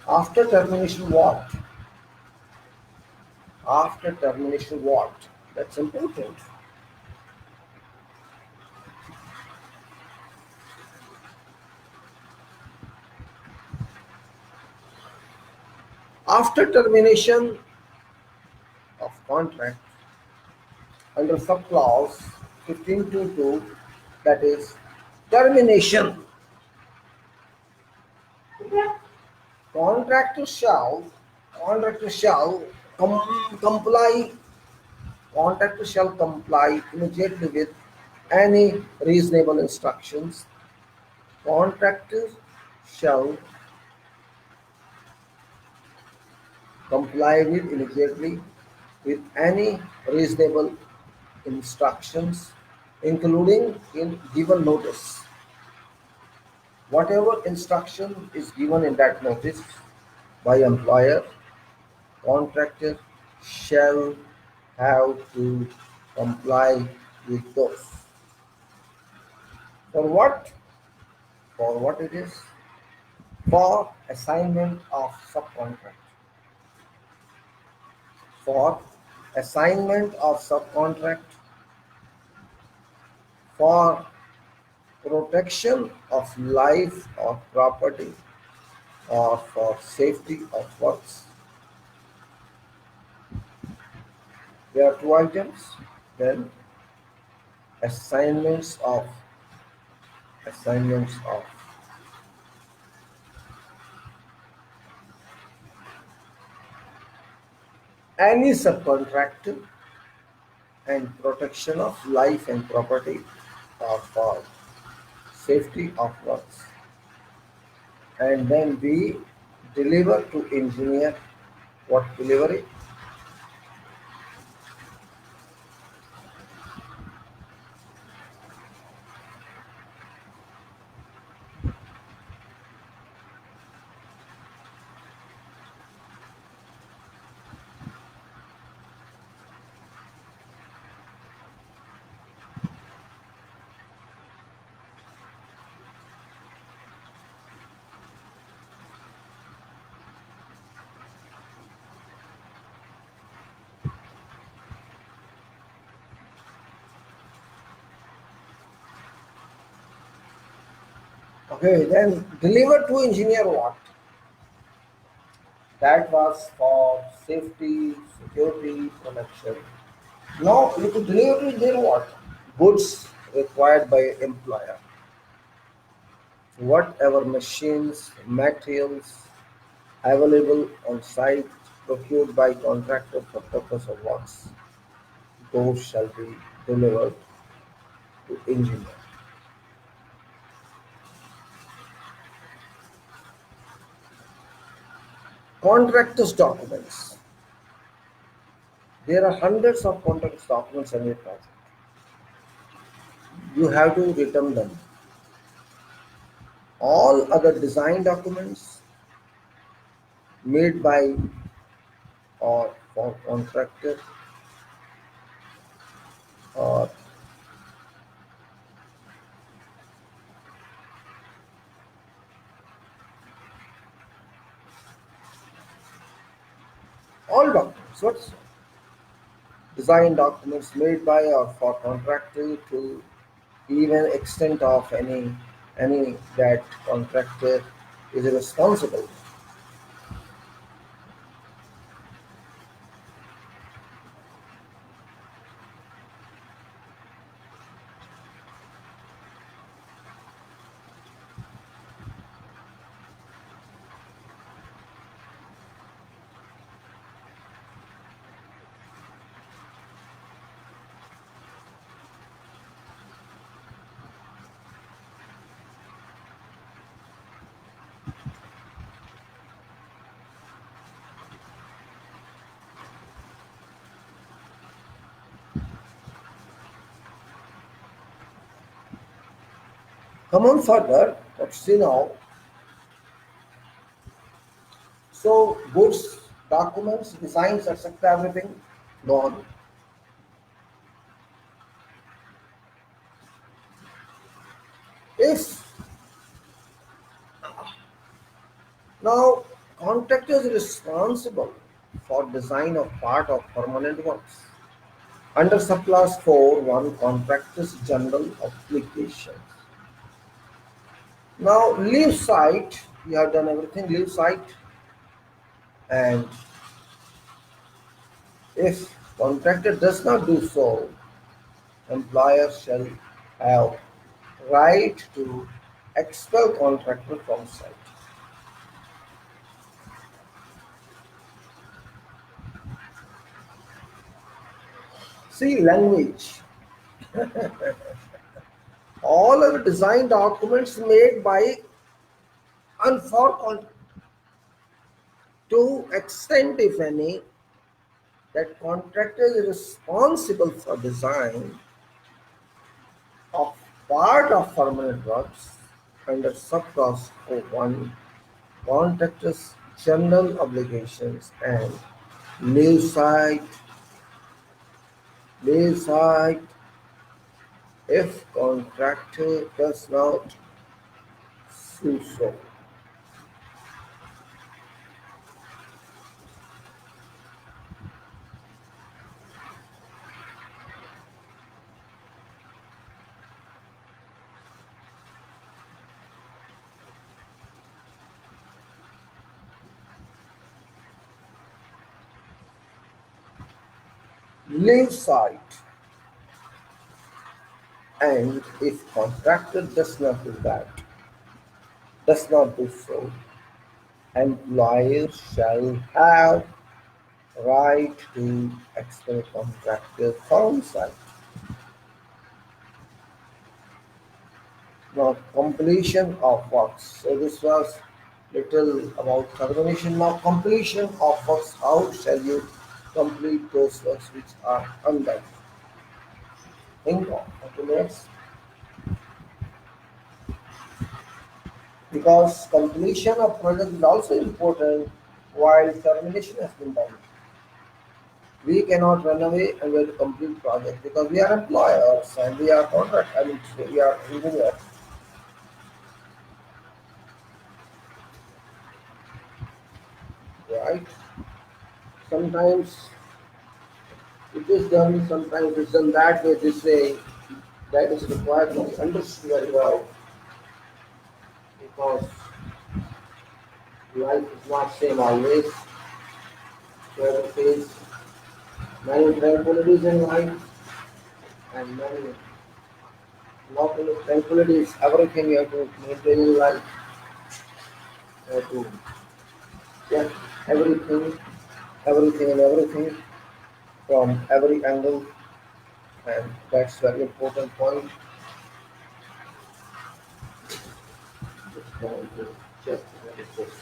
S1: After termination what? After termination what? That's important. After termination of contract under subclause 15.2, that is termination, contractor shall contractor shall comply contractor shall comply immediately with any reasonable instructions. Contractor shall comply with immediately with any reasonable instructions, including in given notice. Whatever instruction is given in that notice by employer, contractor shall have to comply with those. For what? For what it is? For assignment of subcontract. For assignment of subcontract. For protection of life or property or for safety of works. There are two items. Then assignments of any subcontractor and protection of life and property or for safety of works. And then we deliver to engineer what delivery? Okay, then deliver to engineer what? That was for safety, security, protection. Now you could deliver to engineer what? Goods required by employer. Whatever machines, materials available on site procured by contractor for purpose of works, those shall be delivered to engineer. Contractors' documents. There are hundreds of contractors' documents in a project. You have to return them. All other design documents made by or for contractor or all documents. What's design documents made by or for contractor to even extent of any that contractor is responsible. Come on further. Let's see now. So goods, documents, designs, etc. Everything gone. If now contractor is responsible for design of part of permanent works under subclass 4.1 contractors general applications. Now leave site, you have done everything, leave site, and if contractor does not do so, employer shall have right to expel contractor from site. See language. All of the design documents made by and for to extent if any that contractor is responsible for design of part of permanent works under subclass one contractors general obligations and leave site leave site if contractor does not do so. Leave site and if contractor does not do that, does not do so, employer shall have right to expel contractor from site. Now completion of works. So this was little about termination. Now completion of works. How shall you complete those works which are undone? Think of okay, next. Because completion of project is also important while termination has been done. We cannot run away and we have to complete project because we are employers and we are contract. I mean, we are engineers, right? Sometimes it is done, sometimes it's done that way, this way, that is required to be understood very well. because life is not same always. We have to face many tranquilities in life and many not only tranquilities, everything you have to maintain in life. You have to check everything, everything from every angle, and that's very important point. Just going to check what is this.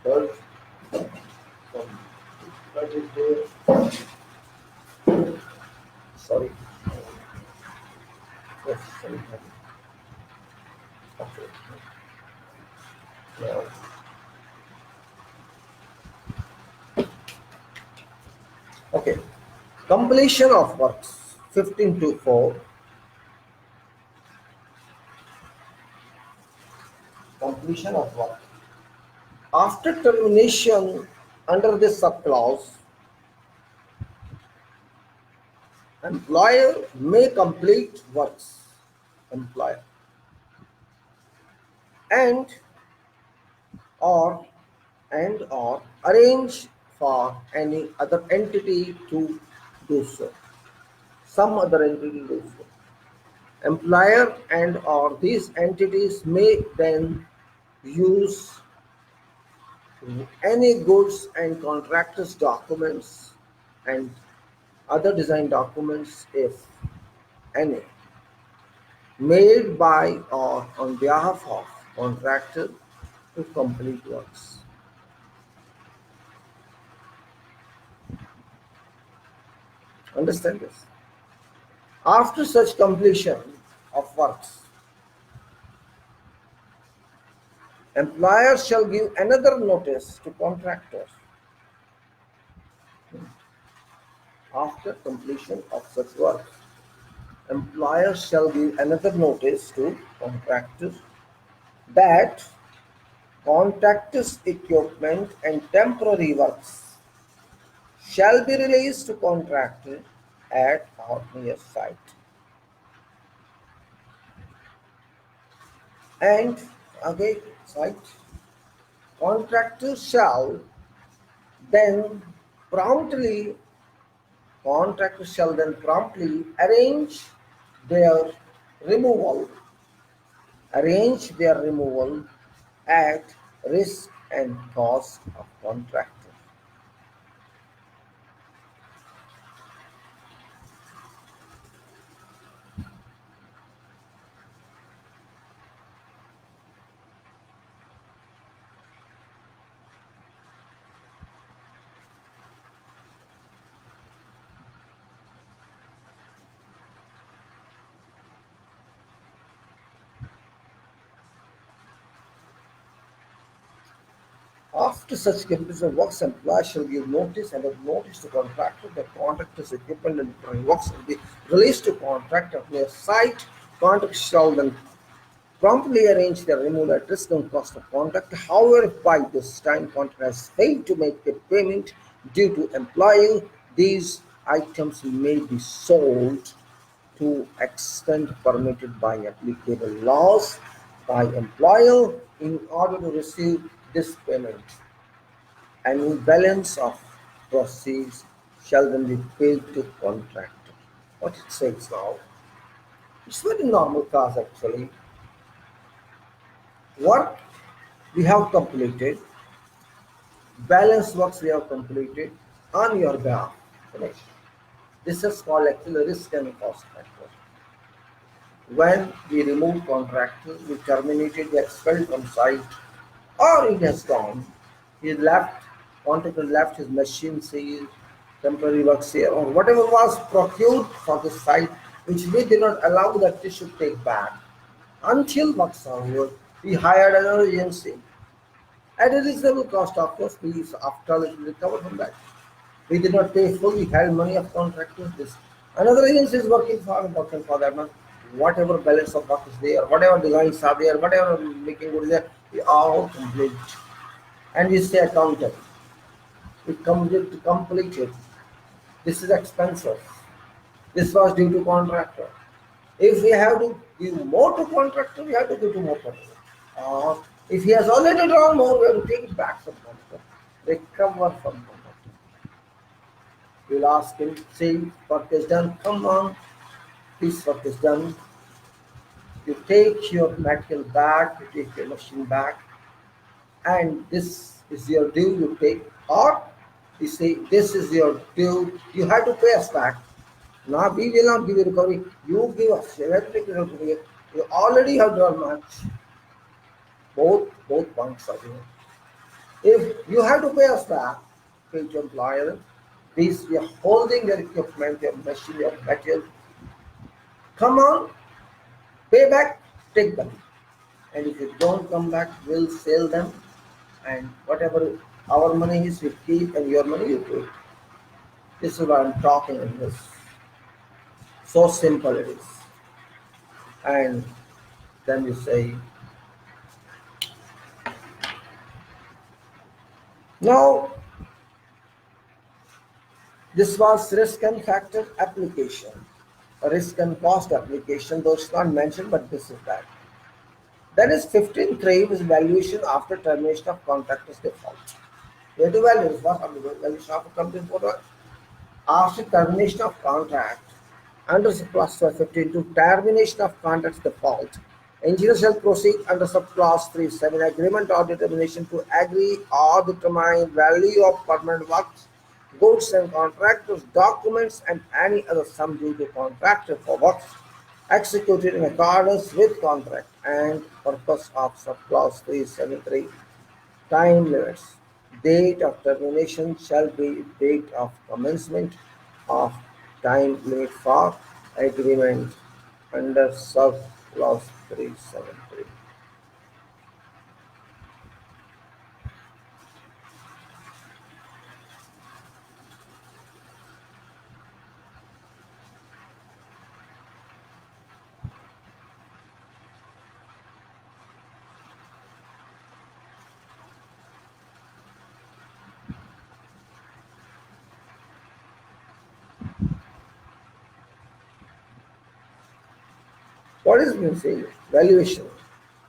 S1: Third, some third is there. Sorry. Yes, sorry. Okay. Now, okay. Completion of works 15 to 4. Completion of work. After termination under this subclause, employer may complete works. Employer and or or arrange for any other entity to do so. Some other entity do so. Employer and or these entities may then use any goods and contractors documents and other design documents, if any, made by or on behalf of contractor to complete works. Understand this? After such completion of works, employer shall give another notice to contractors. After completion of such works, employer shall give another notice to contractors that contractors' equipment and temporary works shall be released to contractor at or near site. And again, site contractors shall then promptly contractors shall then promptly their removal arrange their removal at risk and cost of contractor. After such completion of works, employer shall give notice and a notice to contractor that contractor's equipment and temporary works will be released to contractor near site. Contractor shall then promptly arrange their removal at risk and cost of contractor. However, if by this time contractor has failed to make a payment due to employee, these items may be sold to extent permitted by applicable laws by employer in order to receive this payment. Any balance of proceeds shall then be paid to contractor. What it says now, it's very normal cause actually. Work we have completed, balance works we have completed on your behalf. Finished. This is called actually risk and cost factor. When we remove contractor, we terminated the expelled from site, or it has gone, he left, contractor left his machine here, temporary works here, or whatever was procured for the site, which we did not allow that they should take back. Until works are over, we hired another agency at a reasonable cost. Of course, we after all it will recover from that. We did not pay full, we held money of contractors. This another agency is working for that month. Whatever balance of work is there, whatever designs are there, whatever making good is there, we all complete. And we stay accountable. We complete it. This is expensive. This was due to contractor. If we have to give more to contractor, we have to give to more contractor. Or if he has already drawn more, we have to take it back from contractor, recover from contractor. We'll ask him, see, work is done, come on, this work is done. You take your material back, you take your machine back, and this is your due, you take, or you say, this is your due, you have to pay us back. Now we will not give you recovery, you give us, you have to take the recovery. You already have done much. Both points are there. If you have to pay us back, pay to employer, this we are holding your equipment, your machine, your material. Come on, pay back, take them. And if you don't come back, we'll sell them, and whatever our money is, we keep, and your money you take. This is what I'm talking in this. So simple it is. And then you say, now this was risk and factor application, risk and cost application, though it's not mentioned, but this is that. Then is 15.3 is valuation after termination of contract is default. Where to value is what valuation after termination of after termination of contract under subclause 15 to termination of contract's default. Engineer shall proceed under subclause 3.7 agreement or determination to agree or determine value of permanent works, goods and contractors, documents and any other sum due to contractor for works executed in accordance with contract and purpose of subclause 373. Time limits. Date of termination shall be date of commencement of time limit for agreement under subclause 373. What is being said? Valuation.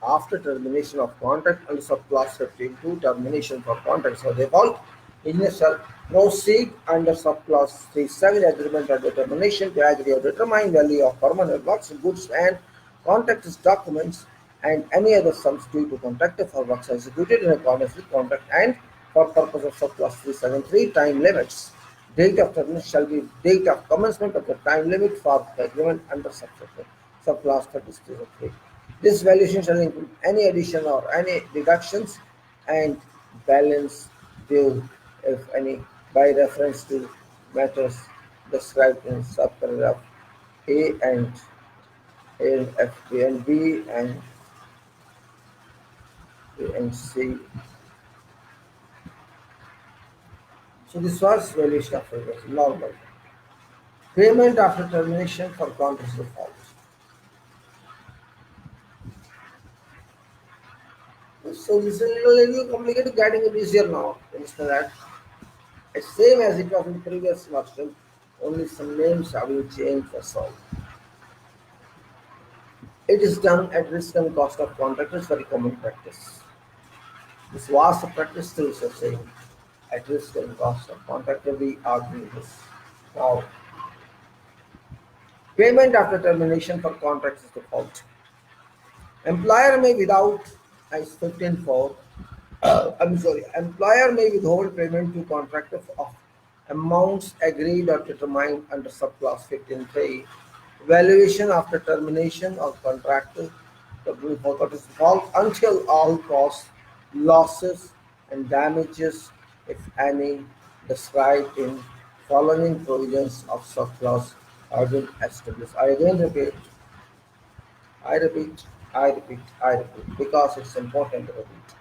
S1: After termination of contract under subclause 15 termination for contracts for default, engineer shall proceed under subclause 37 agreement or determination to agree or determine value of permanent works, goods and contractors documents and any other sums due to contractor for works executed in accordance with contract and for purpose of subclause 373 time limits. Date of termination shall be date of commencement of the time limit for the agreement under subclause 33. This valuation shall include any addition or any deductions and balance due, if any, by reference to matters described in subparagraph A and F, A and B and A and C. So this was valuation of normal. Payment after termination for contract default. So this is a little complicated, getting it easier now. Understand that? It's same as it was in previous version, only some names have been changed, that's all. It is done at risk and cost of contractors, very common practice. This was the practice, still is the same. At risk and cost of contractor, we are doing this. Now, payment after termination for contracts is default. Employer may without, as 15.4, employer may withhold payment to contractor of amounts agreed or determined under subclause 15.3. Valuation after termination of contractor is default until all costs, losses, and damages, if any, described in following provisions of subclause are been established. I again repeat, I repeat, I repeat, I repeat, because it's important to repeat.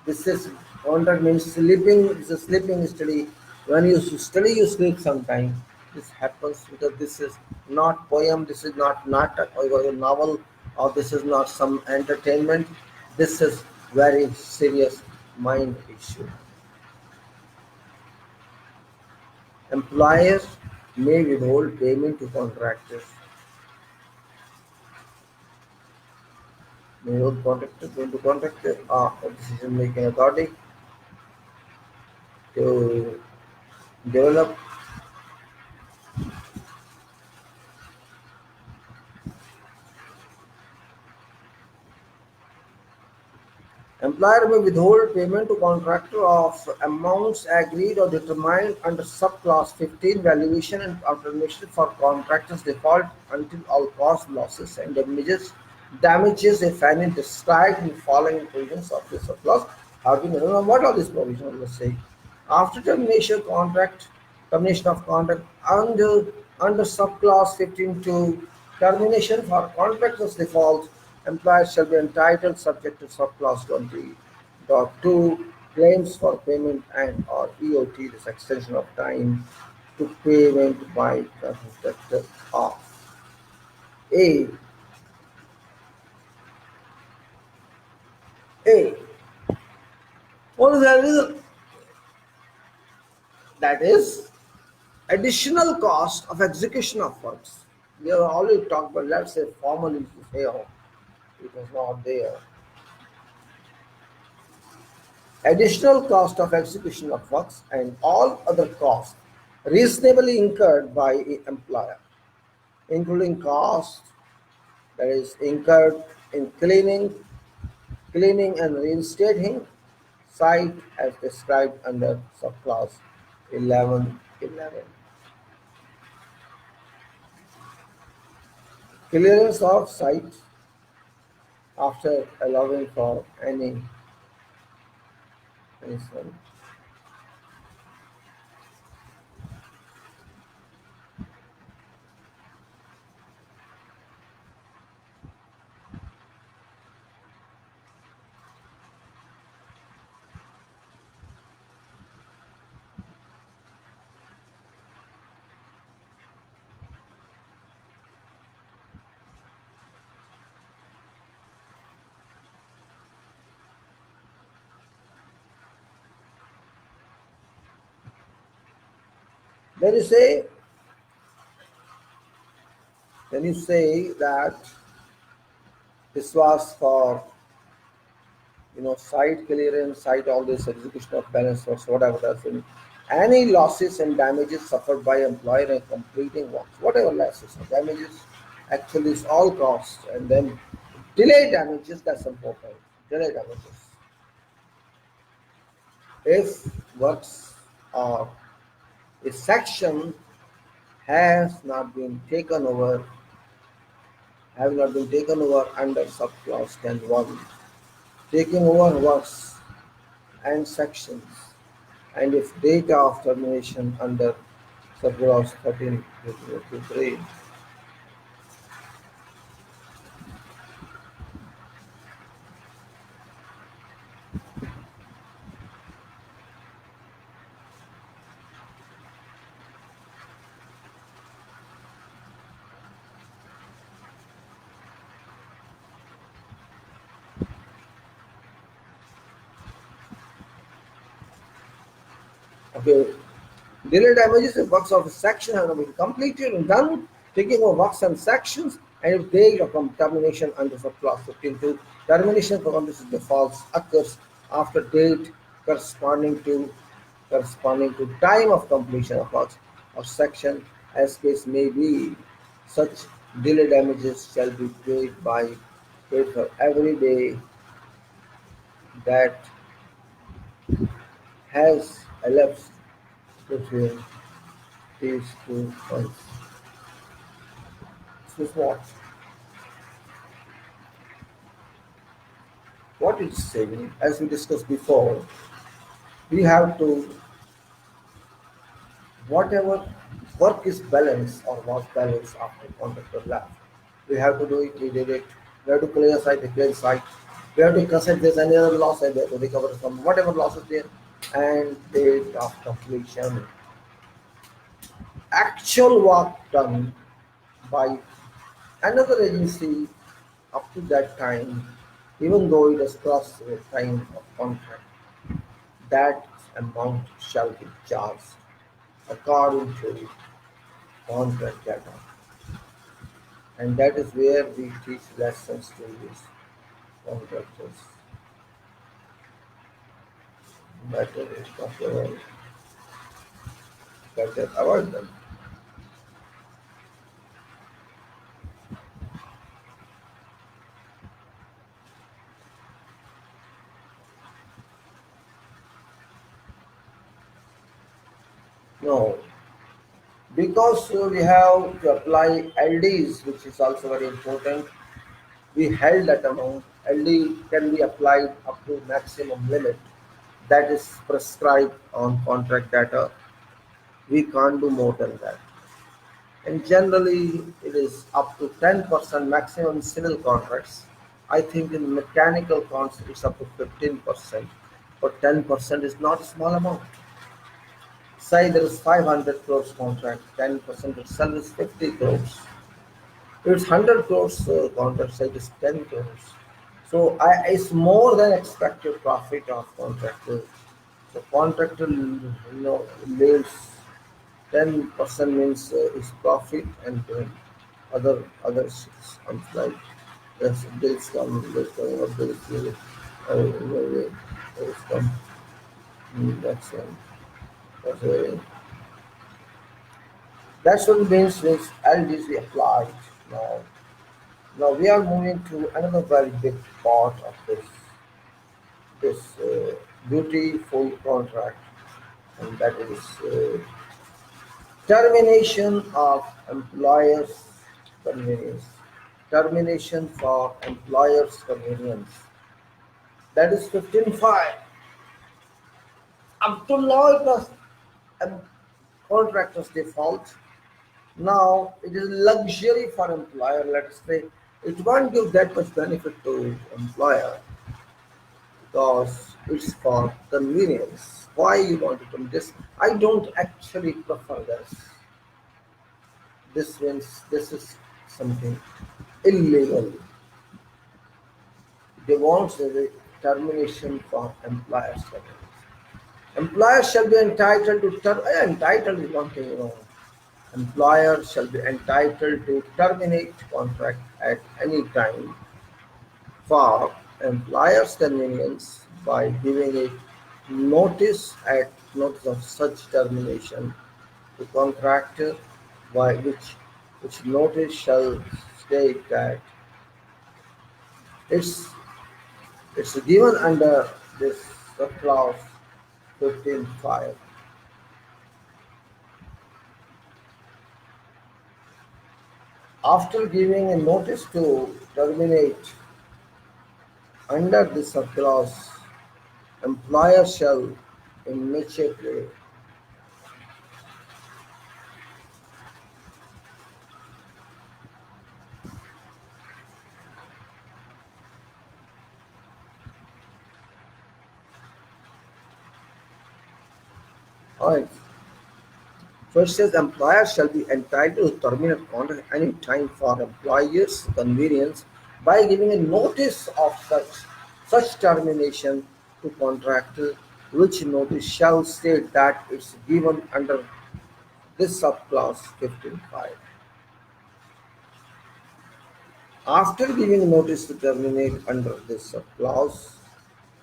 S1: This is contract means sleeping. It's a sleeping study. When you study, you sleep sometime. This happens because this is not poem. This is not natak or a novel, or this is not some entertainment. This is very serious mind issue. Employers may withhold payment to contractors Neighborhood contractor going to contractor a decision making authority to develop. Employer may withhold payment to contractor of amounts agreed or determined under subclause 15 valuation and alternation for contractor's default until all costs, losses and damages if any described in the following provisions of this subclause have been known. What are these provisions? Let's say after termination of contract under subclause 15 to termination for contractor's default, employers shall be entitled subject to subclause 20.2 claims for payment and or EOT, this extension of time to payment by contractor of A. A. What is that? That is additional cost of execution of works. We have already talked about, let's say formally here, it was not there. Additional cost of execution of works and all other costs reasonably incurred by employer, including costs that is incurred in cleaning and reinstating site as described under subclause 1111. Clearance of site after allowing for any sorry. Then you say that this was for site clearance, site all this execution of balance works, whatever that's in any losses and damages suffered by employer in completing works, whatever losses or damages, actually it's all costs, and then delay damages, that's important. Delay damages. If works or a section has not been taken over, have not been taken over under subclause 10.1, taking over works and sections, and if data of termination under subclause 13.3. Okay, delay damages if works of a section have not been completed and done, taking over works and sections, and if date of termination under subclause 15.2, termination for completion defaults occurs after date corresponding to time of completion of works or section, as case may be. Such delay damages shall be paid for every day that has elapsed between these 2 points. This is what it's saying. As we discussed before, we have to, whatever work is balanced or was balanced after contractor left, we have to do it. We did it. We have to clear site, we clear site. We have to consider there's any other loss and we have to recover from whatever loss is there, and date of completion. Actual work done by another agency up to that time, even though it has crossed the time of contract, that amount shall be charged according to contract data. And that is where we teach lessons to this. contractors better is possible, better avoid them. No, because we have to apply LDs, which is also very important. We held that amount. LD can be applied up to maximum limit that is prescribed on contract data. We can't do more than that. And generally, it is up to 10% maximum civil contracts. I think in mechanical contracts, it's up to 15%, but 10% is not a small amount. Say there is 500 crores contract, 10% itself is 50 crores. If it's 100 crores contract, say it is 10 crores. So it's more than expected profit of contractor. So contractor, leaves 10% means is profit, and others comes like yes, bills come, bills coming up, bills will, bills come. That's very, that's what means LDs we applied now. Now we are moving to another very big part of this beautiful contract, and that is termination of employers' convenience. Termination for employers' convenience. That is 15.5. Up to now it was a contractor's default. Now it is luxury for employer. Let's say it won't give that much benefit to employer because it's for convenience. Why you want to do this? I don't actually prefer this. This means this is something illegal. They want the termination for employers. Employers shall be entitled to entitled is one thing, Employer shall be entitled to terminate contract at any time for employer's convenience by giving a notice of such termination to contractor by which notice shall state that it's it's given under this clause 15.5. After giving a notice to terminate under this clause, employer shall immediately alright. So it says employer shall be entitled to terminate contract any time for employer's convenience by giving a notice of such termination to contractor, which notice shall state that it's given under this subclause 15.5. After giving notice to terminate under this subclause,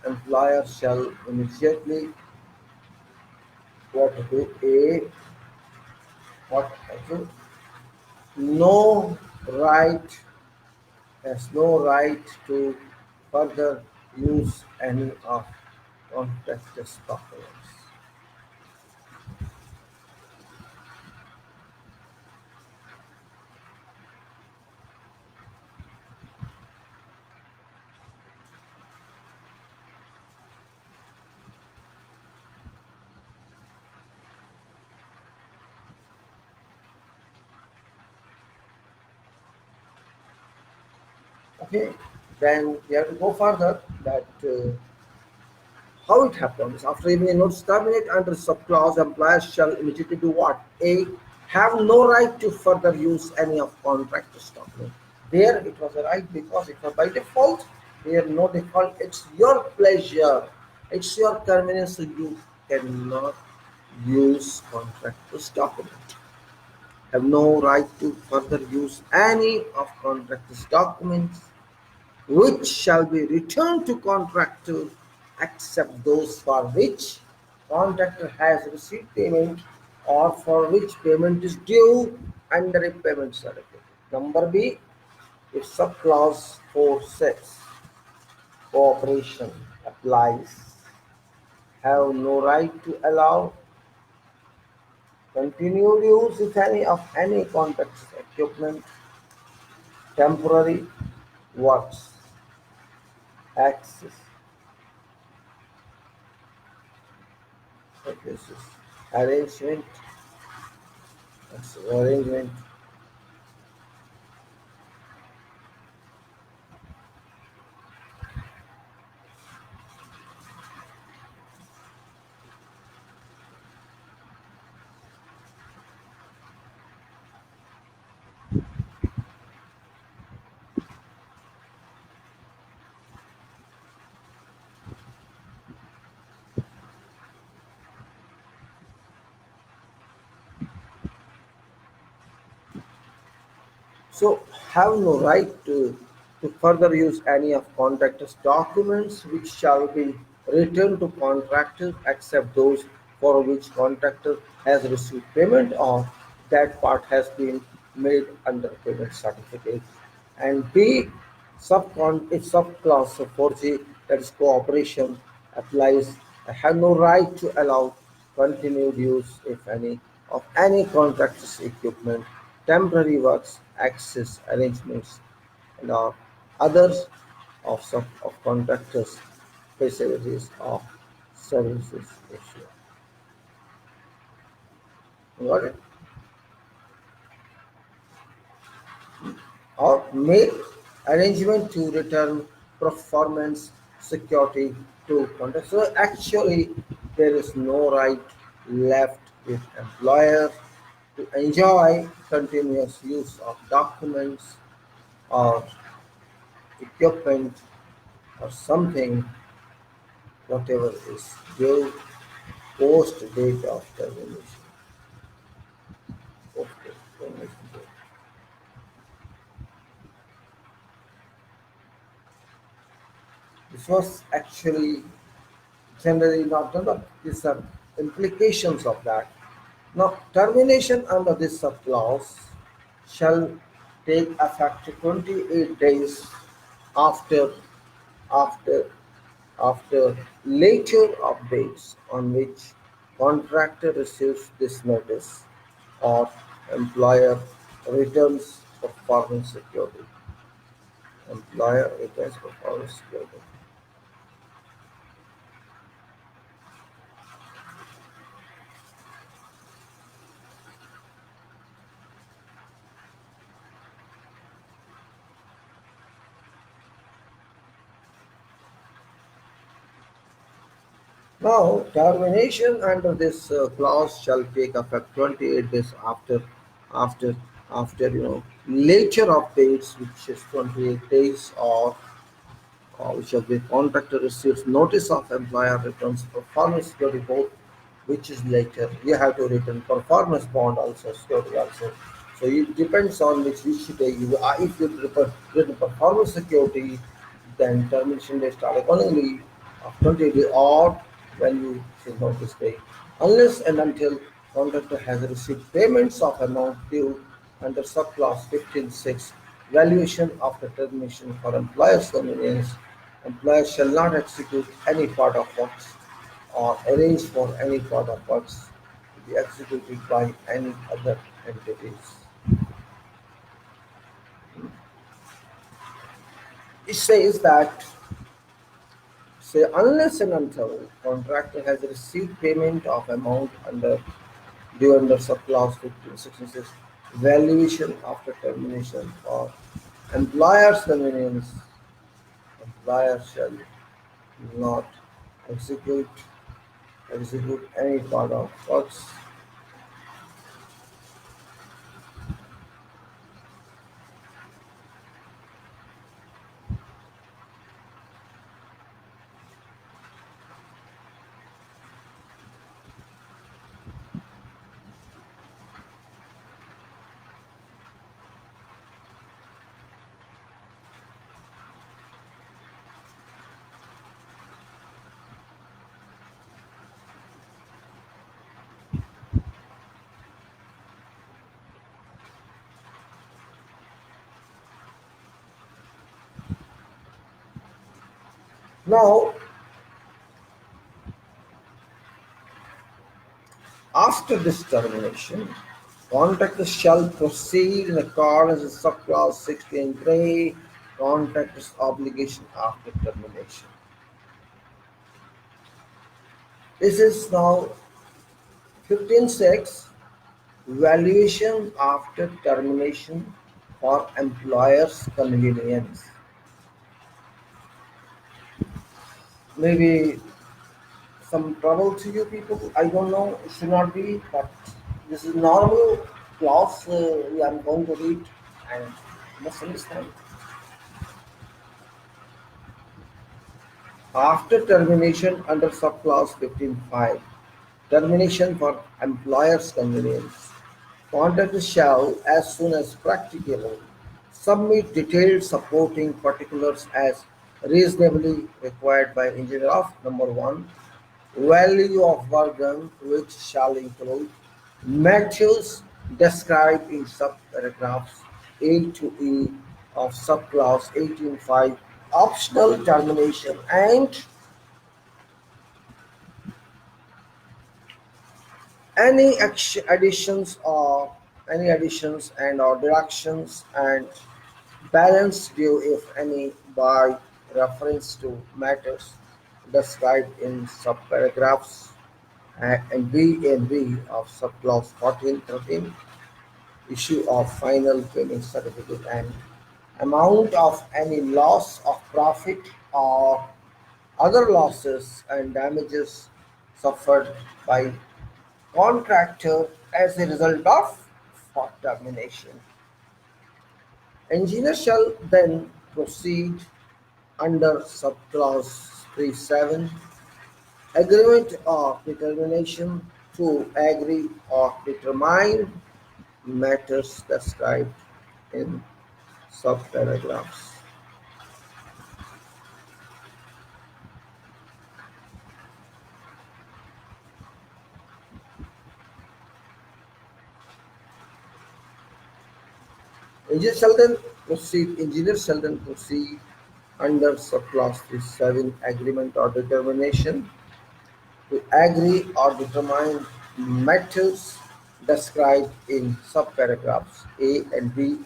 S1: employer shall immediately what to do? What to do? No right has no right to further use any of contractor's documents. Okay, then we have to go further that how it happens. After giving a notice to terminate under subclause, employers shall immediately do what? A. Have no right to further use any of contractor's document. There it was a right because it was by default. Here no default. It's your pleasure. It's your convenience. So you cannot use contractor's document. Have no right to further use any of contractor's documents which shall be returned to contractor except those for which contractor has received payment or for which payment is due under a payment certificate. Number B, if subclause 4 says cooperation applies, have no right to allow continued use, if any, of any contractor's equipment, temporary works, access, services, arrangement, arrangement. So have no right to further use any of contractor's documents which shall be returned to contractor except those for which contractor has received payment or that part has been made under payment certificate. And B, if subclause 4G, that is cooperation, applies, I have no right to allow continued use, if any, of any contractor's equipment, temporary works, access arrangements, and or others of contractors' facilities or services issue. Got it? Or make arrangement to return performance security to contract. So actually, there is no right left with employer to enjoy continuous use of documents or equipment or something, whatever is due post date of termination. Post date, termination date. This was actually generally not done, but these are implications of that. Now, termination under this subclause shall take effect 28 days after after after later updates on which contractor receives this notice or employer returns performance security. Employer returns performance security. Now, termination under this clause shall take effect 28 days after, later updates, which is 28 days, or which of the contractor receives notice of employer returns performance security both, which is later. You have to return performance bond also, security also. So it depends on which day you if you return performance security, then termination day start accordingly of 20 days or when you should notice day. Unless and until contractor has received payments of amount due under subclause 15.6, valuation after termination for employer's convenience, employer shall not execute any part of works or arrange for any part of works to be executed by any other entities. It says that, say, unless and until contractor has received payment of amount due under subclause 1566, valuation after termination for employer's convenience, employer shall not execute any part of works. Now, after this termination, contractor shall proceed in accordance with subclause 16.3 contractor's obligation after termination. This is now 15.6 valuation after termination for employer's convenience. Maybe some trouble to you people. I don't know. It should not be, but this is normal clause. I'm going to read and you must understand. After termination under subclause 15.5, termination for employer's convenience, contractor shall, as soon as practicable, submit detailed supporting particulars as reasonably required by engineer of number one, value of work done, which shall include matters described in subparagraphs A to E of subclause 18.5, optional termination, and any additions and or deductions and balance due if any by reference to matters described in subparagraphs and B and B of subclause 14.13, issue of final payment certificate and amount of any loss of profit or other losses and damages suffered by contractor as a result of for termination. Engineer shall then proceed under subclause 3.7 agreement of determination to agree or determine matters described in subparagraphs. Engineer shall then proceed under subclause 3.7 agreement or determination to agree or determine matters described in subparagraphs A and B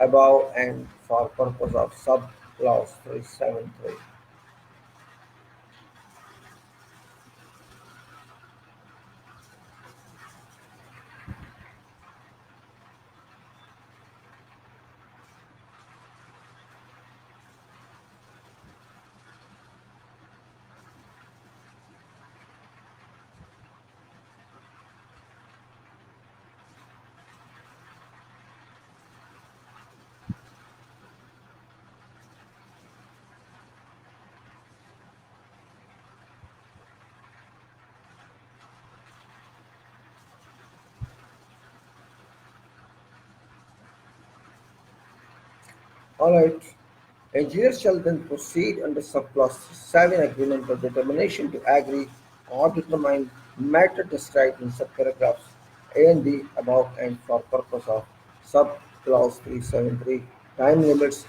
S1: above and for purpose of subclause 373. Alright. Engineer shall then proceed under subclause 7 agreement of determination to agree or determine matter described in subparagraphs A and B above and for purpose of subclause 373. Time limits,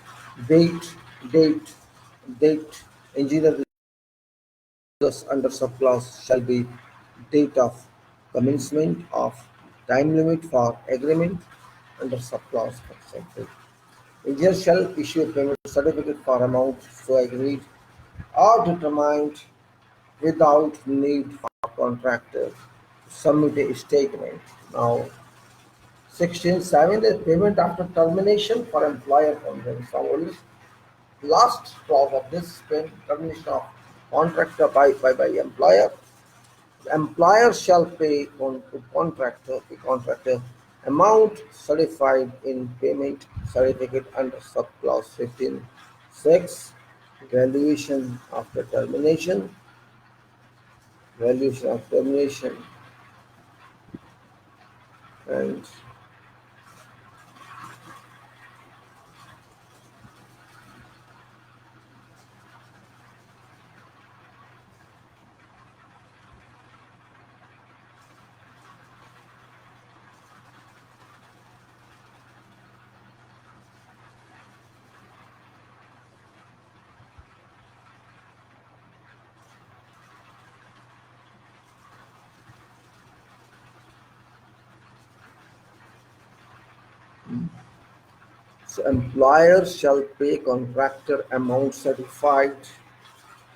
S1: date, date, date. Engineer thus under subclause shall be date of commencement of time limit for agreement under subclause 373. Engineer shall issue a payment certificate for amount so agreed or determined without need for contractor to submit a statement. Now, 16.7 is payment after termination for employer conveyance. So, only last clause of this payment termination of contractor by employer. The employer shall pay on to contractor the contractor amount certified in payment certificate under subclause 15.6 valuation after termination, valuation of termination, and So employer shall pay contractor amount certified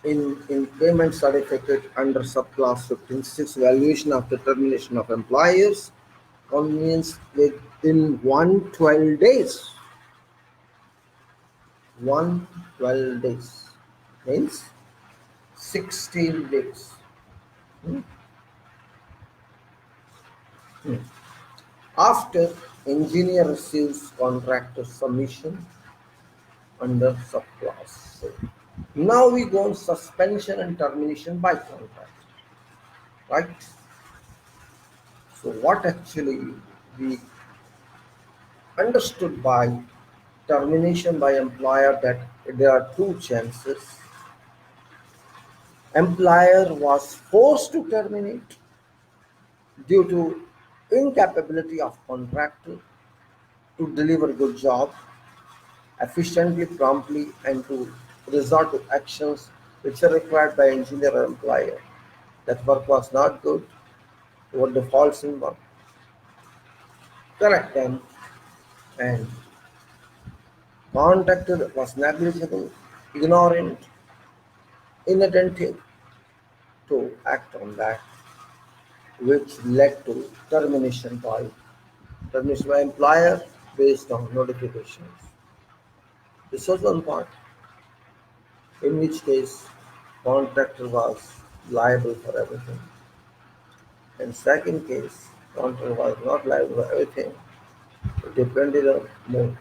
S1: in payment certificate under subclass 15.6 valuation after termination of employer's convenience within 112 days. 112 days means 16 days. Hmm. Hmm. After engineer receives contractor submission under subclass. So now we go on suspension and termination by contract, right? So what actually we understood by termination by employer, that there are two chances. Employer was forced to terminate due to incapability of contractor to deliver good job efficiently, promptly, and to resort to actions which are required by engineer or employer. That work was not good, or defaults in work. Correct them, and contractor was negligible, ignorant, inattentive to act on that, which led to termination by employer based on notifications. This was one part, in which case contractor was liable for everything. In second case, contractor was not liable for everything. It depended on more,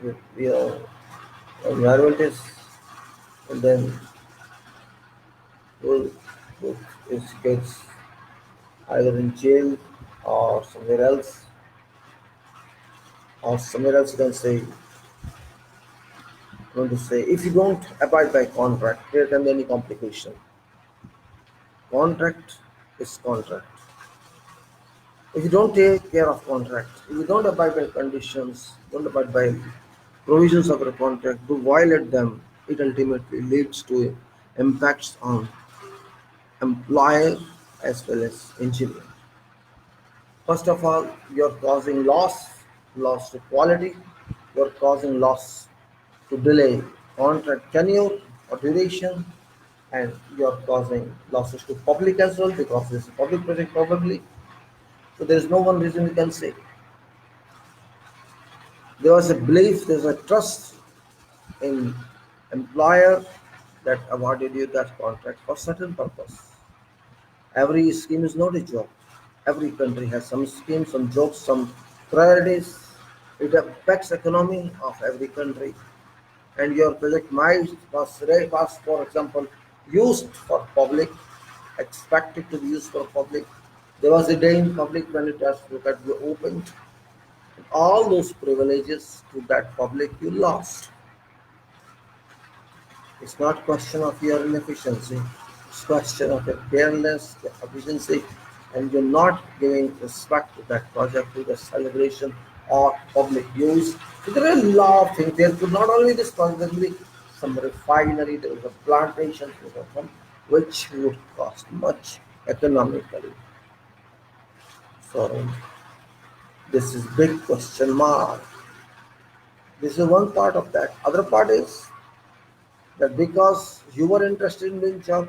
S1: environment is, and then who, who gets either in jail or somewhere else you can say, going to say, if you don't abide by contract, there can be any complication. Contract is contract. If you don't take care of contract, if you don't abide by conditions, don't abide by provisions of the contract, to violate them, it ultimately leads to impacts on employer as well as engineer. First of all, you're causing loss to quality, you're causing loss to delay contract tenure or duration, and you're causing losses to public as well because this is a public project probably. So there is no one reason we can say. There was a belief, there's a trust in employer that awarded you that contract for certain purpose. Every scheme is not a job. Every country has some schemes, some jobs, some priorities. It affects economy of every country. And your project might was, for example, used for public, expected to be used for public. There was a day in public when it has to be opened. All those privileges to that public you lost. It's not question of your inefficiency. It's question of your careless, your efficiency, and you're not giving respect to that project, to the celebration or public use. So there are a lot of things. There could not only this project, there will be some refinery, there was a plantation, which would cost much economically. So this is big question mark. This is one part of that. Other part is that because you were interested in doing job,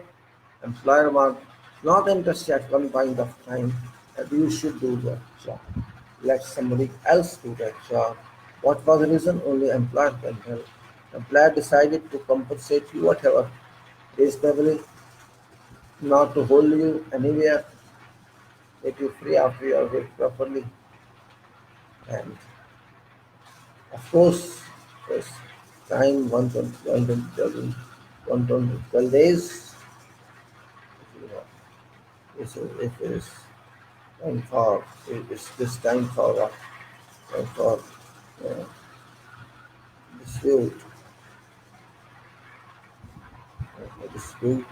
S1: employer was not interested at one point of time that you should do that job. Let somebody else do that job. What was the reason? Only employer can tell. Employer decided to compensate you whatever reasonably, not to hold you anywhere, make you free after you are worked properly. And of course, this time 120 days. You know, if it is time for it's this time for what? Time for uh, dispute. Dispute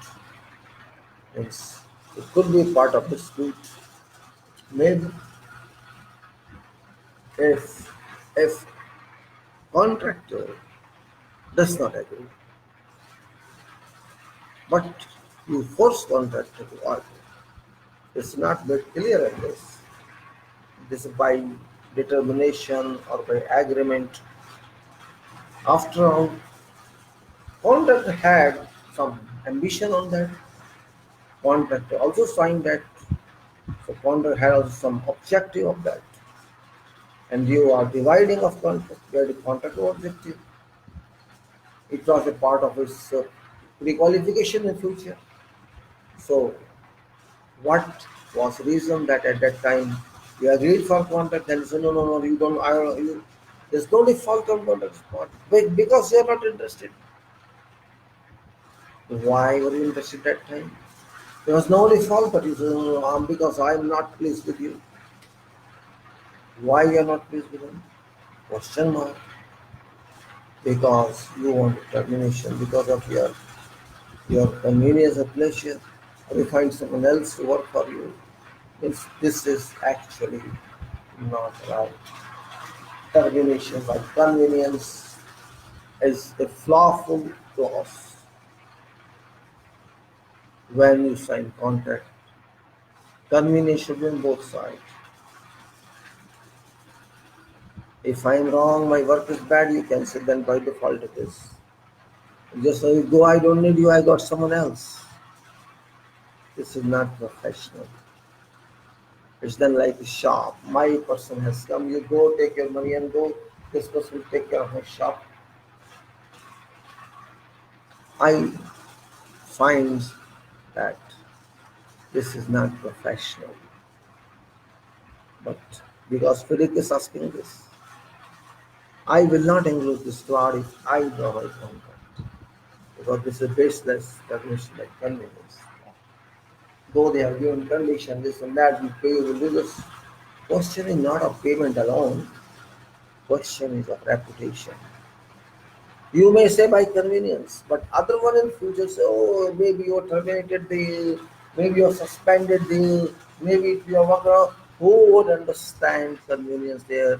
S1: is, it could be part of dispute. Maybe if contractor does not agree, but you force contractor to argue. It's not very clear in this. This by determination or by agreement. After all, contract had some ambition on that. Contract also signed that. So contract had also some objective of that. And you are dividing of contract where the contract objective. It was a part of its pre-qualification in future. So what was reason that at that time you agreed for contract and said no, you don't there's no default on contract spot because you're not interested. Why were you interested that time? There was no default, but you said no, because I'm not pleased with you. Why you're not pleased with him? Question mark. Because you want termination because of your convenience or pleasure, or you find someone else to work for you. This is actually not right. Termination by convenience is a flawful clause when you sign contract. Convenience should be on both sides. If I am wrong, my work is bad, you can say then by default it is. Just so you go, I don't need you, I got someone else. This is not professional. It's done like a shop. My person has come, you go, take your money and go. This person will take care of my shop. I find that this is not professional. But because FIDIC is asking this, I will not include this clause if I draw my contract. Because this is baseless termination by convenience. Though they have given condition, this and that, we pay, we will do this. Question is not of payment alone, question is of reputation. You may say by convenience, but other one in future say, oh, maybe you terminated the, maybe you suspended the, maybe you are worker. Who would understand convenience there?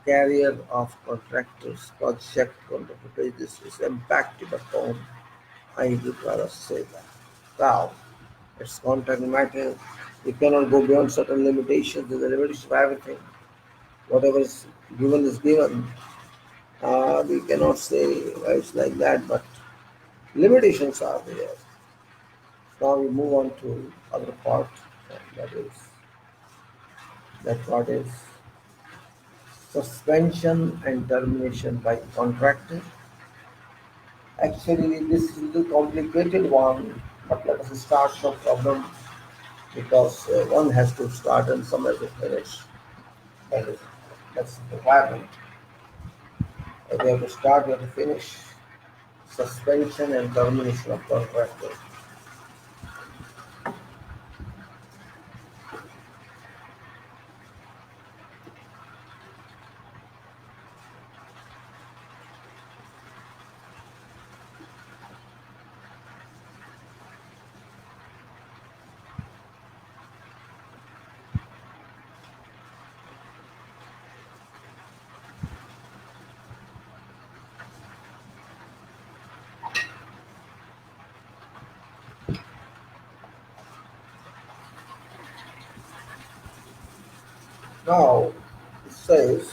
S1: Career of contractors, project contractors, this is impacted upon. I would rather say that. Now, it's contract matter. You cannot go beyond certain limitations. There's a limitation for everything. Whatever is given is given. We cannot say it's like that, but limitations are there. Now we move on to other part, and that part is suspension and termination by contractor. Actually, this is the complicated one, but let us start from problem because one has to start and some has to finish. That is, that's the requirement. We have to start, we have to finish. Suspension and termination of contractor. Now it says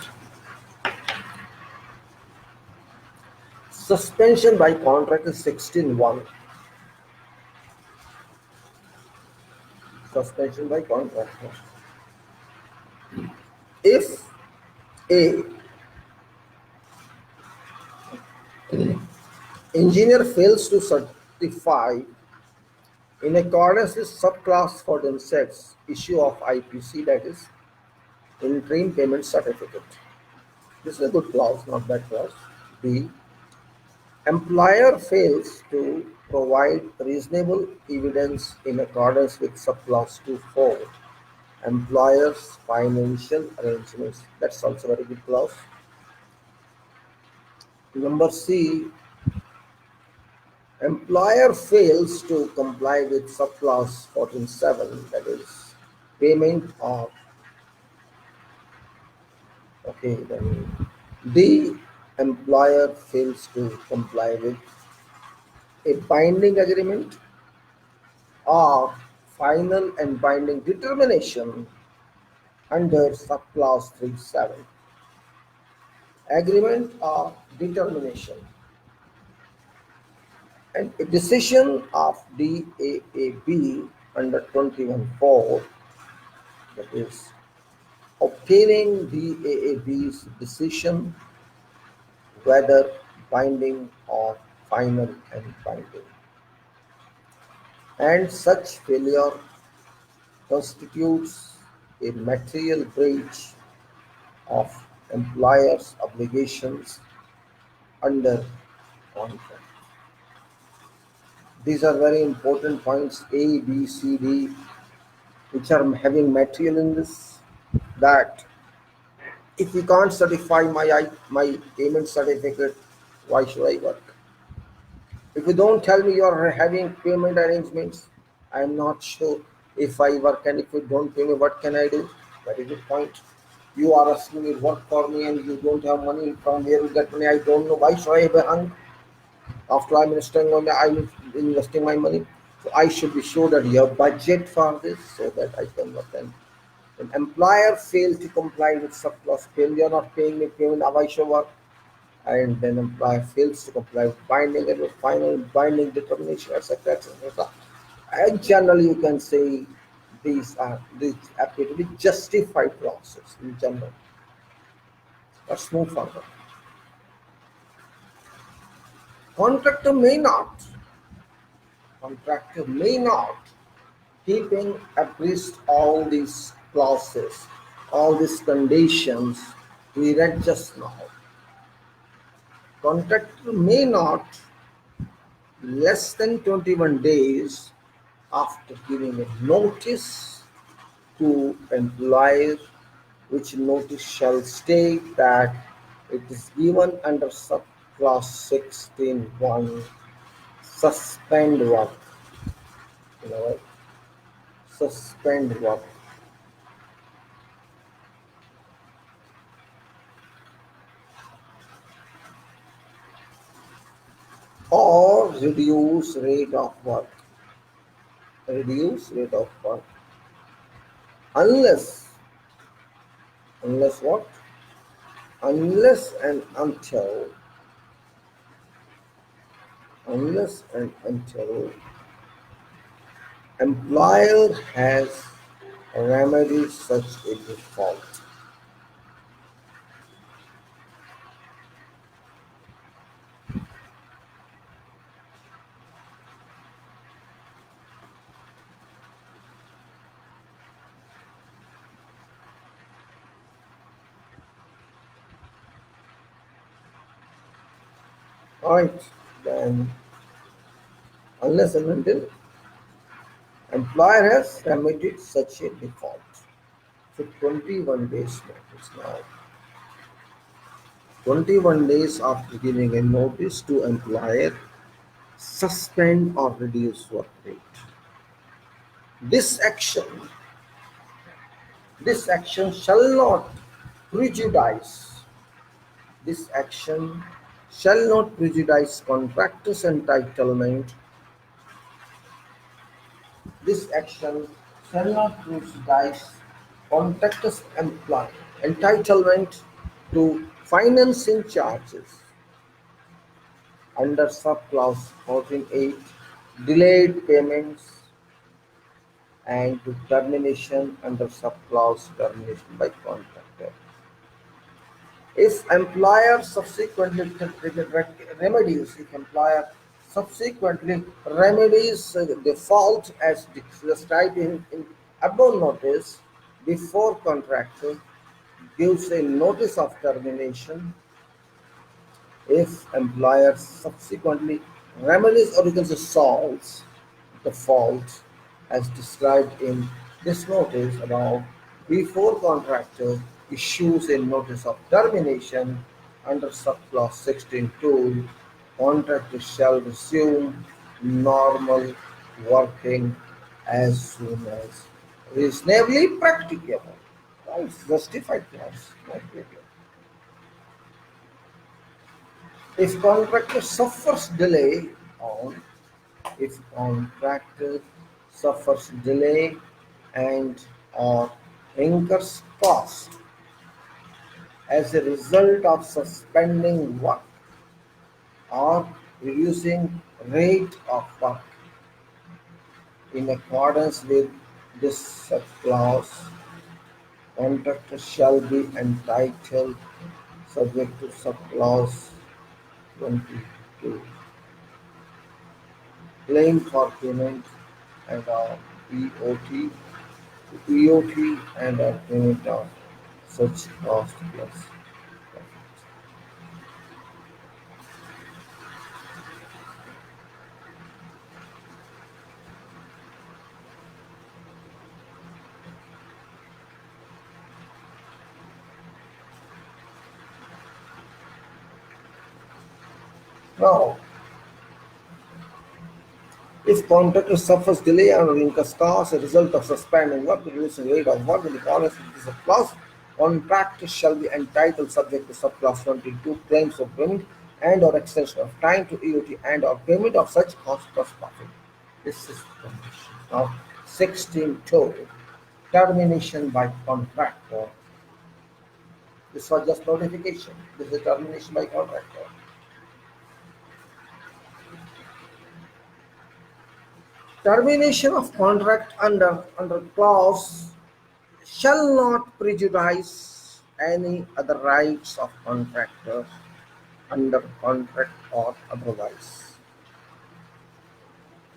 S1: suspension by contract is 16.1. Suspension by contract. If a engineer fails to certify in accordance with subclass for themselves issue of IPC, that is interim payment certificate. This is a good clause, not bad clause. B. Employer fails to provide reasonable evidence in accordance with subclass 2.4. Employer's financial arrangements. That's also very good clause. Number C. Employer fails to comply with subclass 14.7, that is payment of. Okay, then the employer fails to comply with a binding agreement or final and binding determination under subclause 3.7. Agreement or determination. And a decision of DAAB under 21.4, that is obtaining DAAB's decision whether binding or final and binding, and such failure constitutes a material breach of employer's obligations under contract. These are very important points A, B, C, D, which are having material in this. That if you can't certify my payment certificate, why should I work? If you don't tell me you are having payment arrangements, I am not sure if I work, and if you don't pay me, what can I do? Very good point. You are asking me work for me and you don't have money. From where you get money? I don't know. Why should I be hung? After I'm investing my money. So I should be sure that you have budget for this so that I can work. And an employer fails to comply with surplus pay, you're not paying me payment, why should work? And then employer fails to comply with binding and with final binding determination, etc. etc. And generally you can say these appear to be justified clauses in general. Let's move further. Contractor may not, contractor may not keeping abreast all these clauses, all these conditions we read just now. Contractor may not, less than 21 days after giving a notice to employer, which notice shall state that it is given under subclause 16.1, suspend work, you know, right? Suspend work, or reduce rate of work, reduce rate of work, unless, unless what? Unless and until, unless and until employer has remedied such a default. Alright, then unless and until employer has remedied such a default. So 21 days notice now. 21 days after giving a notice to employer, suspend or reduce work rate. This action, this action shall not prejudice, this action shall not prejudice contractor's entitlement, this action shall not prejudice contractor's entitlement to financing charges under subclause 14.8, delayed payments, and to termination under subclause termination by contractor. If employer subsequently remedies, if employer subsequently remedies default as described in above notice before contractor gives a notice of termination, if employer subsequently remedies or you can say solves the fault as described in this notice above before contractor issues a notice of termination under subclause 16.2, contractor shall resume normal working as soon as reasonably practicable. Right? Justified clause. If contractor suffers delay on, if contractor suffers delay and or incurs cost as a result of suspending work or reducing rate of work in accordance with this subclause, contractor shall be entitled, subject to subclause 22, claim for payment and of EOT, EOT and of payment of such cost plus profit. Now, if contractor suffers delay or incurs costs as a result of suspending work, reducing rate of work in accordance with this clause, contractor shall be entitled, subject to subclause 22, claims of payment and or extension of time to EOT and or payment of such cost plus profit. This is the condition. Now, 16.2, termination by contractor. This was just notification. This is termination by contractor. Termination of contract under clause shall not prejudice any other rights of contractor under contract or otherwise.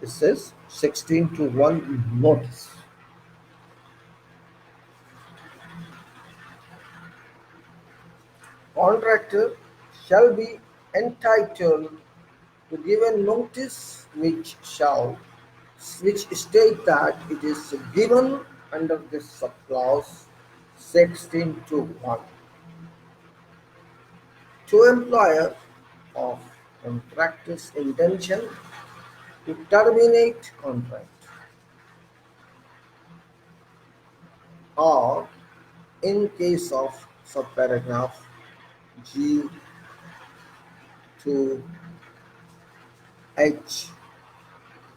S1: This is 16.1 notice. Contractor shall be entitled to give a notice which state that it is given under this subclause 16.1 to employer of contractor's intention to terminate contract, or in case of subparagraph G to H,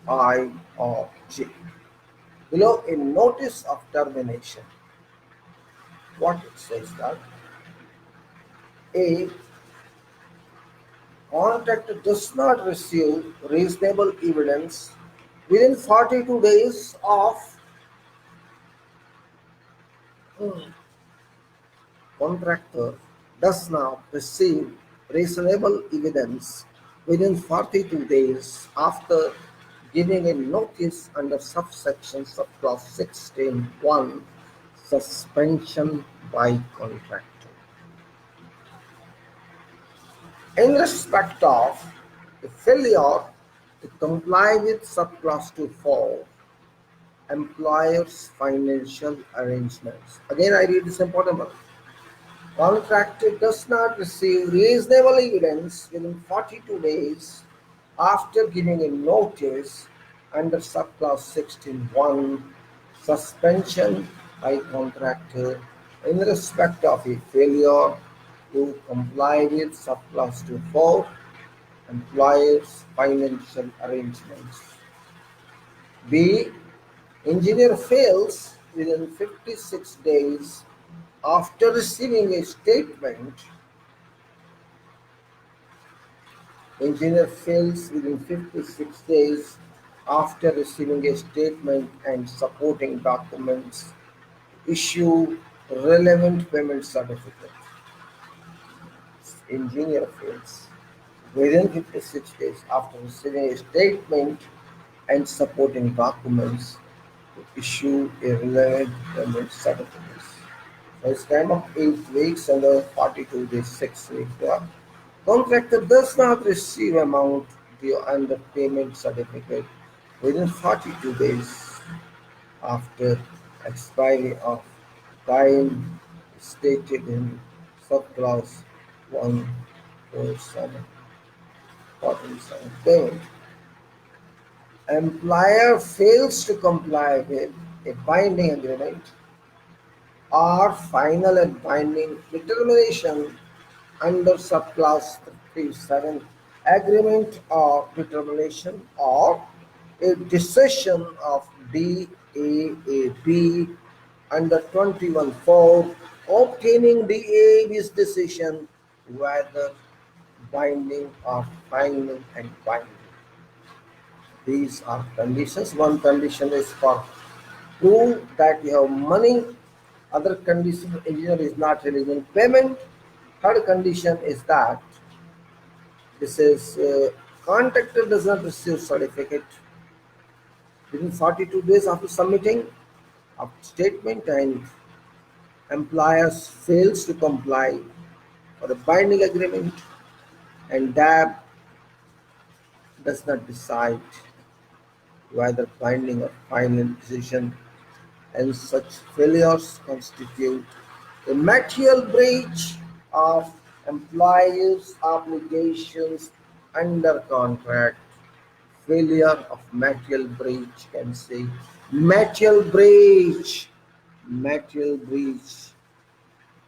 S1: I, or J. Below, a notice of termination. What it says that A, contractor does not receive reasonable evidence within 42 days of contractor does not receive reasonable evidence within 42 days after giving a notice under subsection subclause 16.1, suspension by contractor. In respect of the failure to comply with subclause 2.4, employer's financial arrangements. Again, I read this important one. Contractor does not receive reasonable evidence within 42 days after giving a notice under subclause 16.1, suspension by contractor in respect of a failure to comply with subclause 2.4, employer's financial arrangements. B, engineer fails within 56 days after receiving a statement. Engineer fails within 56 days after receiving a statement and supporting documents, issue relevant payment certificate. Engineer fails within 56 days after receiving a statement and supporting documents to issue a relevant payment certificate. So it's time of 8 weeks and 42 days, 6 weeks. Yeah. Contractor does not receive amount due under payment certificate within 42 days after expiry of time stated in subclause 147 payment. Employer fails to comply with a binding agreement or final and binding determination under subclause 37, agreement of determination or a decision of DAAB under 21 for obtaining the AB's decision whether binding or final and binding. These are conditions. One condition is for prove that you have money. Other condition engineer is not releasing payment. Third condition is that this is contractor does not receive certificate within 42 days after submitting a statement and employers fails to comply for the binding agreement and DAB does not decide whether binding or final decision, and such failures constitute a material breach of employer's obligations under contract. Failure of material breach can say material breach,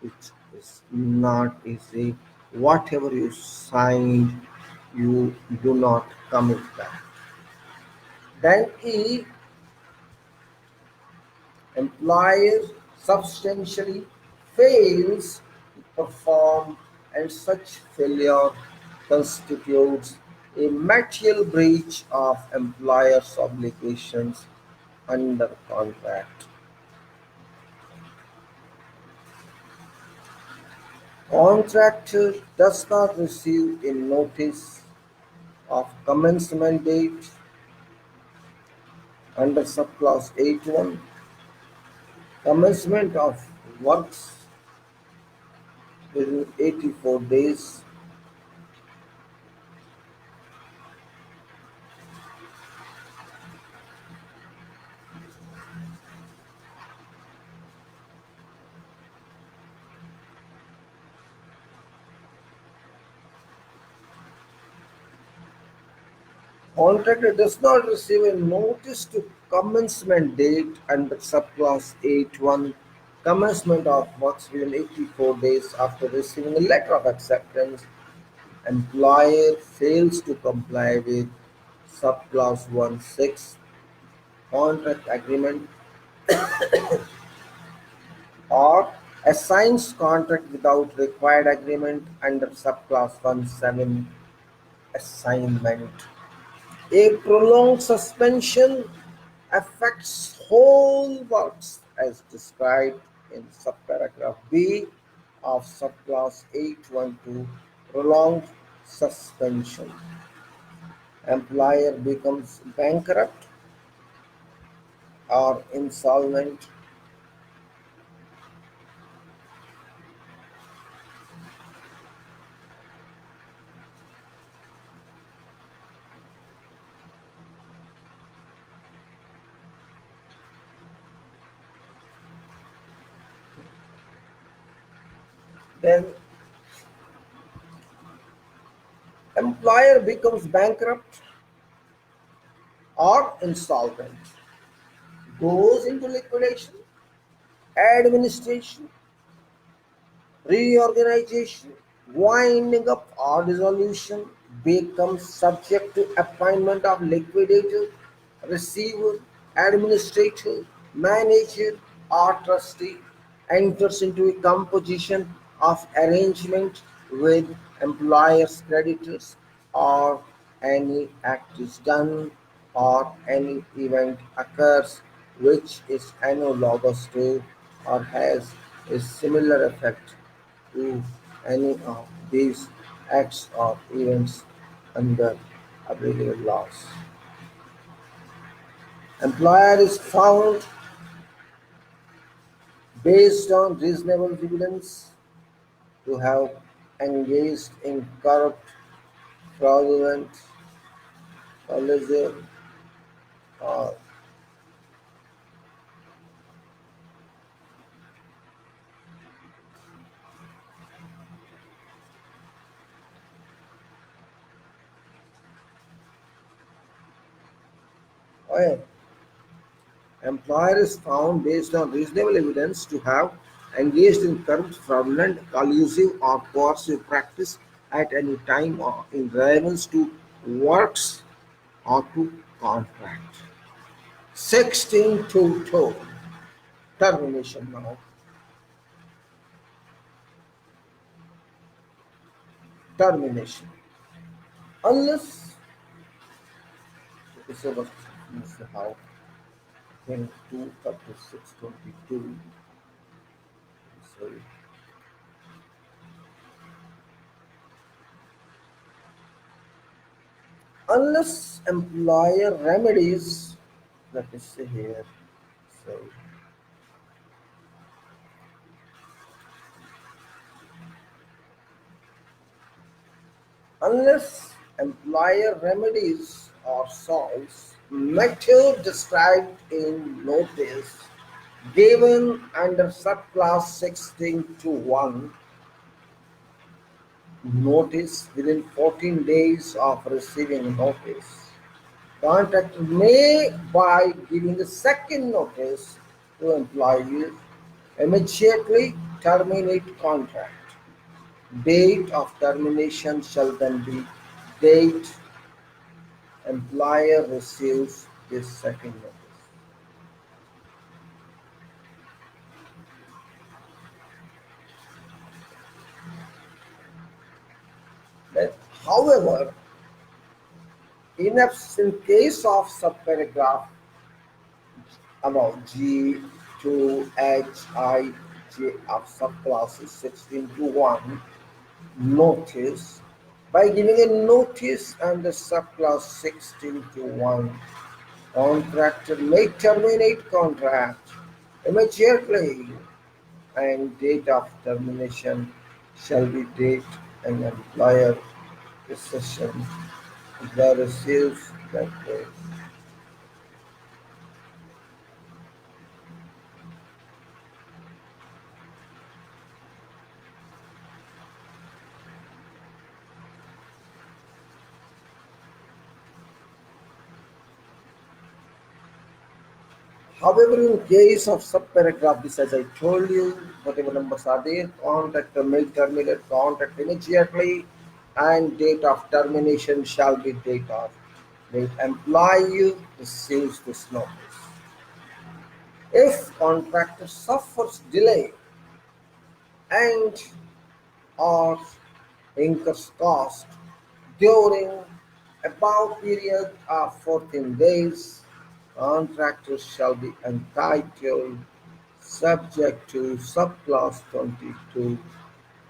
S1: which is not easy. Whatever you signed, you do not commit that. Then E, employer substantially fails to perform, and such failure constitutes a material breach of employer's obligations under contract. Contractor does not receive a notice of commencement date under subclause 8.1. Commencement of works within 84 days. Contractor does not receive a notice to commencement date under subclause 8.1. Commencement of works within 84 days after receiving a letter of acceptance. Employer fails to comply with subclause 1.6 contract agreement or assigns contract without required agreement under subclause 1.7 assignment. A prolonged suspension affects whole works as described in subparagraph B of subclause 8.1.2. Prolonged suspension. Employer becomes bankrupt or insolvent. Then employer becomes bankrupt or insolvent, goes into liquidation, administration, reorganization, winding up or dissolution, becomes subject to appointment of liquidator, receiver, administrator, manager, or trustee, enters into a composition of arrangement with employer's creditors, or any act is done or any event occurs which is analogous to or has a similar effect to any of these acts or events under applicable laws. Employer is found based on reasonable evidence to have engaged in corrupt, fraudulent, collusive, or or employer is found based on reasonable evidence to have engaged in corrupt, fraudulent, collusive, or coercive practice at any time or in relevance to works or to contract. 16.2.2 termination now. Termination. Unless this was how 22 sorry. Unless employer remedies, let me see here. So unless employer remedies or solves method described in notice given under subclass 16 to 1 notice within 14 days of receiving notice. Contractor may, by giving a second notice to employees, immediately terminate contract. Date of termination shall then be date employer receives this second notice. But, however, in case of subparagraph about G to H I J of subclasses 16 to 1 notice by giving a notice under subclass 16 to 1 contractor may terminate contract immediately and date of termination shall be date and employer decision the receives that date. However, in case of subparagraph, this as I told you, whatever numbers are there, contractor may terminate contract immediately and date of termination shall be date of the employee receives this notice. If contractor suffers delay and or incurs cost during above period of 14 days, contractors shall be entitled, subject to subclass 22,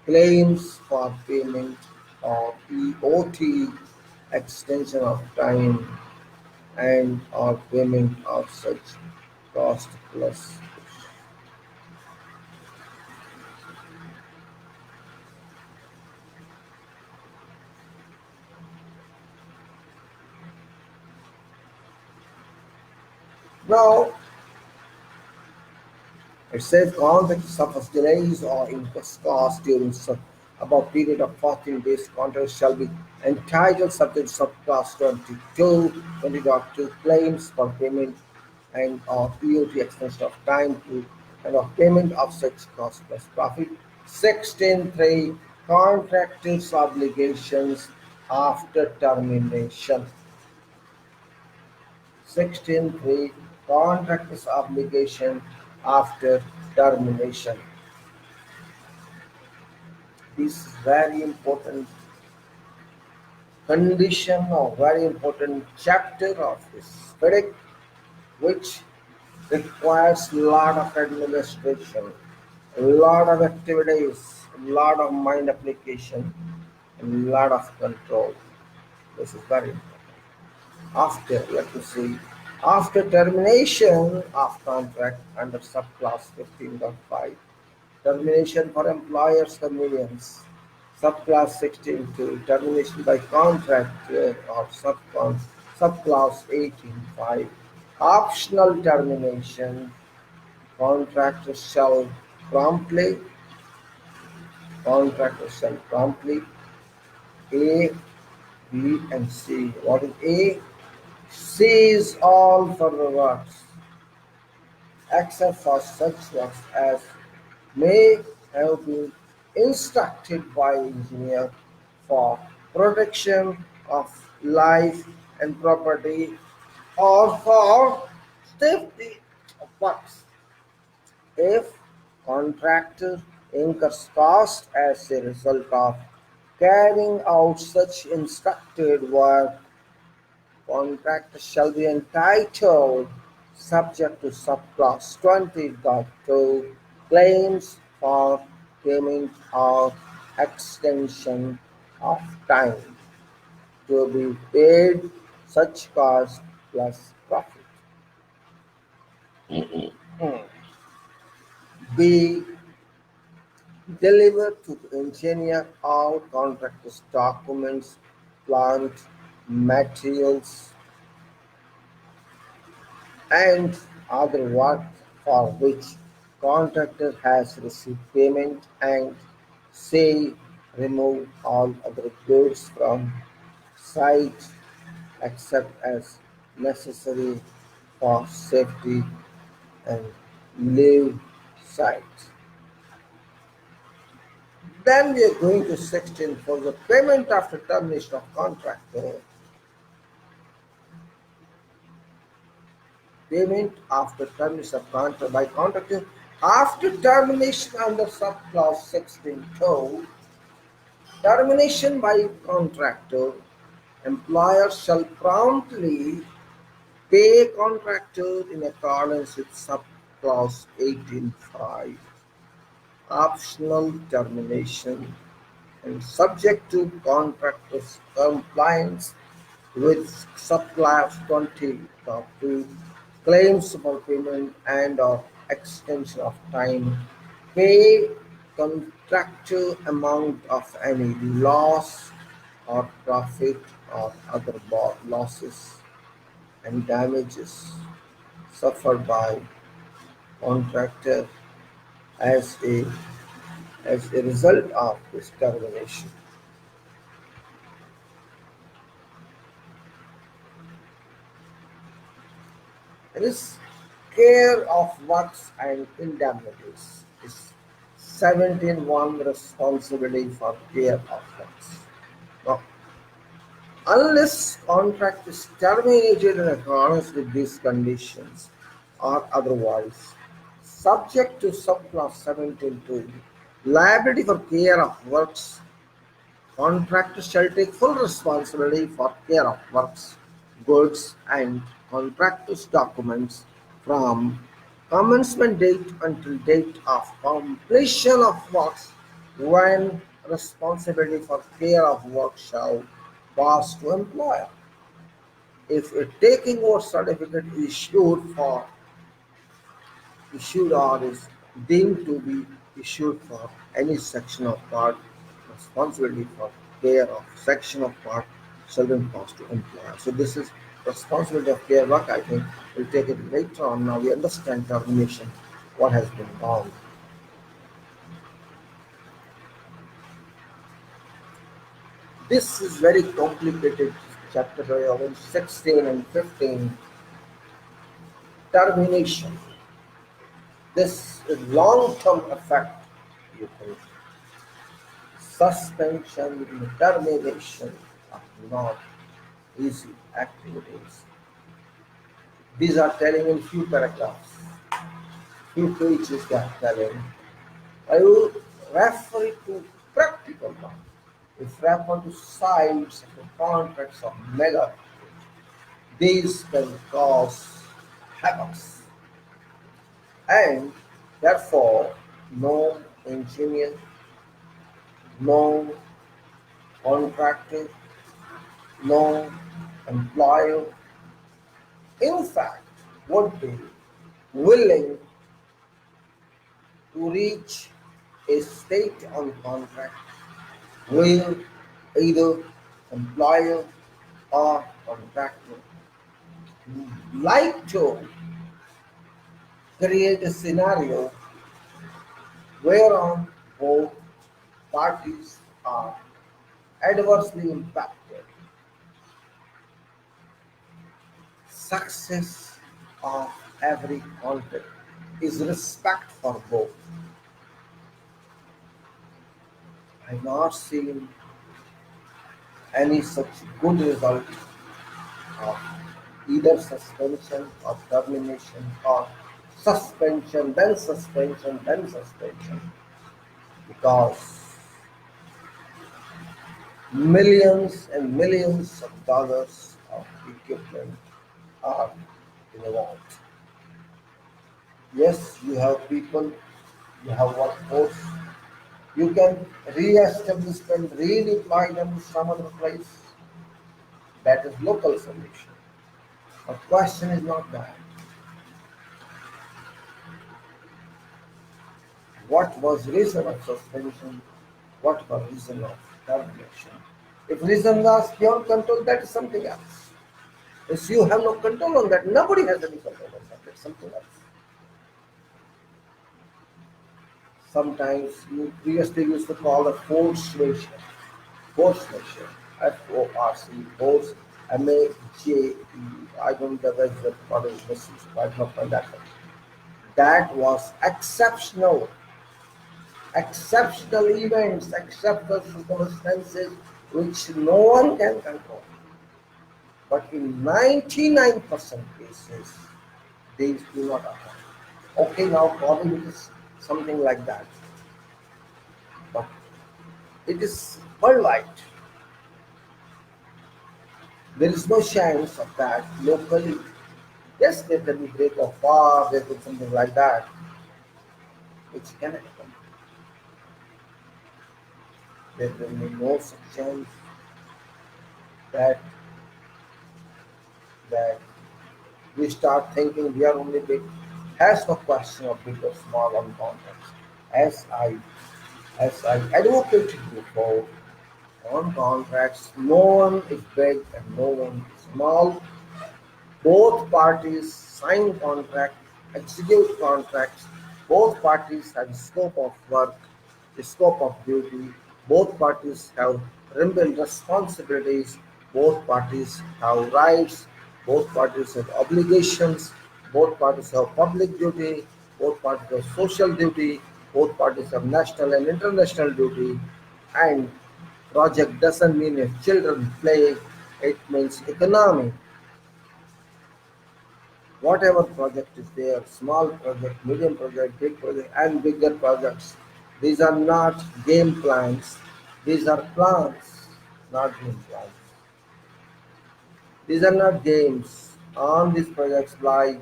S1: claims for payment of EOT, extension of time, and or payment of such cost plus. Now, it says contract suffers delays or incurs costs during above period of 14 days. Contract shall be entitled subject to subclass 22, 20.2 claims for payment and of EOT extension of time to and of payment of such cost plus profit. 16.3 contractors obligations after termination. 16.3 contractors obligation after termination. This is very important condition or very important chapter of this FIDIC, which requires a lot of administration, a lot of activities, a lot of mind application, a lot of control. This is very important. After, let me see, after termination of contract under subclass 15.5, termination for employer's convenience, subclass 16.2, termination by contract or subclass 18.5, optional termination, contractor shall promptly, contractor shall promptly, A, B, and C. What is A? Cease all further works, except for such works as may have been instructed by engineer for protection of life and property or for safety of works. If contractor incurs cost as a result of carrying out such instructed work, contractor shall be entitled, subject to subclause 20.2, claims for payment or extension of time to be paid such cost plus profit. B. Deliver to engineer all contractors' documents, plant, materials, and other work for which contractor has received payment, and say remove all other goods from site except as necessary for safety and leave site. Then we are going to 16 for the payment after termination of contract. Payment after termination of contract by contractor after termination under subclause 16.2. Termination by contractor, employer shall promptly pay contractor in accordance with subclause 18.5. Optional termination and subject to contractor's compliance with subclass 20.2, claims for payment and or extension of time, pay contractor amount of any loss or profit or other losses and damages suffered by contractor as a as a result of this termination. It is care of works and indemnities is 17.1 responsibility for care of works. Now, unless contract is terminated in accordance with these conditions or otherwise, subject to subclause 17.2, liability for care of works, contractor shall take full responsibility for care of works, goods, and contractor's documents from commencement date until date of completion of works, when responsibility for care of work shall pass to employer. If a taking over certificate is issued or is deemed to be issued for any section of part, responsibility for care of section of part shall be passed to employer. So this is responsibility of care work. I think we'll take it later on. Now we understand termination, what has been done. This is very complicated chapter 16 and 15. Termination. This is long-term effect, you think. Suspension and termination are not easy activities. These are telling in few paragraphs, few pages they are telling. I will refer it to practical one. If refer to sites of the contracts of mega, these can cause havoc. And therefore, no engineer, no contractor, no employer, in fact, would be willing to reach a state on contract where either employer or contractor like to create a scenario whereon both parties are adversely impacted. Success of every contract is respect for both. I've not seen any such good result of either suspension or termination or suspension, then suspension, because millions and millions of dollars of equipment are involved. Yes, you have people, you have workforce, you can re-establish them, redeploy them to some other place. That is local solution. But question is not that. What was reason of suspension? What was reason of termination? If reason was pure control, that is something else. If you have no control on that, nobody has any control on that. That's something else. Sometimes you previously used to call a force majeure. Force majeure. Force, force, MAJE. I don't know whether the part is missing, so I don't find that. That was exceptional. Exceptional events, exceptional circumstances which no one can control. But in 99% cases, these do not occur. Okay, now probably it is something like that, but it is worldwide. There is no chance of that locally. Yes, there can be break of war, there could be something like that, which can happen. There will be no such chance that that we start thinking we are only big. Has no question of big or small on contracts. As I as I advocated before, on contracts, no one is big and no one is small. Both parties sign contract, execute contracts. Both parties have scope of work, scope of duty. Both parties have real responsibilities. Both parties have rights. Both parties have obligations. Both parties have public duty. Both parties have social duty. Both parties have national and international duty. And project doesn't mean if children play, it means economy. Whatever project is there, small project, medium project, big project, and bigger projects, these are not game plans. These are plans, not game plans. These are not games. On these projects lie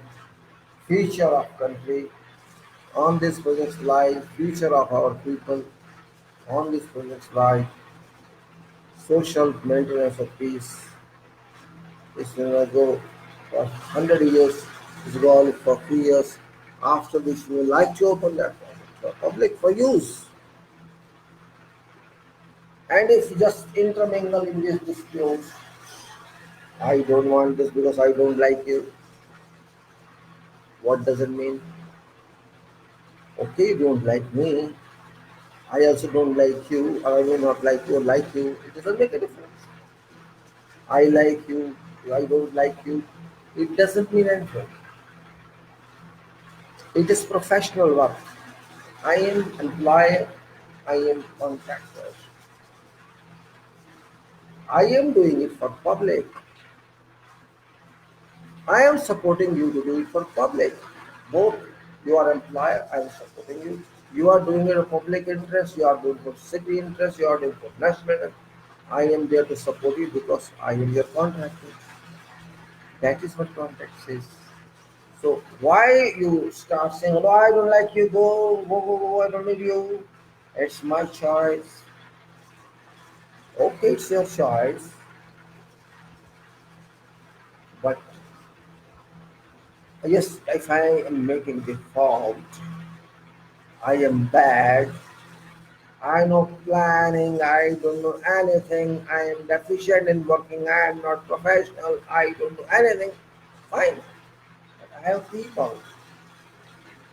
S1: future of country. On these projects lie future of our people. On these projects lie social maintenance of peace. It's gonna go for 100 years. It's going only for 3 years. After this, we would like to open that for public for use. And if just intermingle in these disputes, I don't want this because I don't like you. What does it mean? Okay, you don't like me. I also don't like you, or I do not like you or like you. It doesn't make a difference. I like you, I don't like you. It doesn't mean anything. It is professional work. I am employer, I am contractor. I am doing it for public. I am supporting you to do it for public. Both you are employer, I am supporting you. You are doing it for public interest, you are doing it for city interest, you are doing it for national interest. I am there to support you because I am your contractor. That is what contract says. So why you start saying, "Oh, I don't like you, go, I don't need you. It's my choice." Okay, it's your choice, but yes, if I am making the fault, I am bad, I know planning, I don't know anything, I am deficient in working, I am not professional, I don't know anything. Fine. But I have people,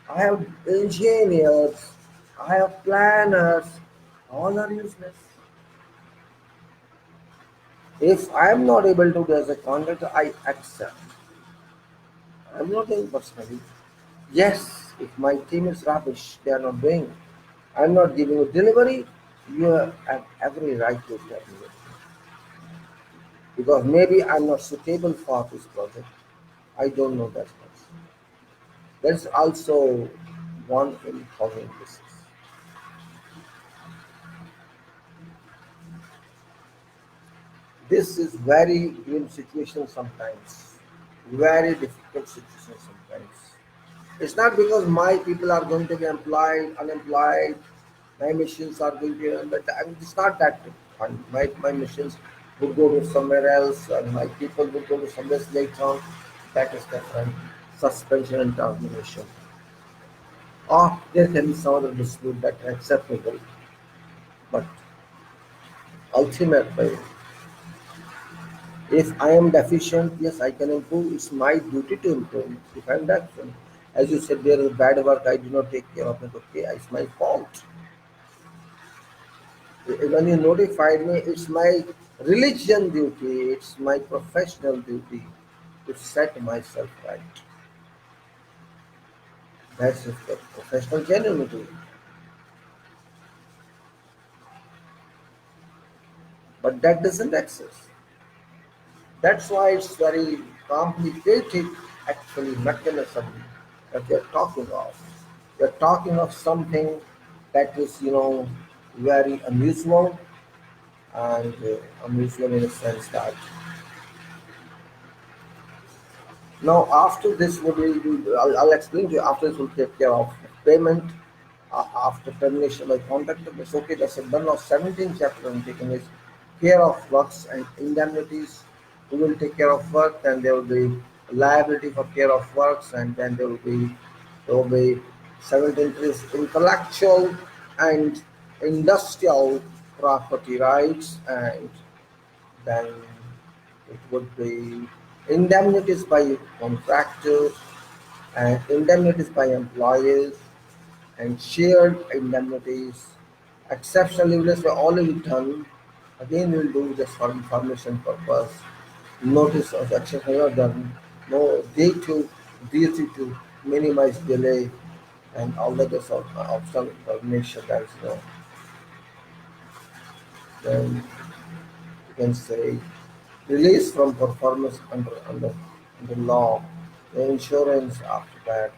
S1: I have engineers, I have planners, all are useless. If I am not able to do as a contractor, I accept. I am not doing personally. Yes, if my team is rubbish, they are not doing. I am not giving you delivery, you have every right to terminate. Because maybe I'm not suitable for this project. I don't know that much. There's also one in thousand cases. This is very grim situation sometimes, very difficult situation sometimes. It's not because my people are going to be employed, unemployed, my machines are going to be, but it's not that fun. My machines would go to somewhere else, and my people would go to somewhere else later on. That is different. Suspension and termination. Or there can be some other dispute that are acceptable, but ultimately, if I am deficient, yes, I can improve. It's my duty to improve. If I'm deficient, as you said, there is bad work I do not take care of it. Okay, it's my fault. When you notified me, it's my religion duty. It's my professional duty to set myself right. That's just the professional genuinity. But that doesn't exist. That's why it's very complicated, actually, mechanism that you're talking of. You're talking of something that is, very unusual and unusual in a sense that now after this, what we do, I'll explain to you. After this, we'll take care of payment after termination by contract. It's okay. That's it. Done. Now, 17th chapter I'm taking is care of works and indemnities. We will take care of work, and there will be liability for care of works, and then there will be 17th is intellectual and industrial property rights, and then it would be indemnities by contractors and indemnities by employees and shared indemnities. Exceptional leaves were already done. Again, we'll do this for information purpose. Notice of exceptional are done. No duty to minimize delay and all the other sort of optional information that is then you can say release from performance under law, the insurance after that,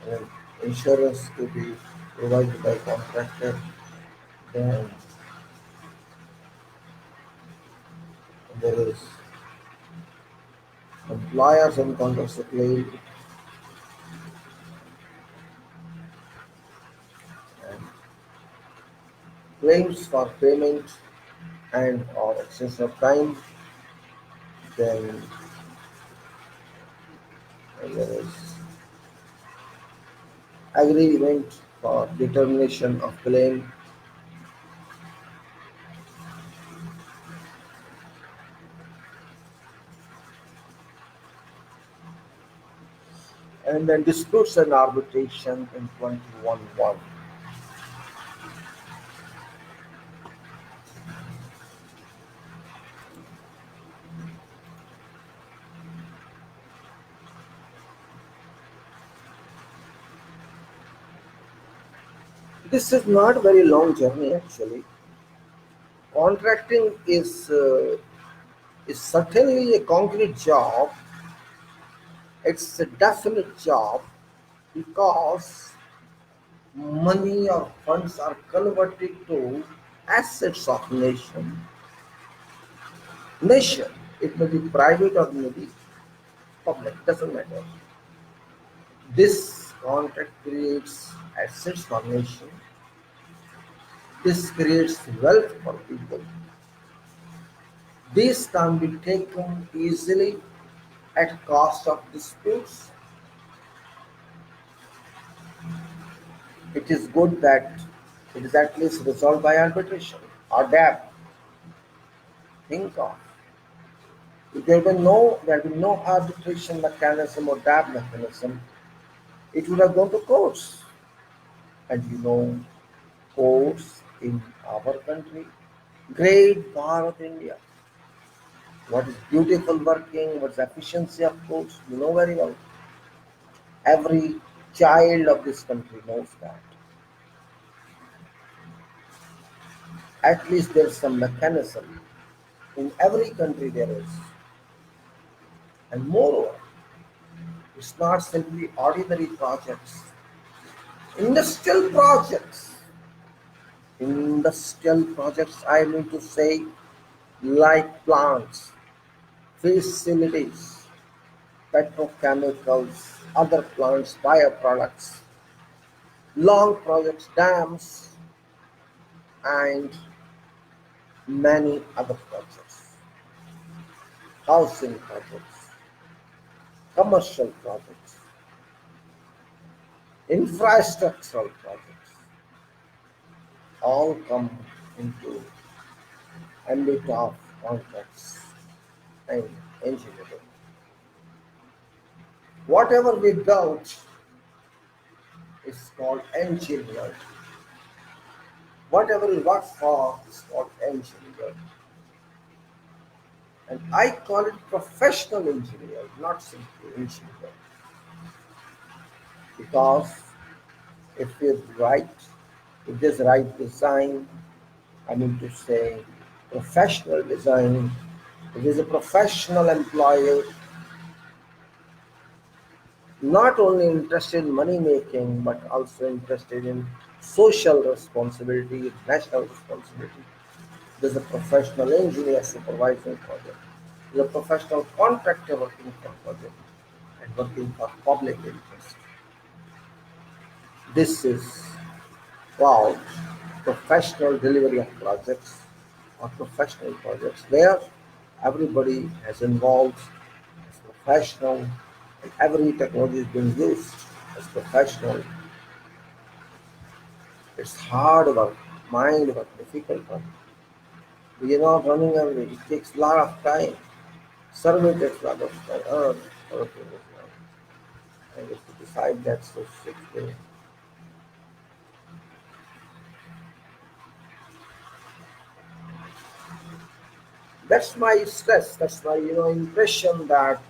S1: and insurance to be provided by contractor, then there is employers and contractor claim and claims for payment and or excess of time, then there is agreement for determination of claim, and then disputes and arbitration in 21.1. This is not a very long journey actually. Contracting is certainly a concrete job. It's a definite job because money or funds are converted to assets of nation. It may be private or may be public, doesn't matter. This contract creates assets for nation. This creates wealth for people. This can be taken easily at cost of disputes. It is good that it is at least resolved by arbitration or DAB. Think of if there had been no arbitration mechanism or DAB mechanism, it would have gone to courts. And courts in our country, great Bharat India, what is beautiful working, what's efficiency of courts, you know very well. Every child of this country knows that. At least there's some mechanism. In every country there is. And moreover, It's not simply ordinary projects. Industrial projects. Industrial projects, I mean to say, like plants, facilities, petrochemicals, other plants, bioproducts, long projects, dams, and many other projects, housing projects, commercial projects, infrastructural projects, all come into ambit of contracts and engineering. Whatever we build is called engineering. Whatever we work for is called engineering. And I call it professional engineer, not simply engineer. Because if it's right, if there's right design, I mean to say professional design, if there's a professional employer, not only interested in money making, but also interested in social responsibility, national responsibility. There's a professional engineer supervising project. There's a professional contractor working for project and working for public interest. This is called professional delivery of projects or professional projects where everybody has involved as professional and every technology is being used as professional. It's hard work, mind work, difficult work. We are not running away. It takes a lot of time. Survey takes a lot of time. Everything is now. And if you decide that's so strictly, that's my stress. That's my impression that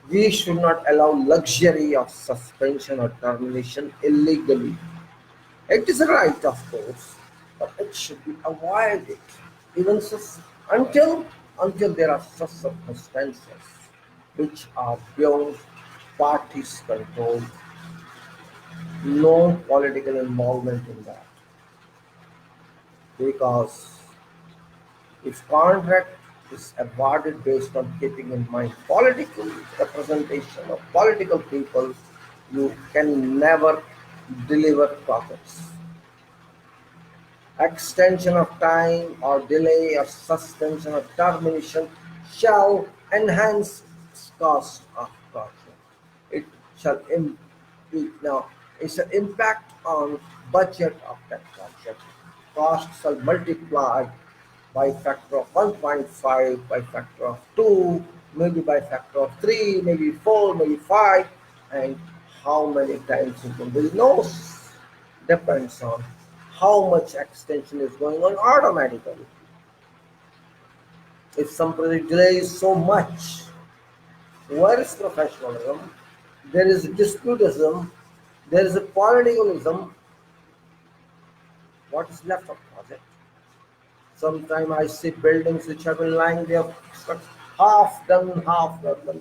S1: we should not allow luxury of suspension or termination illegally. It is a right, of course, but it should be avoided. Even until there are such circumstances which are beyond parties' control, no political involvement in that. Because if contract is awarded based on keeping in mind political representation of political people, you can never deliver profits. Extension of time or delay or suspension or termination shall enhance cost of project. It shall now it's an impact on budget of that project. Cost shall multiply by factor of 1.5, by factor of 2, maybe by factor of 3, maybe 4, maybe 5, and how many times you can do. No, depends on how much extension is going on automatically. If some project delays so much, where is professionalism? There is disputism, there is a politicalism. What is left of project? Sometimes I see buildings which have been lying there half done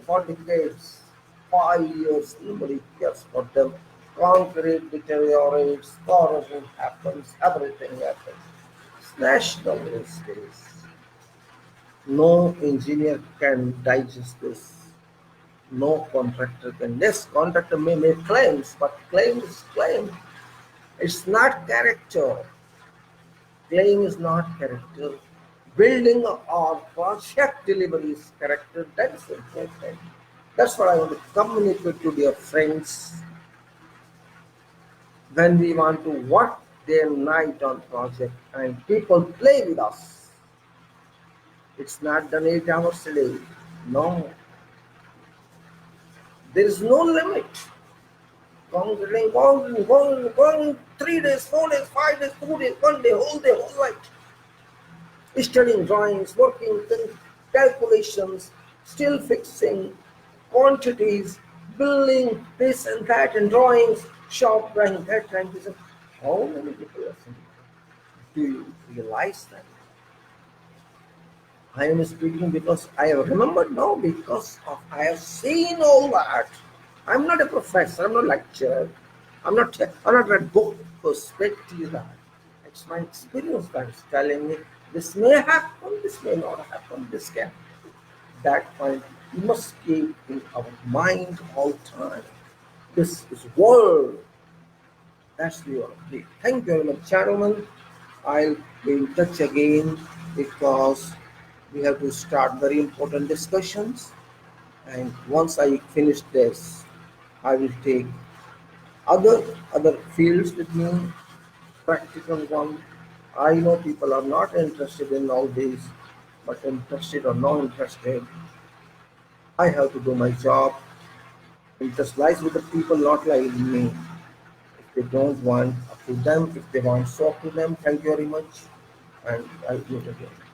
S1: for decades, 5 years, nobody cares for them. Concrete deteriorates, corrosion happens, everything happens. It's national these days. No engineer can digest this. No contractor can. This contractor may make claims, but claim is claim. It's not character. Claim is not character. Building or project delivery is character. That's important. That's what I want to communicate to dear friends. When we want to work day and night on project and people play with us, it's not done 8 hours a day. No. There is no limit. Going 3 days, 4 days, 5 days, 2 days, 1 day, whole day, whole night. Studying drawings, working calculations, still fixing quantities, building this and that, and drawings, shop drawing, that drawing. How many people are thinking? Do you realize that? I am speaking because I have remembered now because I have seen all that. I'm not a professor, I'm not a lecturer, I'm not a book perspective that. It's my experience that is telling me this may happen, this may not happen, this can. That point we must keep in our mind all time. This is world. That's the only. Thank you very much, gentlemen. I'll be in touch again because we have to start very important discussions. And once I finish this, I will take other other fields with me, practical one. I know people are not interested in all these, but interested or not interested, I have to do my job. Interest lies with the people, not like me. If they don't want, up to them. If they want, so up to them. Thank you very much, and I meet again.